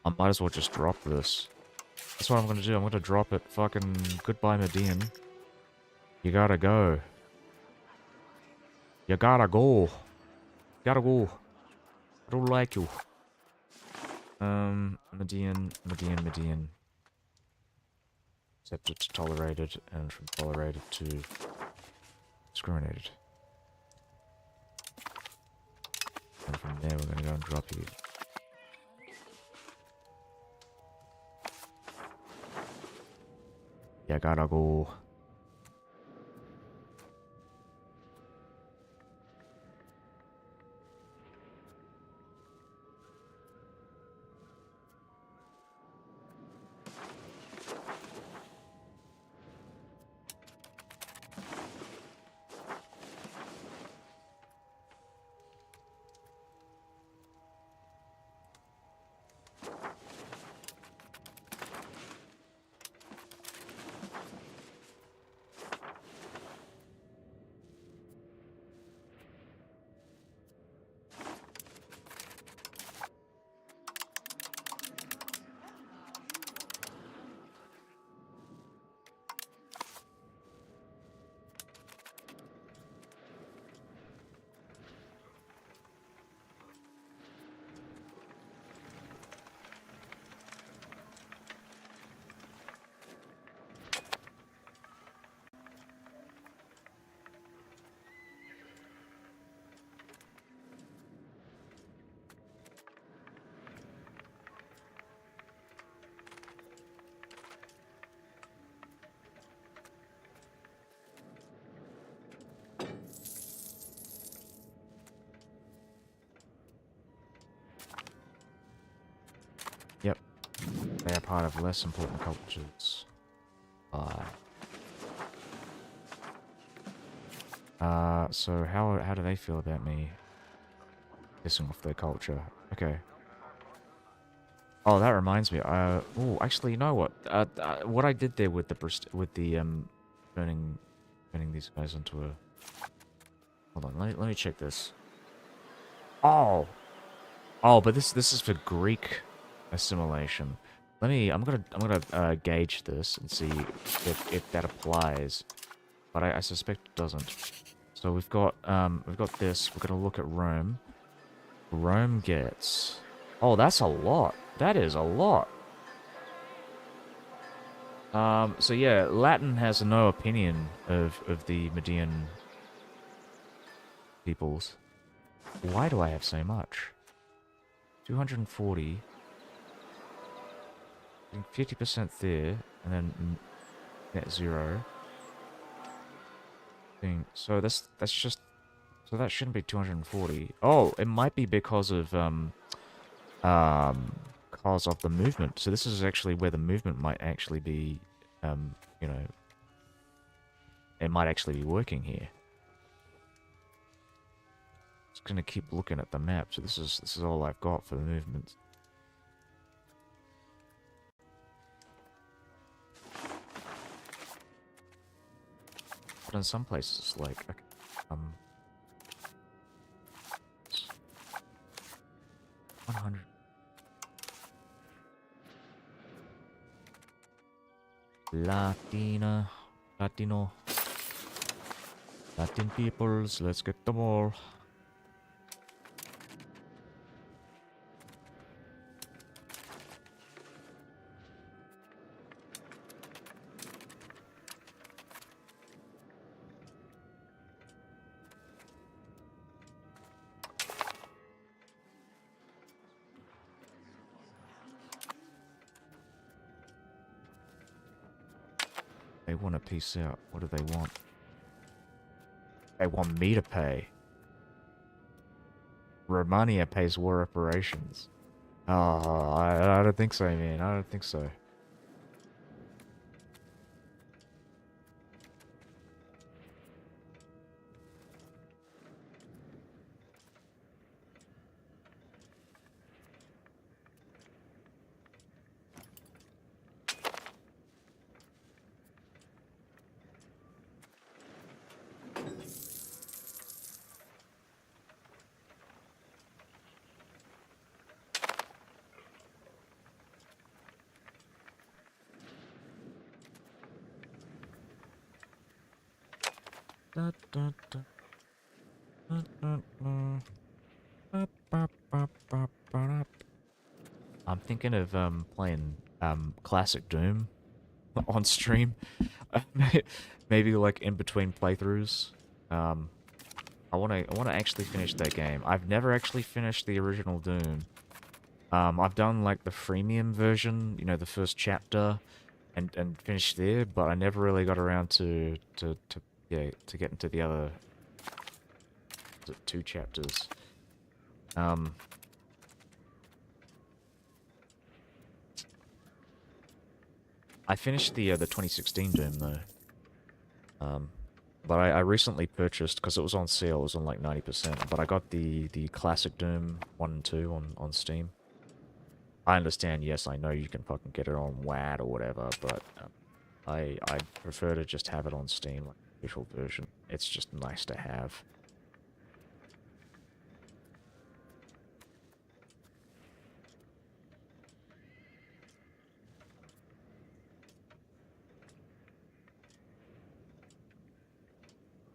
I might as well just drop this. That's what I'm gonna do. I'm gonna drop it. Fucking goodbye, Median. You gotta go. You gotta go. Gotta go. I don't like you. Median. Accepted to tolerated, and from tolerated to discriminated. And from there, we're gonna go and drop you. You gotta go. Yep. They are part of less important cultures. So how do they feel about me pissing off their culture? Okay. Oh, that reminds me. Oh, actually, you know what? What I did there with the turning these guys into a. Hold on, let me check this. Oh, but this is for Greek assimilation. I'm gonna gauge this and see if that applies, but I suspect it doesn't. So we've got this. We're gonna look at Rome. Rome gets. Oh, that's a lot. That is a lot. So yeah, Latin has no opinion of the Median peoples. Why do I have so much? 240. 50% there, and then net zero. So that's just. So that shouldn't be 240. Oh, it might be because of the movement. So this is actually where the movement might actually be, you know, it might actually be working here. Just gonna keep looking at the map. So this is all I've got for the movement. But in some places, like, 100. Latino. Latin peoples, let's get them all. They want a piece out. What do they want? They want me to pay. Romania pays war reparations. Oh, I don't think so, man. I don't think so. I'm thinking of playing classic Doom on stream. Maybe like in between playthroughs. I wanna actually finish that game. I've never actually finished the original Doom. I've done like the freemium version, you know, the first chapter. and finish there, but I never really got around to get into the other two chapters. I finished the 2016 Doom though. But I recently purchased, because it was on sale, it was on like 90%, but I got the classic Doom 1 and 2 on Steam. I understand, yes, I know you can fucking get it on WAD or whatever, but I prefer to just have it on Steam, like the official version. It's just nice to have.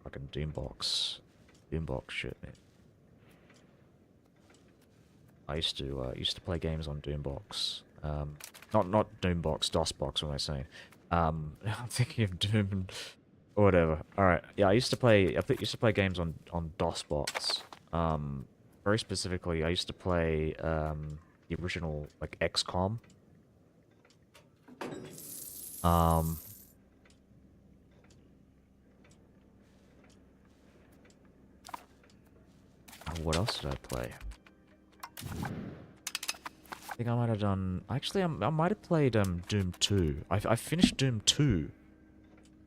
Fucking Doombox. Doombox shit, man. I used to play games on Doombox. Not Doombox, DOSBox, what am I saying? I'm thinking of Doom and or whatever. Alright, yeah, I used to play games on DOSBox. Very specifically, I used to play the original like XCOM. What else did I play? I think I might have done. Actually, I might have played Doom 2. I finished Doom 2.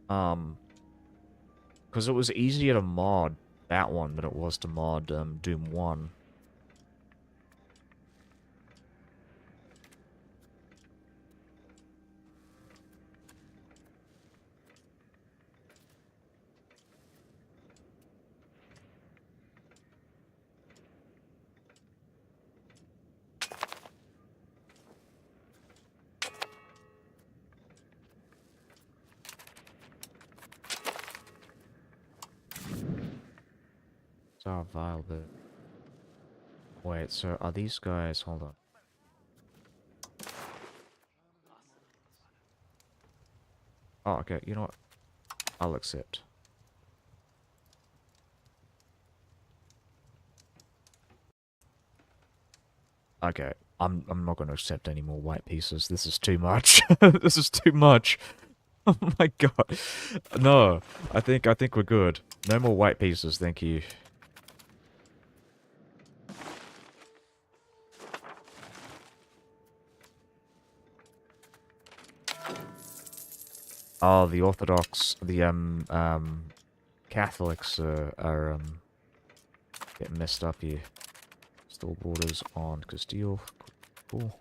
Because it was easier to mod that one than it was to mod Doom 1. So vile, but wait. So are these guys? Hold on. Oh, okay. You know what? I'll accept. Okay. I'm not going to accept any more white pieces. This is too much. This is too much. Oh my god. No. I think we're good. No more white pieces, thank you. Oh, the Orthodox, the Catholics are getting messed up here. Still borders on Castile. Cool.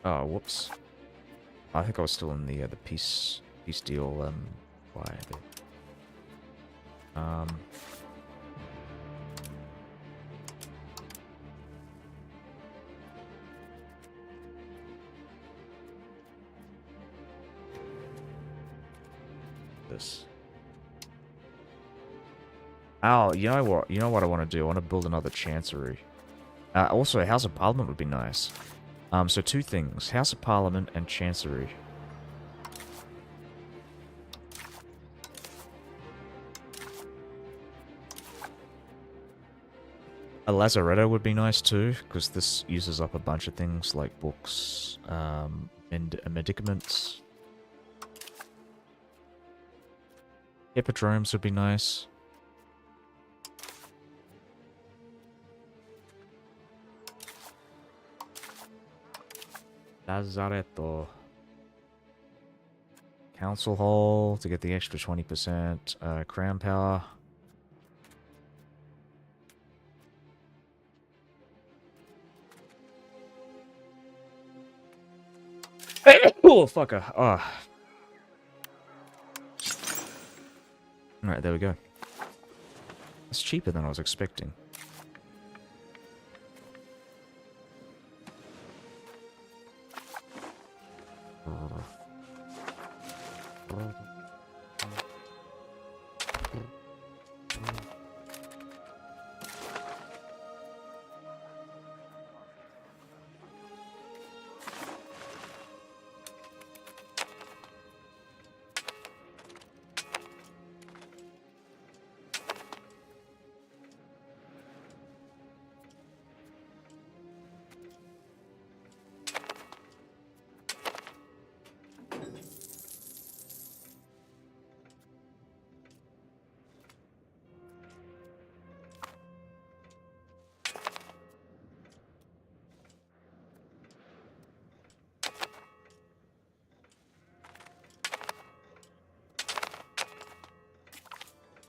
Oh, whoops. I think I was still in the peace deal by the this. Oh, you know what? You know what I want to do? I want to build another chancery. Also, House of Parliament would be nice. So two things. House of Parliament and Chancery. A Lazaretto would be nice too, because this uses up a bunch of things like books, and medicaments. Hippodromes would be nice. Lazaretto. Council Hall to get the extra 20%. Crown Power. Oh, fucker. Oh. Alright, there we go. It's cheaper than I was expecting.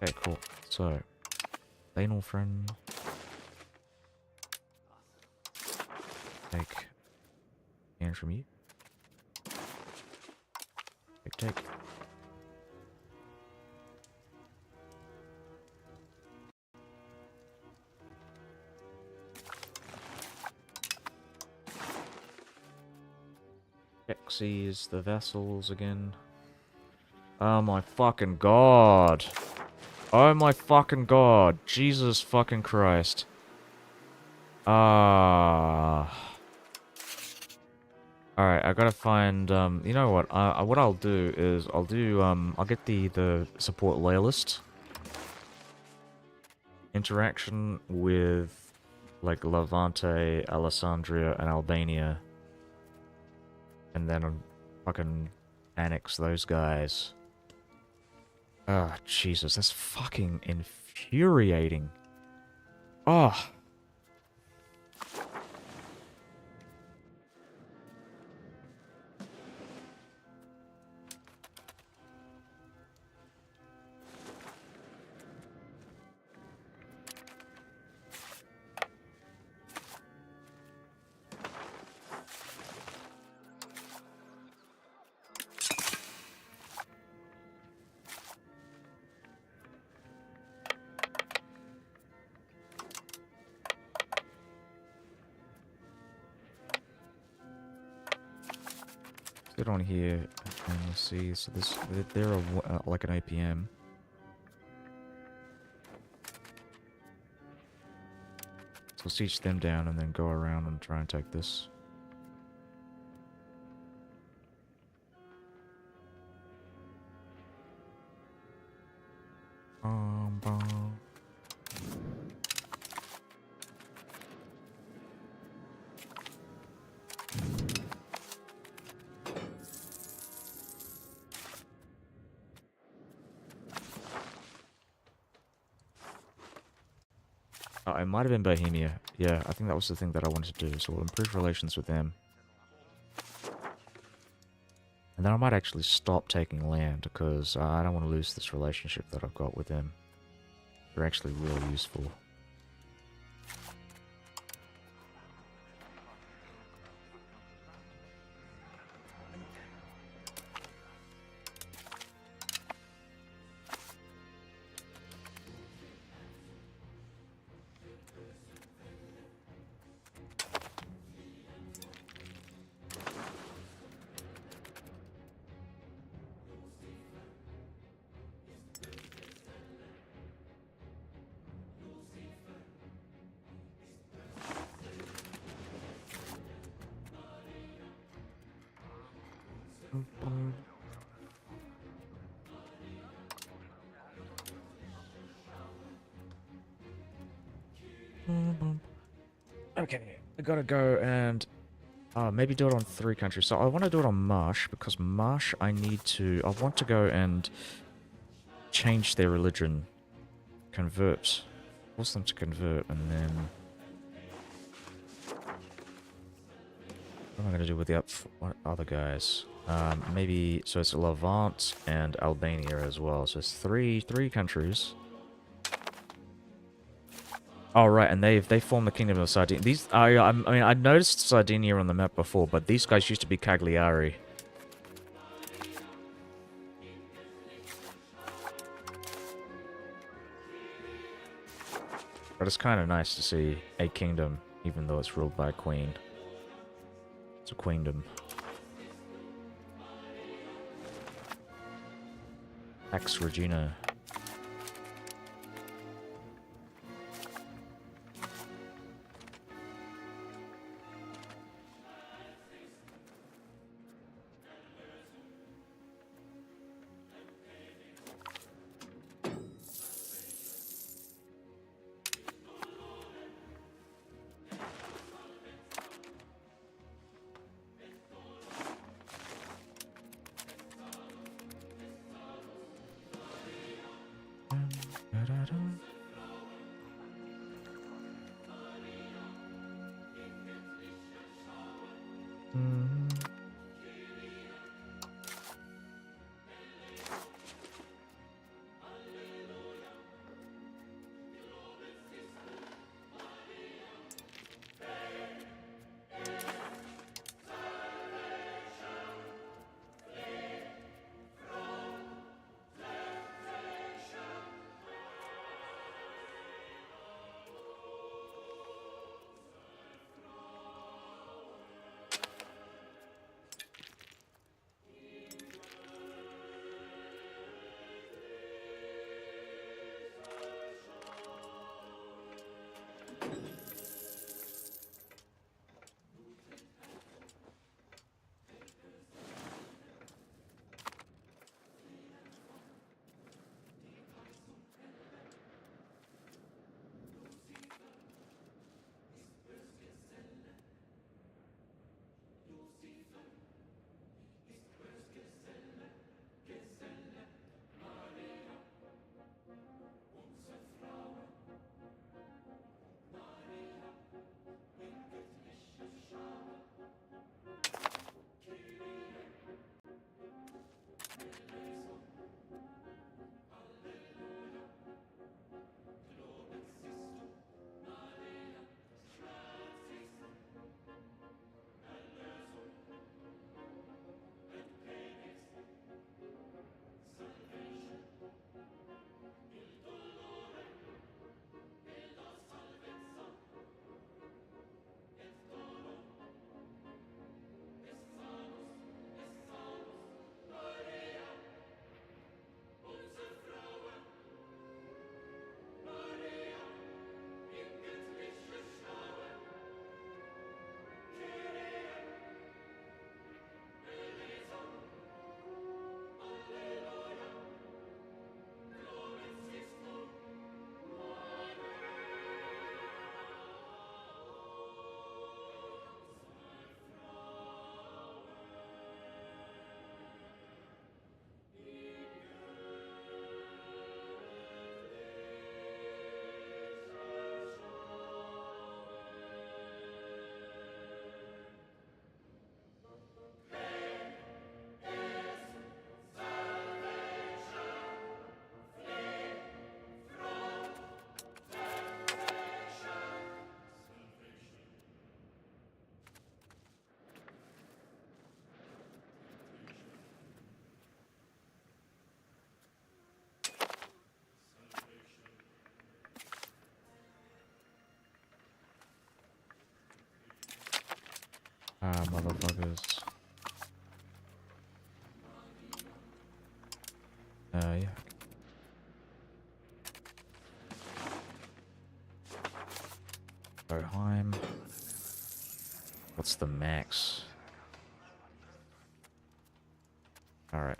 Okay, cool. So, anal friend. Take hand from you. Take. Seize the vessels again. Oh my fucking god. Oh my fucking god. Jesus fucking Christ. Ah. Alright, I gotta find, you know what? What I'll do is, I'll get the support loyalist interaction with, like, Levante, Alessandria, and Albania. And then I'll fucking annex those guys. Ah, Jesus, that's fucking infuriating. Oh. Get on here and we'll see. So this, they're like an APM. So siege them down and then go around and try and take this. Bom. Oh, it might have been Bohemia. Yeah, I think that was the thing that I wanted to do. So we'll improve relations with them. And then I might actually stop taking land because I don't want to lose this relationship that I've got with them. They're actually really useful. Okay, I gotta go and maybe do it on 3 countries. So I want to do it on Marsh because Marsh I want to go and change their religion, force them to convert, and then what am I gonna do with the what other guys? Maybe so it's Levant and Albania as well. So it's three countries. Oh right, and they formed the Kingdom of Sardinia. These I mean I noticed Sardinia on the map before, but these guys used to be Cagliari. But it's kind of nice to see a kingdom, even though it's ruled by a queen. It's a queendom. Pax Regina. motherfuckers. Yeah. Boheim. What's the max? Alright.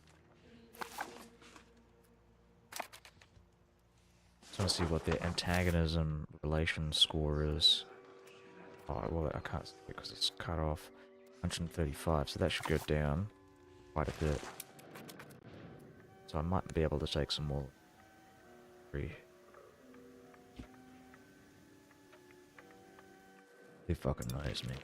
Just want to see what the antagonism relation score is. Oh, well, I can't see it because it's cut off. 135, so that should go down quite a bit. So I might be able to take some more. Who fucking knows, me?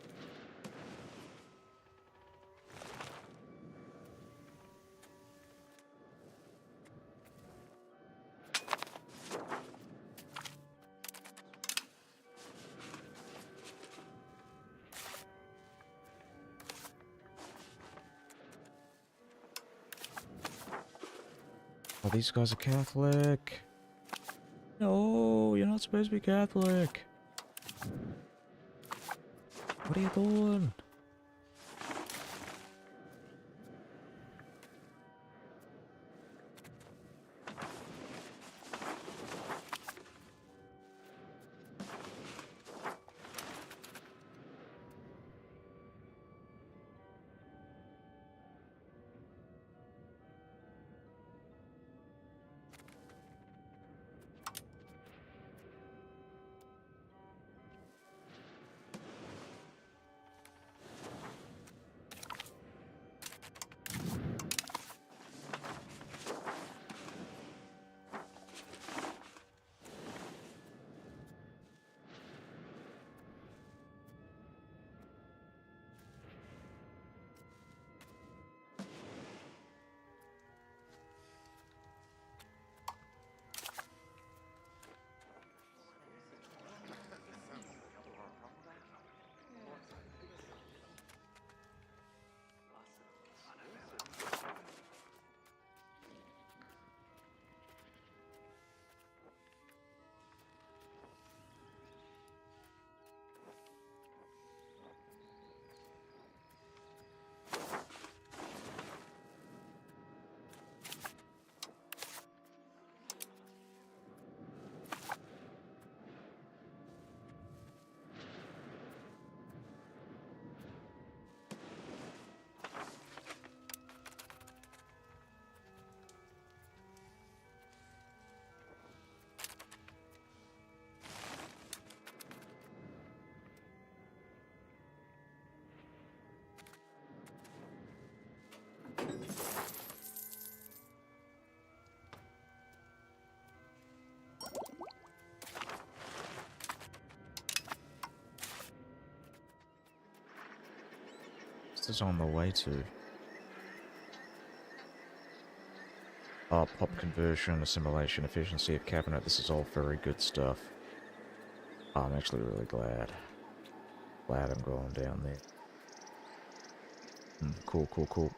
Oh, these guys are Catholic. No, you're not supposed to be Catholic. What are you doing? This is on the way to. Oh, pop conversion, assimilation, efficiency of cabinet. This is all very good stuff. Oh, I'm actually really glad. Glad I'm going down there. Cool, cool, cool.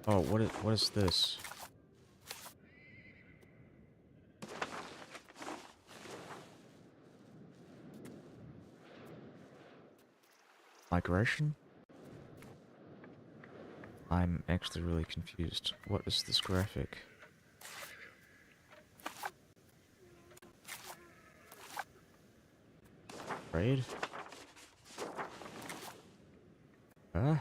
Oh, what is this? Migration? I'm actually really confused. What is this graphic? Trade? Huh?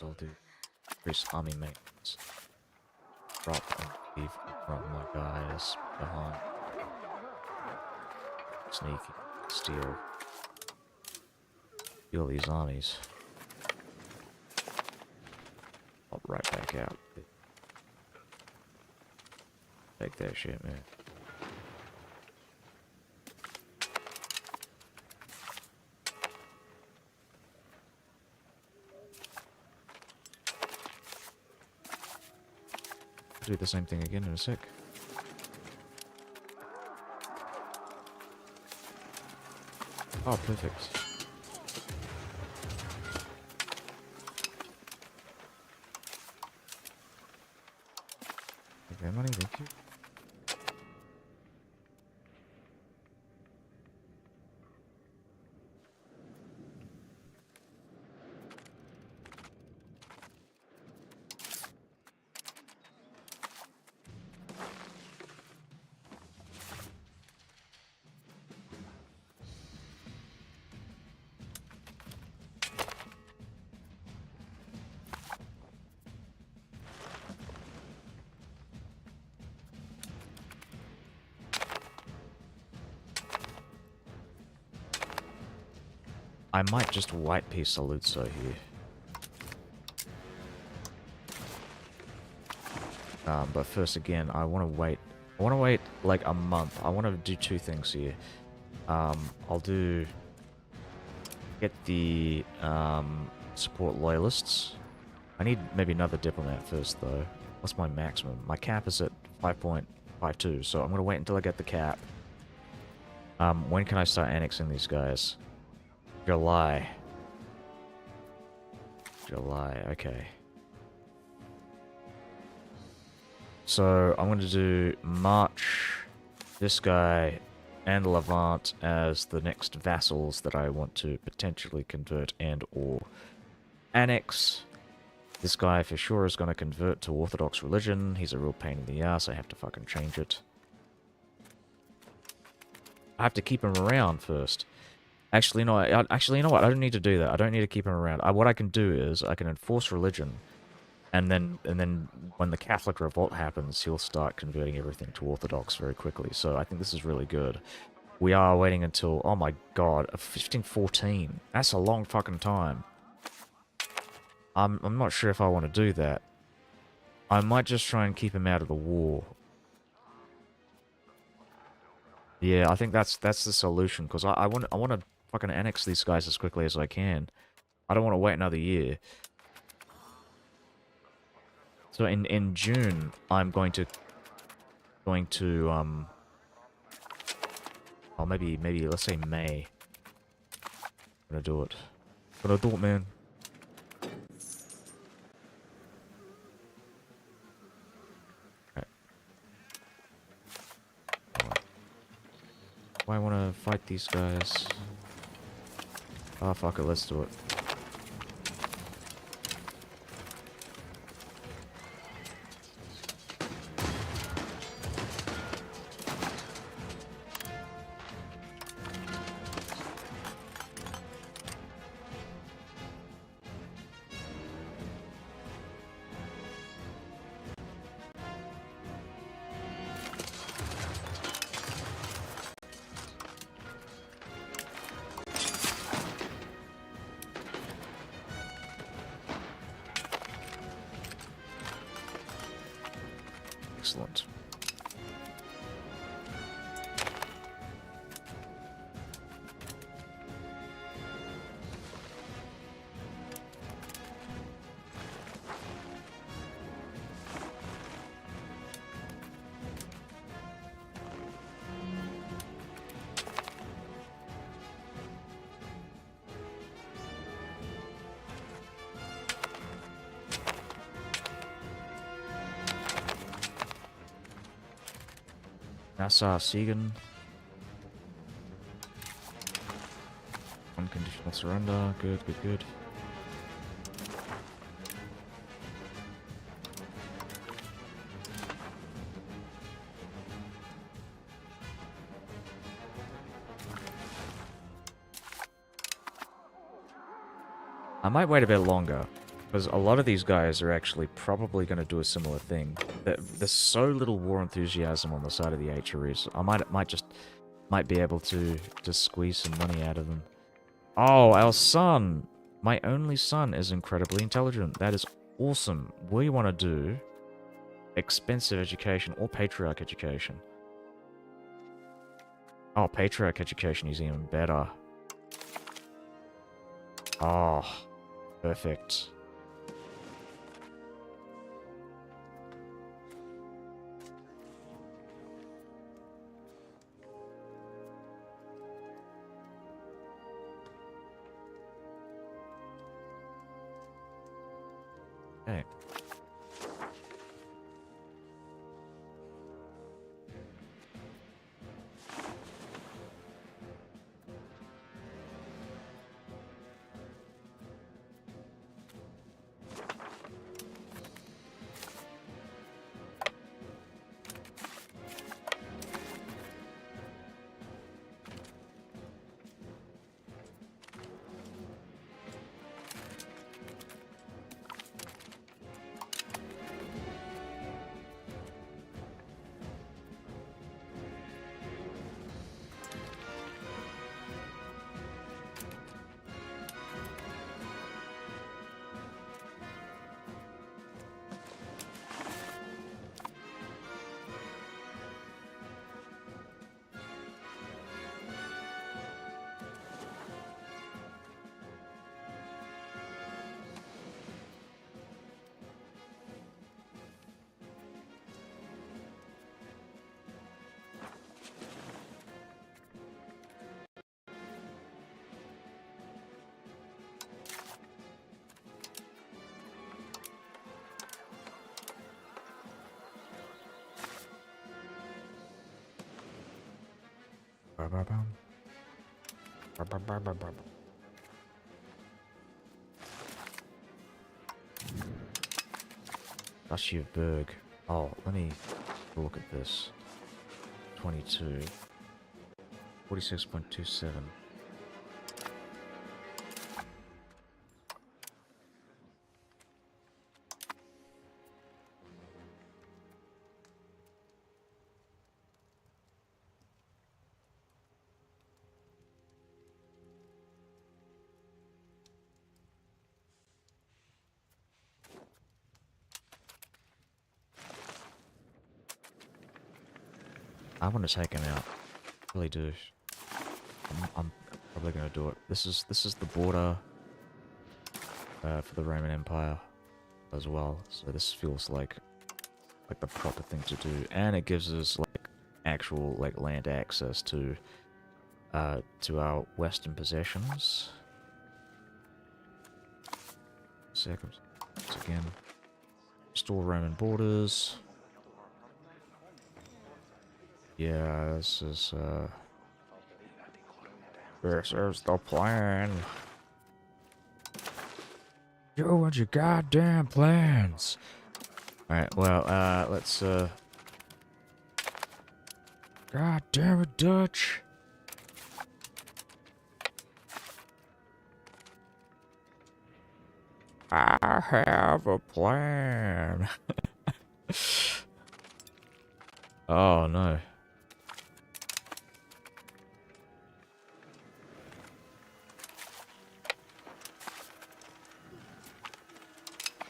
I'll do increase army maintenance. Drop and leave from my guys behind. Sneaky, steal these armies. Pop right back out. Take that shit, man. Do the same thing again in a sec. Oh, perfect. Okay, money, thank you. I might just white piece Saluzzo here. But first again, I want to wait. I want to wait like a month. I want to do two things here. I'll do... Get the support loyalists. I need maybe another diplomat first though. What's my maximum? My cap is at 5.52, so I'm going to wait until I get the cap. When can I start annexing these guys? July. July, okay. So I'm going to do March, this guy, and Levant as the next vassals that I want to potentially convert and or annex. This guy for sure is going to convert to Orthodox religion. He's a real pain in the ass. I have to fucking change it. I have to keep him around first. Actually, no. Actually, you know what? I don't need to do that. I don't need to keep him around. What I can do is I can enforce religion, and then when the Catholic revolt happens, he'll start converting everything to Orthodox very quickly. So I think this is really good. We are waiting until, oh my god, 1514. That's a long fucking time. I'm not sure if I want to do that. I might just try and keep him out of the war. Yeah, I think that's the solution, because I want to fucking annex these guys as quickly as I can. I don't want to wait another year. So in June, I'm going to oh, maybe let's say May. I'm gonna do it. Gonna do it, man. Right. Why I want to fight these guys? Ah, fuck it, let's do it. Excellent. Nassau Siegen. Unconditional surrender. Good, good, good. I might wait a bit longer. Because a lot of these guys are actually probably going to do a similar thing. There's so little war enthusiasm on the side of the HREs. I might be able to squeeze some money out of them. Oh, our son! My only son is incredibly intelligent. That is awesome. We want to do expensive education or patriarch education. Oh, patriarch education is even better. Oh, perfect. Okay. Duchy of Berg. Oh, let me look at this. 22. 46.27. I want to take him out. I really do. I'm probably going to do it. This is the border for the Roman Empire as well. So this feels like the proper thing to do, and it gives us like actual like land access to our western possessions. Circumstance again. Restore Roman borders. Yeah, this is the plan. You and your goddamn plans. Alright, well, let's, God damn it, Dutch. I have a plan. Oh, no.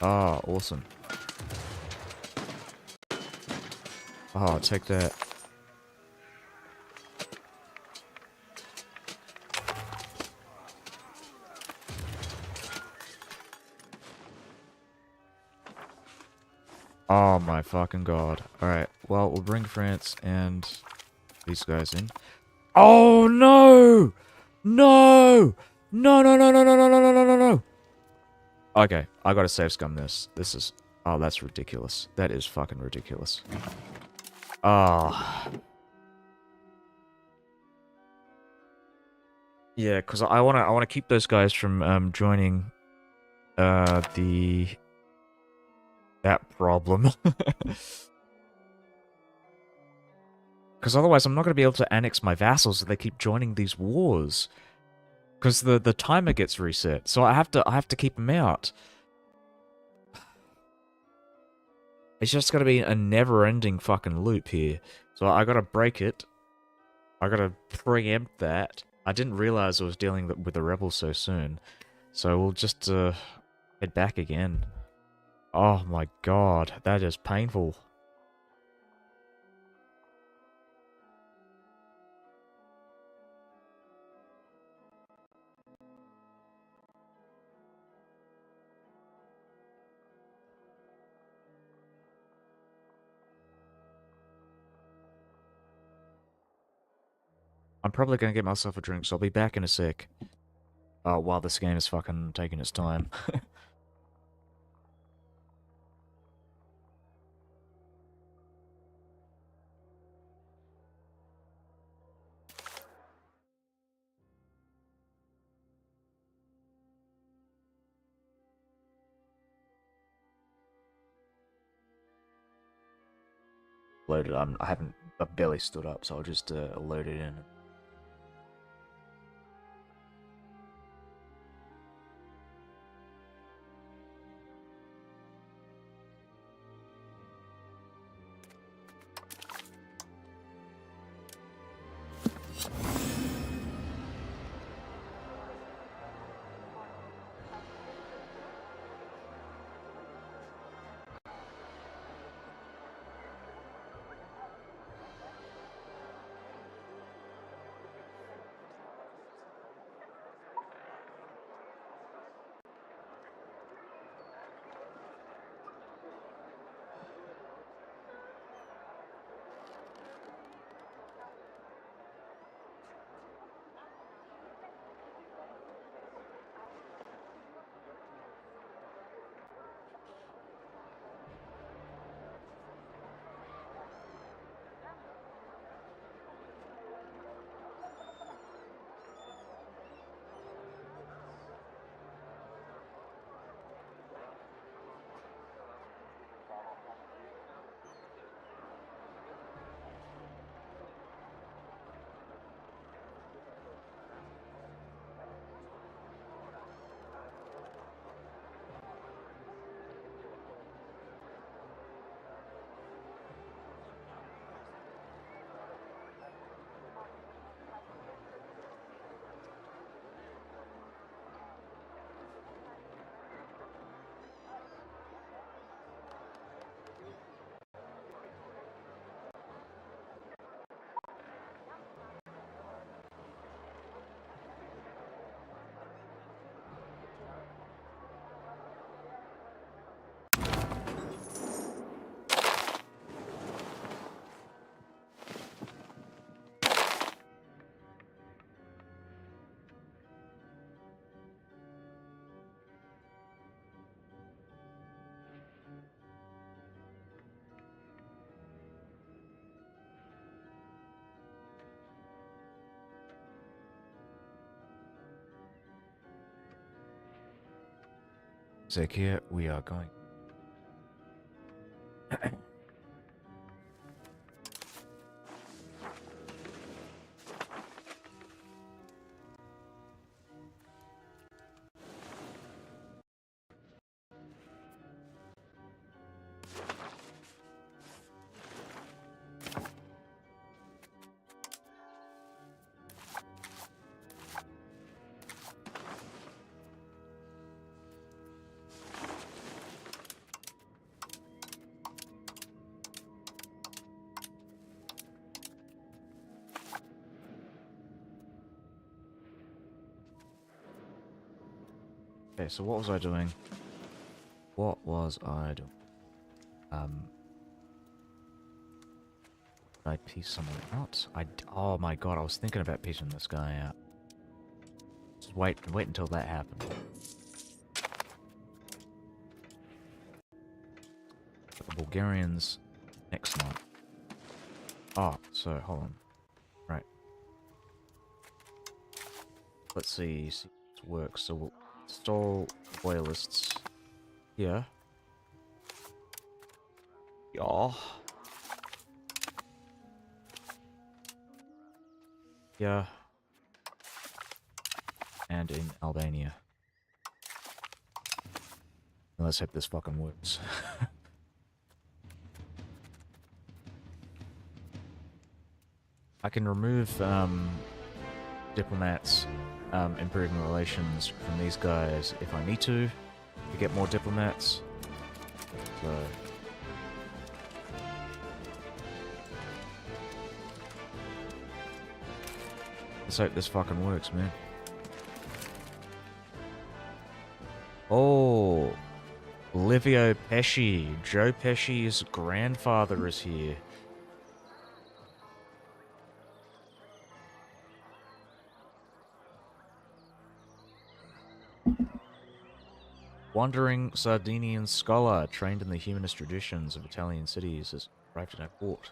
Oh, awesome. Oh, take that. Oh my fucking god. Alright, well, we'll bring France and these guys in. Oh no! No! No, no, no, no, no, no, no, no, no, no, no! Okay, I gotta save scum this. This is... Oh, that's ridiculous. That is fucking ridiculous. Ah. Yeah, because I wanna keep those guys from joining that problem. Because otherwise I'm not gonna be able to annex my vassals if they keep joining these wars. Because the timer gets reset, so I have to keep them out. It's just gonna be a never-ending fucking loop here. So I gotta break it. I gotta preempt that. I didn't realize I was dealing with the rebels so soon. So we'll just head back again. Oh my god, that is painful. I'm probably gonna get myself a drink, so I'll be back in a sec. While this game is fucking taking its time. Loaded. I've barely stood up, so I'll just load it in. Sec here, we are going. Okay, so what was I doing? What was I doing? Did I piece someone out? Oh my god, I was thinking about piecing this guy out. Just wait until that happened. The Bulgarians next night. Oh, so hold on. Right. Let's see if it works. So we'll install loyalists here. Yeah. Yeah. And in Albania. Let's hope this fucking works. I can remove diplomats improving relations from these guys if I need to get more diplomats. So let's hope this fucking works, man. Oh, Livio Pesci. Joe Pesci's grandfather is here. Wandering Sardinian scholar trained in the humanist traditions of Italian cities has arrived in our court.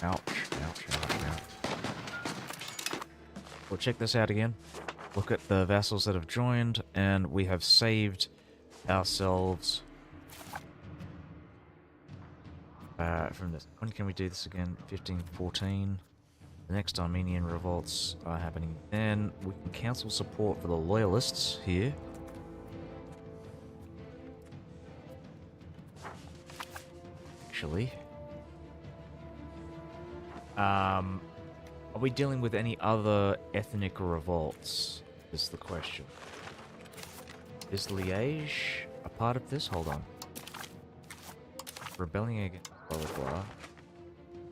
Ouch, ouch, ouch, ouch. We'll check this out again. Look at the vassals that have joined, and we have saved ourselves from this. When can we do this again? 1514. The next Armenian revolts are happening then. We can cancel support for the loyalists here. Actually. Are we dealing with any other ethnic revolts? Is the question. Is Liège a part of this? Hold on. Rebelling against blah blah blah.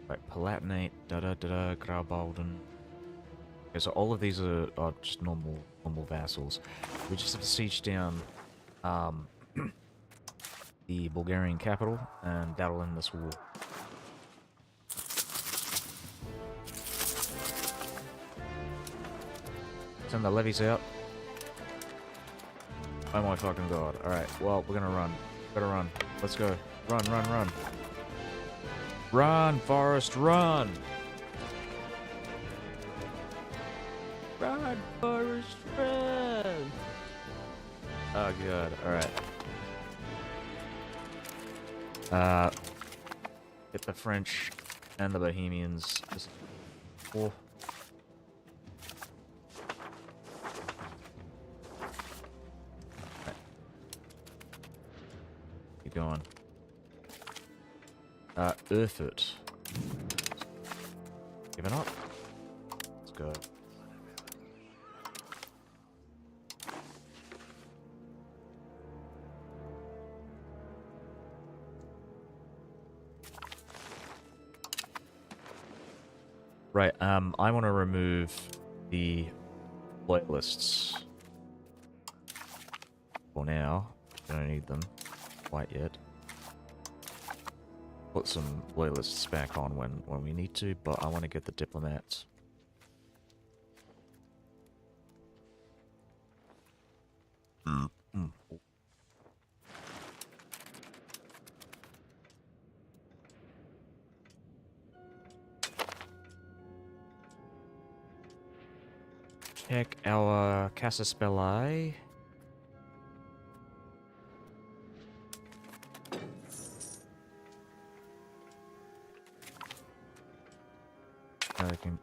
Right, Palatinate, da-da-da-da, Graubaldon. Okay, so all of these are just normal vassals. We just have to siege down the Bulgarian capital, and that'll end this war. Send the levies out. Oh my fucking god. Alright, well, we're gonna run. Gotta run. Let's go. Run, run, run. Run, Forrest, run! Run, Forrest, run! Oh god, alright. Get the French and the Bohemians. Oh. Keep going. Erfurt. Giving up? Let's go. Right, I want to remove the loyalists. For now. Don't need them quite yet. Put some loyalists back on when we need to, but I want to get the diplomats. Check our Casaspelli. I can...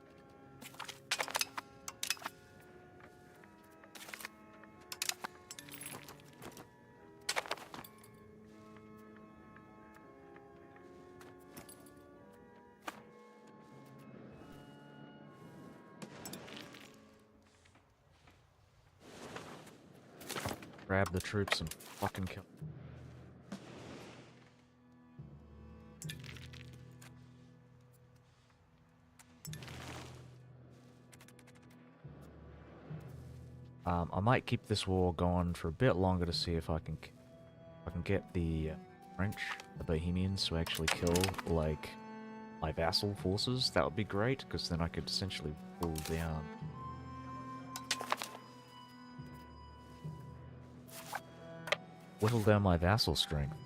grab the troops and fucking kill. I might keep this war going for a bit longer to see if I can get the French, the Bohemians, to actually kill like my vassal forces. That would be great, because then I could essentially pull down. Whittle down my vassal strength.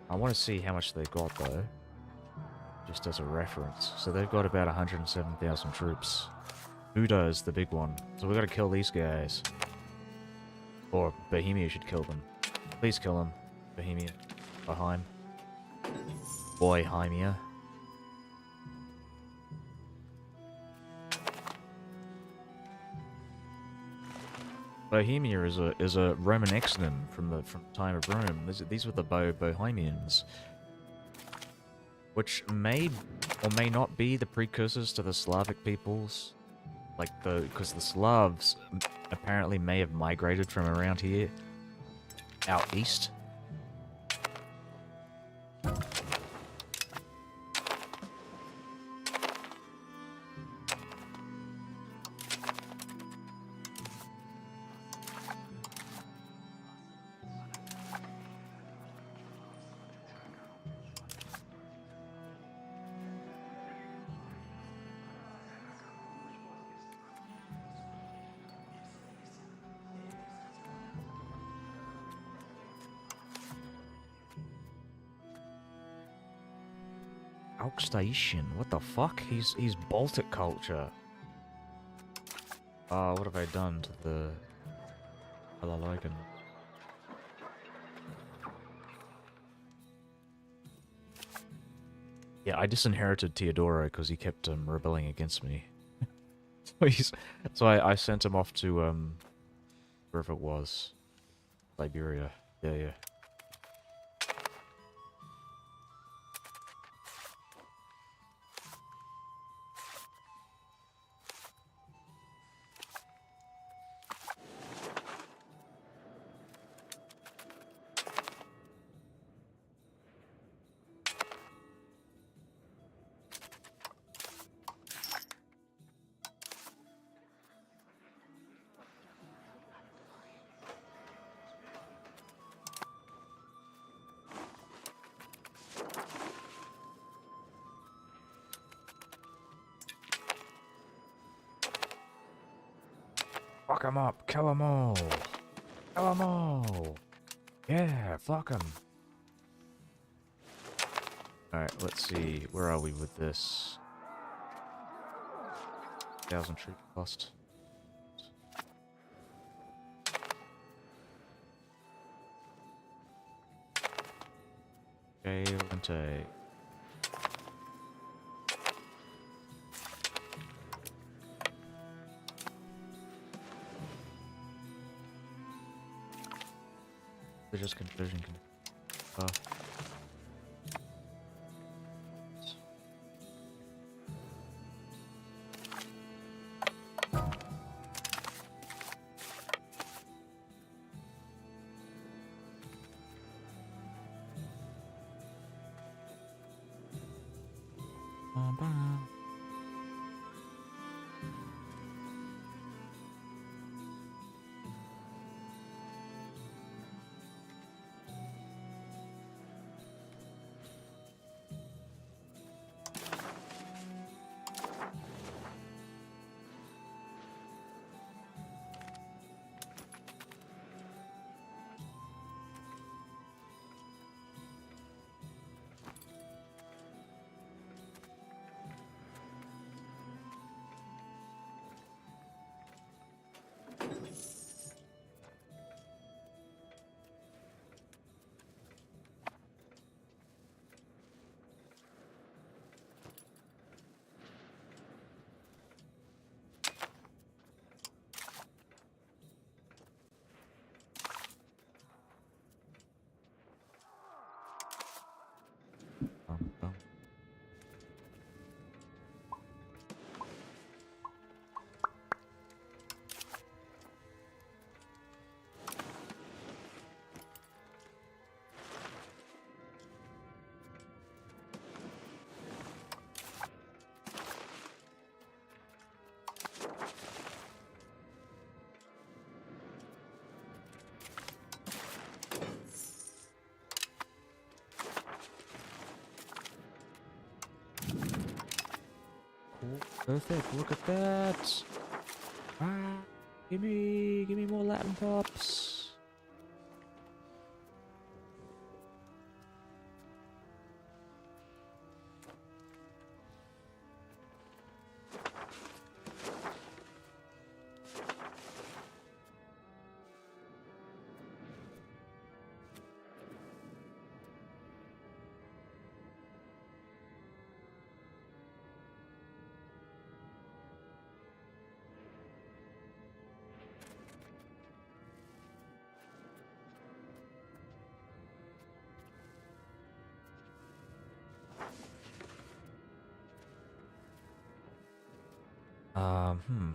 I want to see how much they got though. Just as a reference. So they've got about 107,000 troops. Buddha is the big one. So we gotta kill these guys. Or Bohemia should kill them. Please kill him, Bohemia. Boheim. Bohemia. Bohemia is a Roman exonym from the time of Rome. These were the Bohemians, which may or may not be the precursors to the Slavic peoples, because the Slavs apparently may have migrated from around here, out east. Station. What the fuck? He's Baltic culture. What have I done to the Balalogan? Yeah, I disinherited Teodoro because he kept rebelling against me. So I sent him off to wherever it was, Liberia. Yeah. Fuck them up. Kill them all. Kill them all. Yeah, fuck them. Alright, let's see. Where are we with this? 1,000 troop cost. Okay, Lente. Just conversion can Perfect, look at that! Ah, give me more Latin pops! Hmm.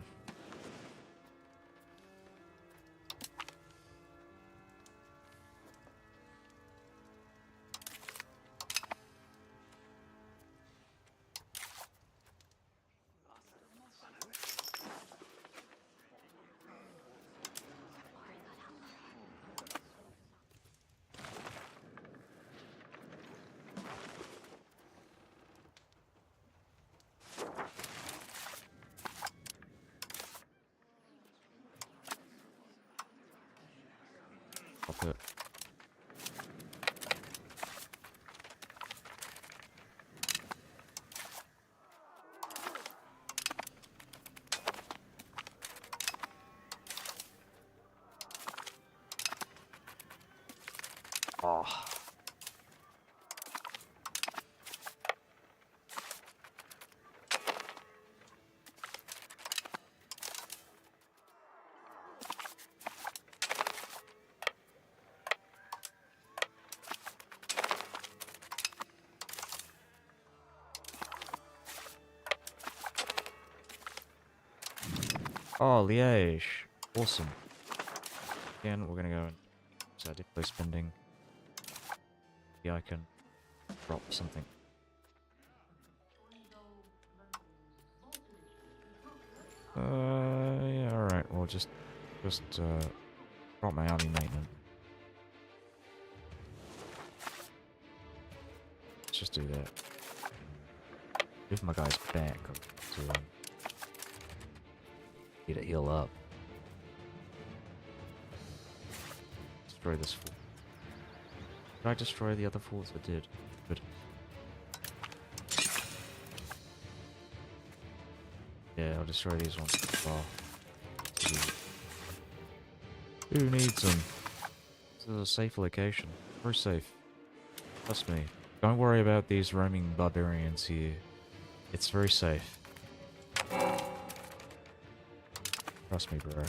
Pop it. Oh. Oh, Liège. Awesome. Again, we're gonna go and deploy spending. Yeah, I can drop something. Yeah, alright, well just drop my army maintenance. Let's just do that. Give my guys back to need to heal up. Destroy this fort. Did I destroy the other forts? I did. Good. Yeah, I'll destroy these ones as well. Who needs them? This is a safe location. We're safe. Trust me. Don't worry about these roaming barbarians here. It's very safe. Trust me, bro.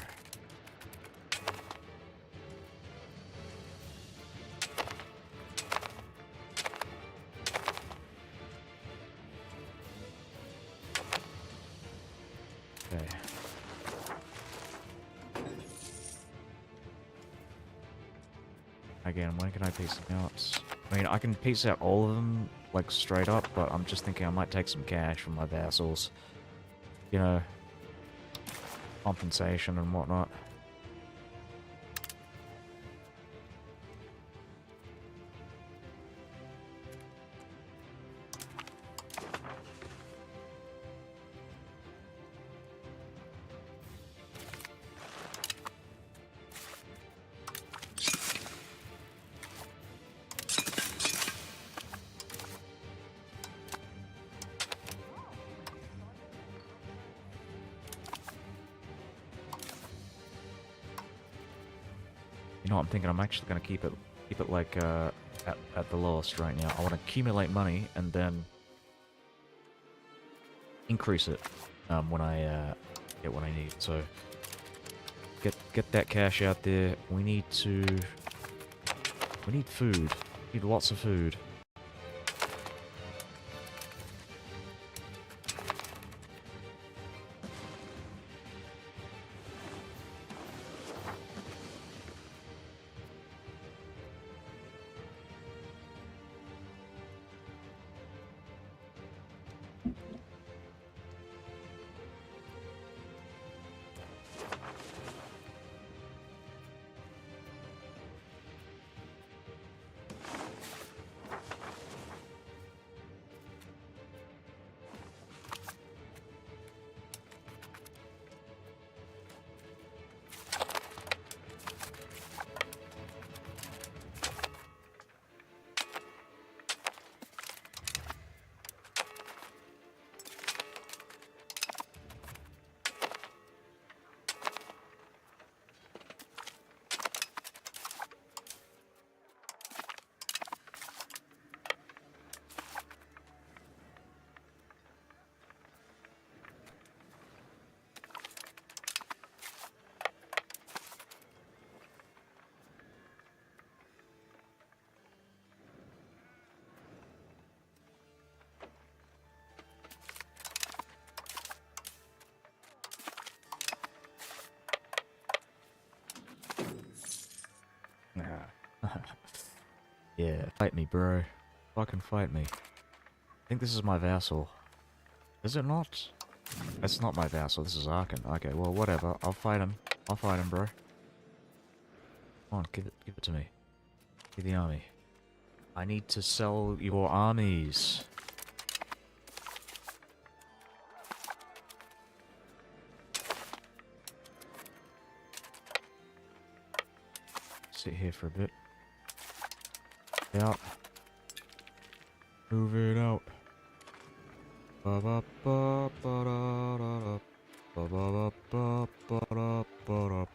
Okay. Again, when can I piece them out? I mean, I can piece out all of them, like, straight up, but I'm just thinking I might take some cash from my vassals. You know, compensation and whatnot. You know what I'm thinking? I'm actually gonna keep it like at the lowest right now. I want to accumulate money and then increase it when I get what I need. So get that cash out there. We need food. We need lots of food. Yeah, fight me, bro. Fucking fight me. I think this is my vassal. Is it not? That's not my vassal, this is Arkan. Okay, well, whatever. I'll fight him. I'll fight him, bro. Come on, give it to me. Give the army. I need to sell your armies. Sit here for a bit. Out. Move it out. Ba ba ba ba da da da. Ba ba ba ba ba da ba da.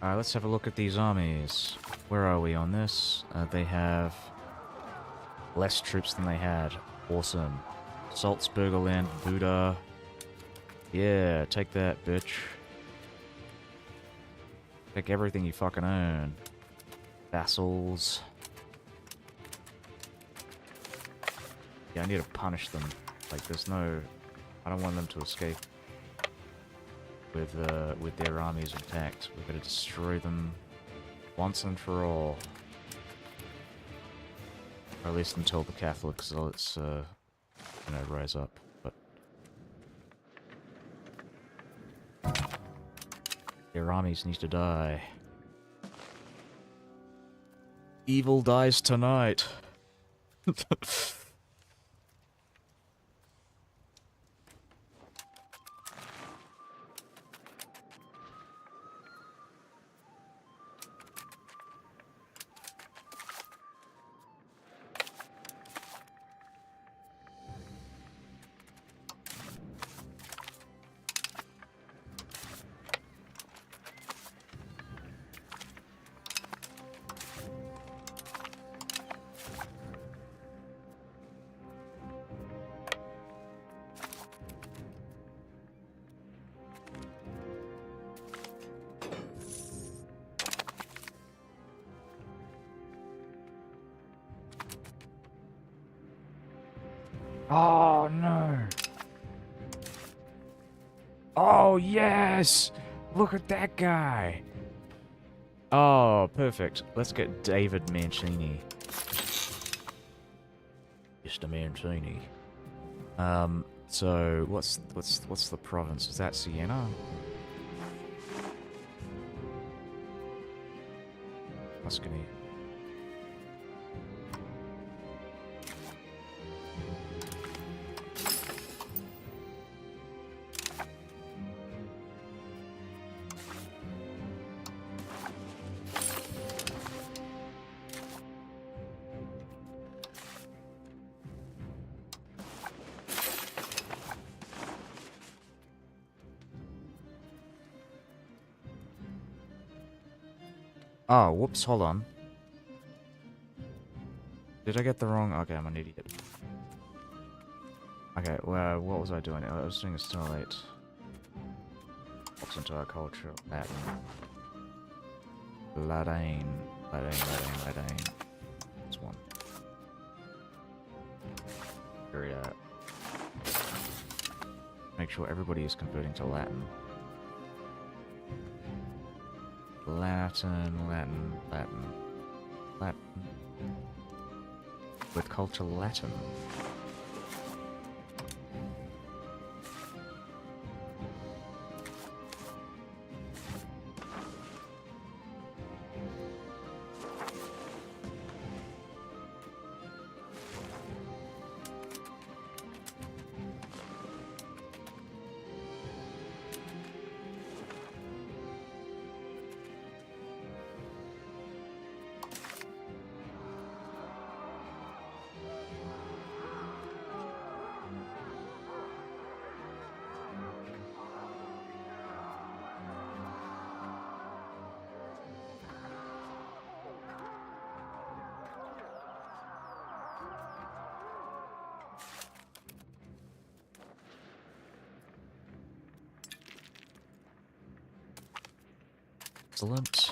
Alright, let's have a look at these armies. Where are we on this? They have less troops than they had. Awesome. Salzburgerland, Buda. Yeah, take that, bitch. Take everything you fucking own. Vassals. Yeah, I need to punish them. Like, there's no... I don't want them to escape with their armies intact. We're gonna destroy them once and for all. Or at least until the Catholics, let's, rise up. But their armies need to die. Evil dies tonight. Oh, no. Oh, yes! Look at that guy! Oh, perfect. Let's get David Mancini. Mr. Mancini. So, what's the province? Is that Siena? Tuscany. Oh, whoops, hold on. Did I get the wrong... Okay, I'm an idiot. Okay, well, what was I doing? I was doing assimilate. What's into our culture? Latin. Latin. That's one. Very, make sure everybody is converting to Latin. Latin. With culture Latin. Excellent.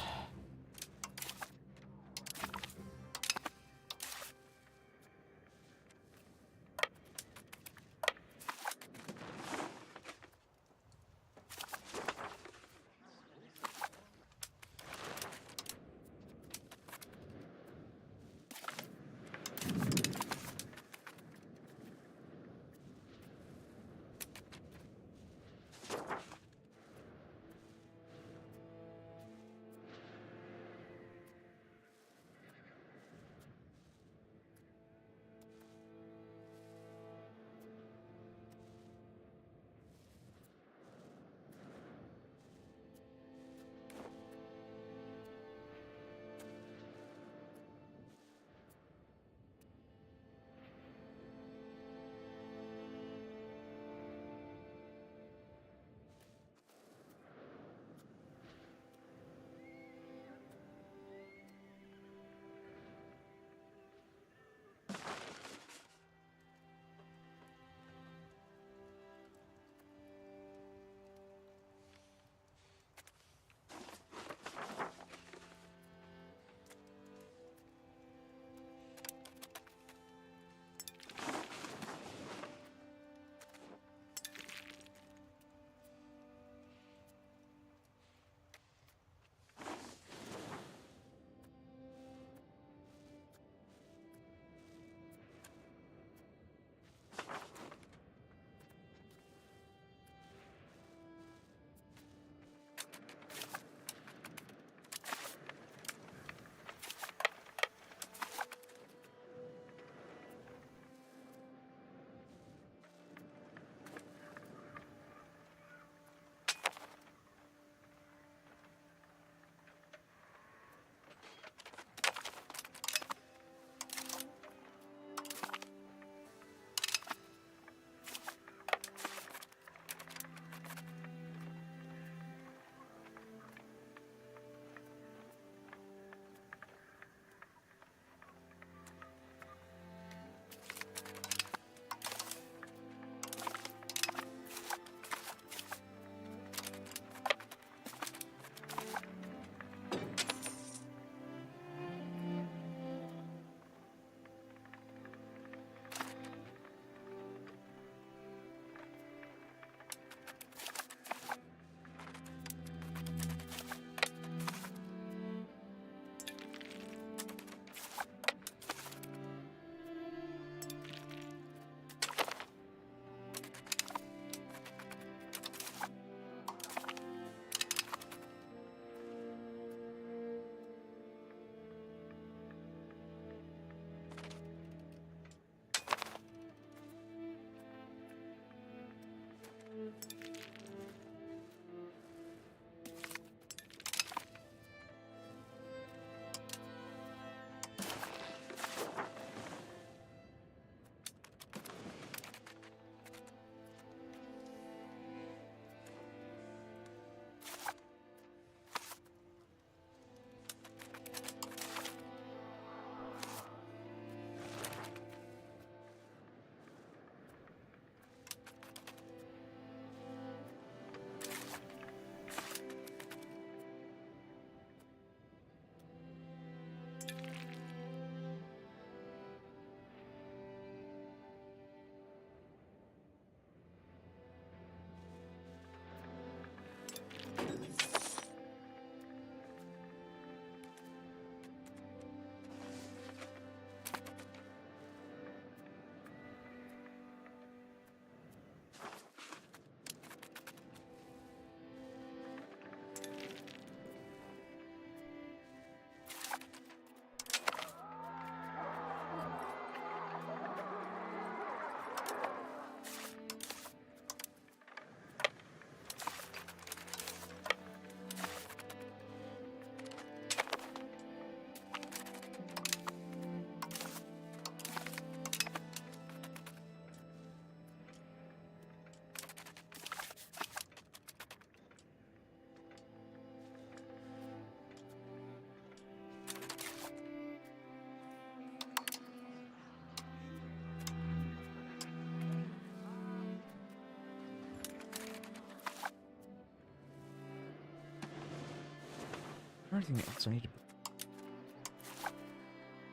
Anything else I need to...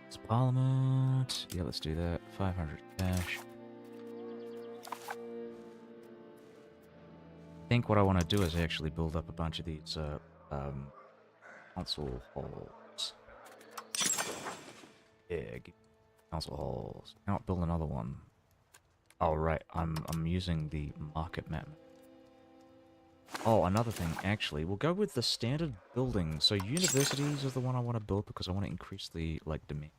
It's Parliament. Yeah, let's do that. 500 cash. I think what I want to do is actually build up a bunch of these council halls. Yeah, council halls. Cannot build another one. Oh right, I'm using the market map. Oh, another thing, actually, we'll go with the standard building. So universities is the one I want to build because I want to increase the like demand.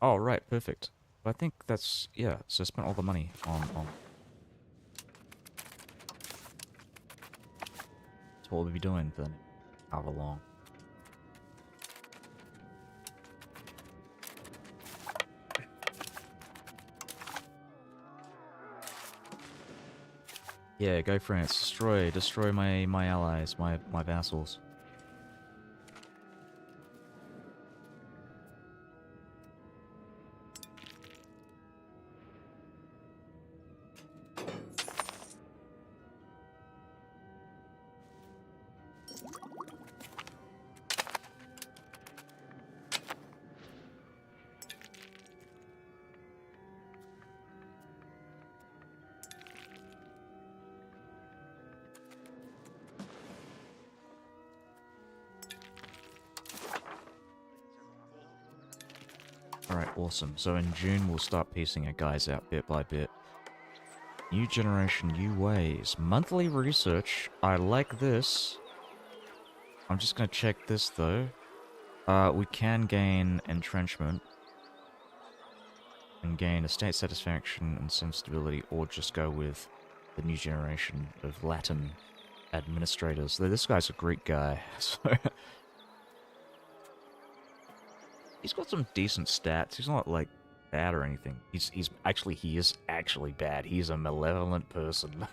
Oh right, perfect. I think that's yeah. So I spent all the money on. That's what we'll be doing then. However long. Yeah, go France. Destroy my allies, my vassals. Alright, awesome. So in June, we'll start piecing our guys out bit by bit. New generation, new ways. Monthly research. I like this. I'm just gonna check this, though. We can gain entrenchment. And gain estate satisfaction and some stability, or just go with the new generation of Latin administrators. Though this guy's a Greek guy, so... He's got some decent stats. He's not, like, bad or anything. He is actually bad. He's a malevolent person.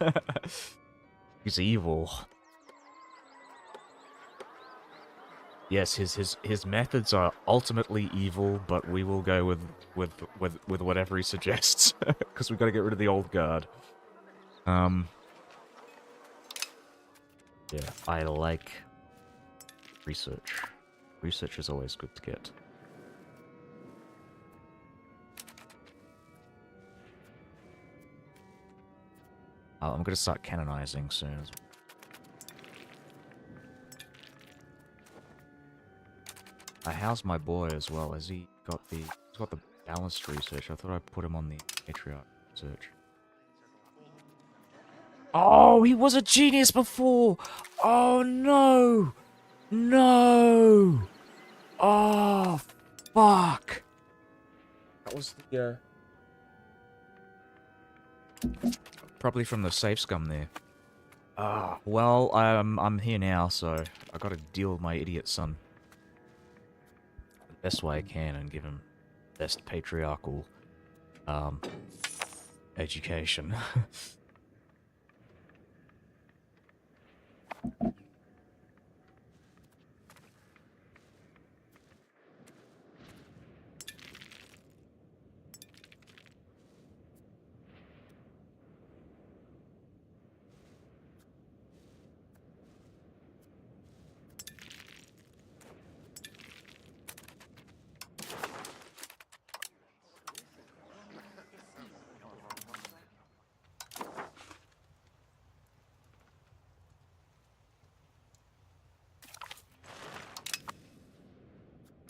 He's evil. Yes, his methods are ultimately evil, but we will go with whatever he suggests, because we've got to get rid of the old guard. Yeah, I like research. Research is always good to get. I'm gonna start canonizing soon. How's my boy as well? Has he got the... He's got the balanced research. I thought I'd put him on the patriarch research. Oh, he was a genius before! Oh, no! No! Oh, fuck! That was the, probably from the safe scum there. Well, I'm here now, so I gotta deal with my idiot son the best way I can and give him best patriarchal, education.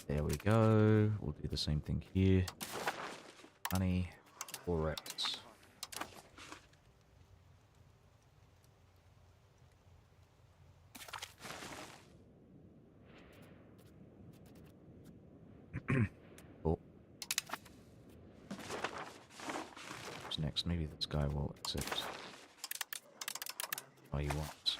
There we go. We'll do the same thing here. Honey, correct. Oh. What's next? Maybe this guy will accept. Oh, you want?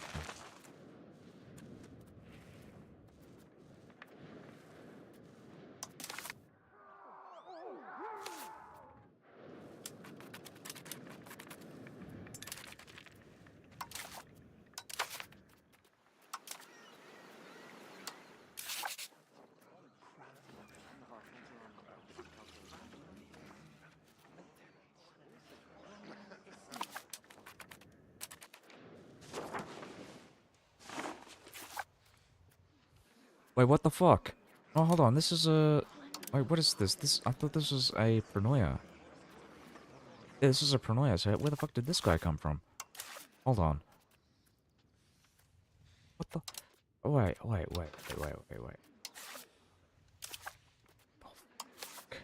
Wait, what the fuck? Oh, hold on. This is a... Wait, what is this? I thought this was a Paranoia. Yeah, this is a Paranoia, so where the fuck did this guy come from? Hold on. What the... Oh, wait. Oh, fuck.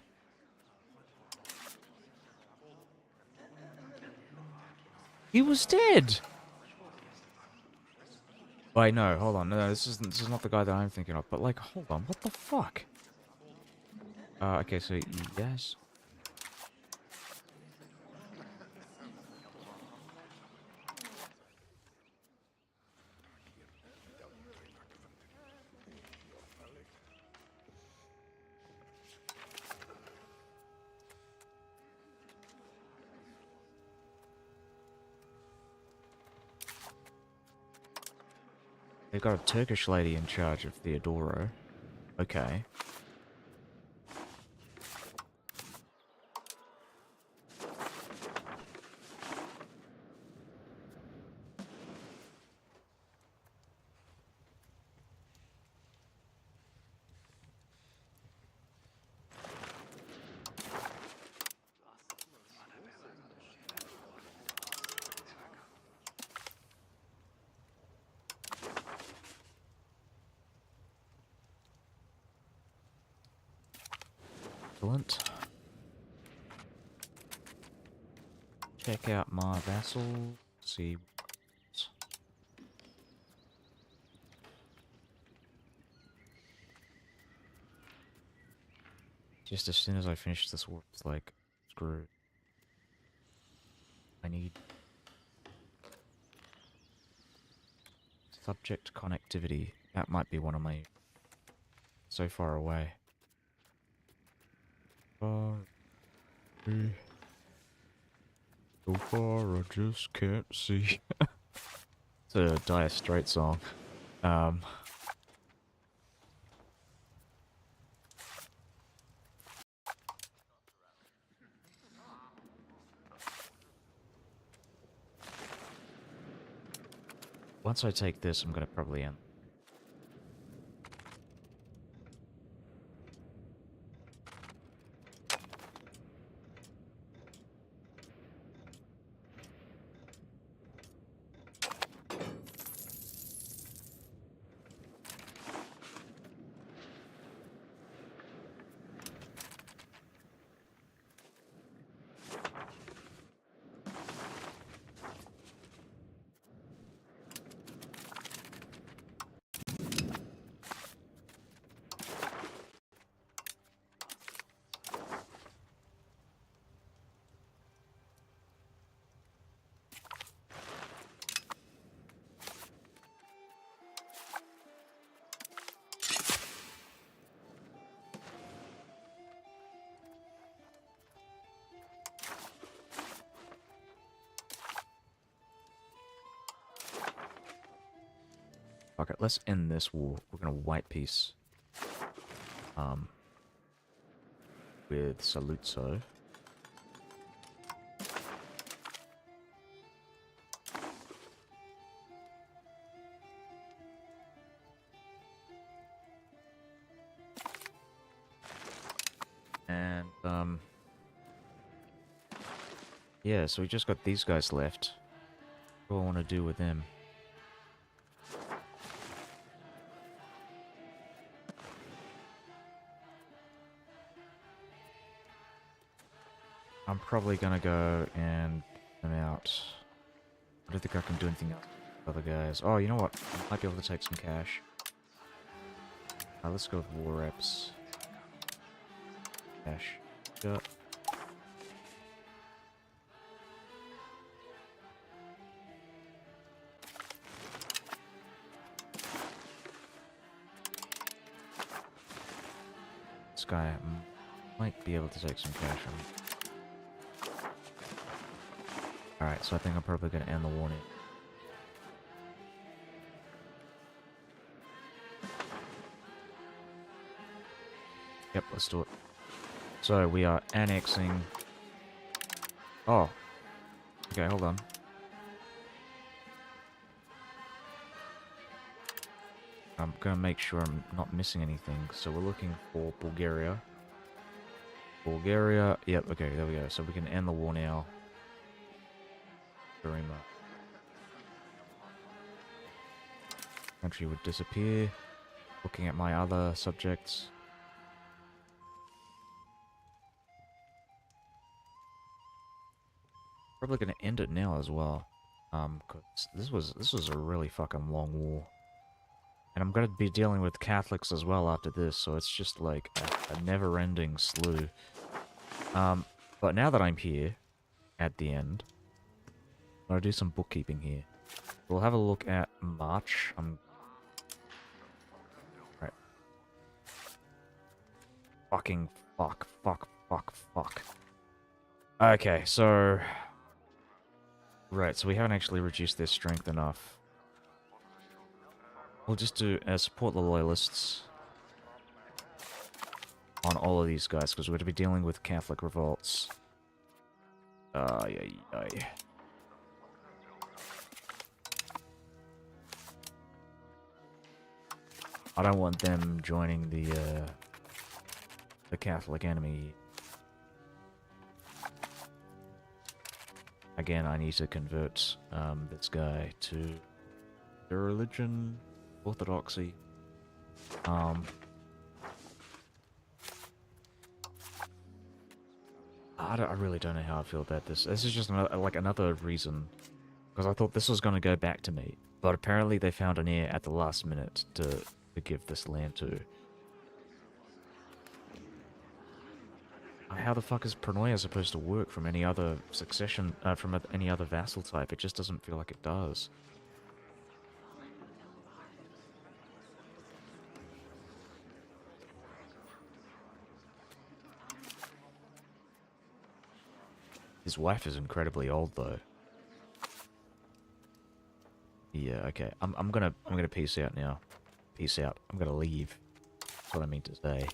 He was dead! Wait, no, hold on. No, this is not the guy that I'm thinking of. But, like, hold on. What the fuck? Okay, so, yes. They've got a Turkish lady in charge of Theodoro. Okay. Excellent. Check out my vassal. See. Just as soon as I finish this war, it's like, screw. I need subject connectivity. That might be one of my... So far away. So far, I just can't see. It's a Dire Straits song. Once I take this, I'm gonna probably end. Okay, let's end this war. We're gonna white peace. With Saluzzo. And, yeah, so we just got these guys left. What do I want to do with them? I'm probably gonna go and them out. I don't think I can do anything else with other guys. Oh, you know what? I might be able to take some cash. Let's go with war reps. Cash. Yeah. This guy might be able to take some cash from me. Alright, so I think I'm probably going to end the warning. Yep, let's do it. So, we are annexing... Oh. Okay, hold on. I'm gonna make sure I'm not missing anything. So we're looking for Bulgaria. Bulgaria. Yep. Okay. There we go. So we can end the war now. Very much. Country would disappear. Looking at my other subjects. Probably gonna end it now as well. 'Cause this was a really fucking long war. And I'm gonna be dealing with Catholics as well after this, so it's just like a never-ending slew. But now that I'm here, at the end, I'm gonna do some bookkeeping here. We'll have a look at March. Right. Fucking fuck. Okay, so... Right, so we haven't actually reduced their strength enough. We'll just do support the loyalists on all of these guys, because we're going to be dealing with Catholic revolts. Yeah. I don't want them joining the Catholic enemy. Again, I need to convert this guy to the religion, Orthodoxy. I really don't know how I feel about this. This is just another reason, because I thought this was going to go back to me, but apparently they found an heir at the last minute to give this land to. How the fuck is Pranoia supposed to work from any other succession, from any other vassal type? It just doesn't feel like it does. His wife is incredibly old, though. Yeah, okay. I'm gonna peace out now. Peace out. I'm gonna leave. That's what I mean to say.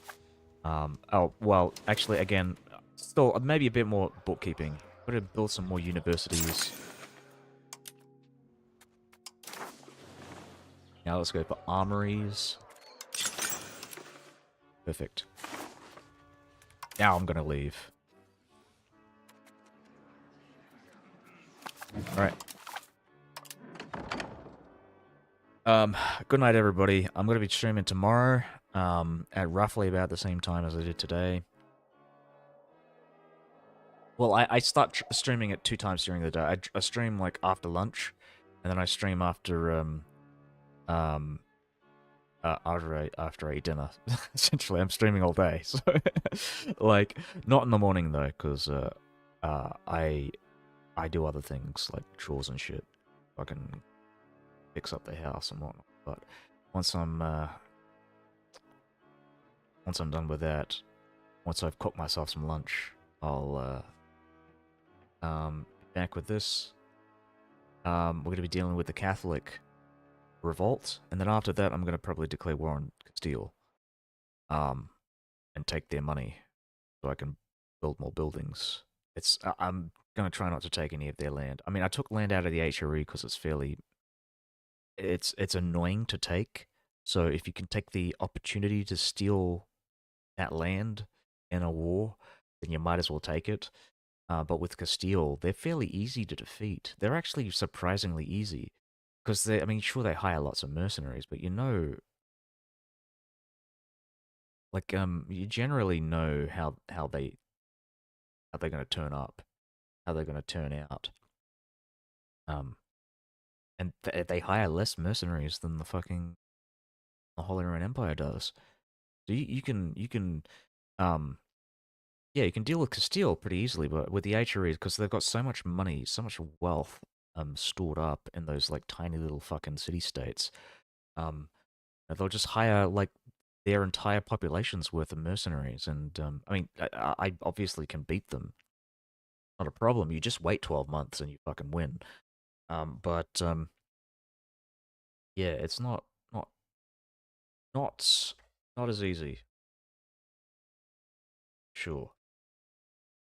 Oh, well, actually, again, still, maybe a bit more bookkeeping. I'm gonna build some more universities. Now let's go for armories. Perfect. Now I'm gonna leave. Alright. Good night, everybody. I'm gonna be streaming tomorrow, at roughly about the same time as I did today. Well, I start streaming it 2 times during the day. I stream, like, after lunch, and then I stream after, after I eat dinner. Essentially, I'm streaming all day, so... like, not in the morning, though, because, I do other things, like chores and shit. Fucking fix up the house and whatnot. But once I'm done with that, once I've cooked myself some lunch, I'll be back with this. We're gonna be dealing with the Catholic revolt, and then after that, I'm gonna probably declare war on Castile, and take their money, so I can build more buildings. I'm gonna try not to take any of their land. I mean, I took land out of the HRE because it's fairly it's annoying to take. So if you can take the opportunity to steal that land in a war, then you might as well take it. But with Castile, they're fairly easy to defeat. They're actually surprisingly easy. Because I mean, sure, they hire lots of mercenaries, but like, you generally know how they're going to turn up, how they're going to turn out. And they hire less mercenaries than the Holy Roman Empire does. So um, yeah, you can deal with Castile pretty easily, but with the HREs, because they've got so much money, so much wealth, stored up in those, like, tiny little fucking city-states, um, they'll just hire, like, their entire population's worth of mercenaries, and, I mean, I obviously can beat them. Not a problem, you just wait 12 months and you fucking win. But, yeah, it's not, not, not as easy. Sure.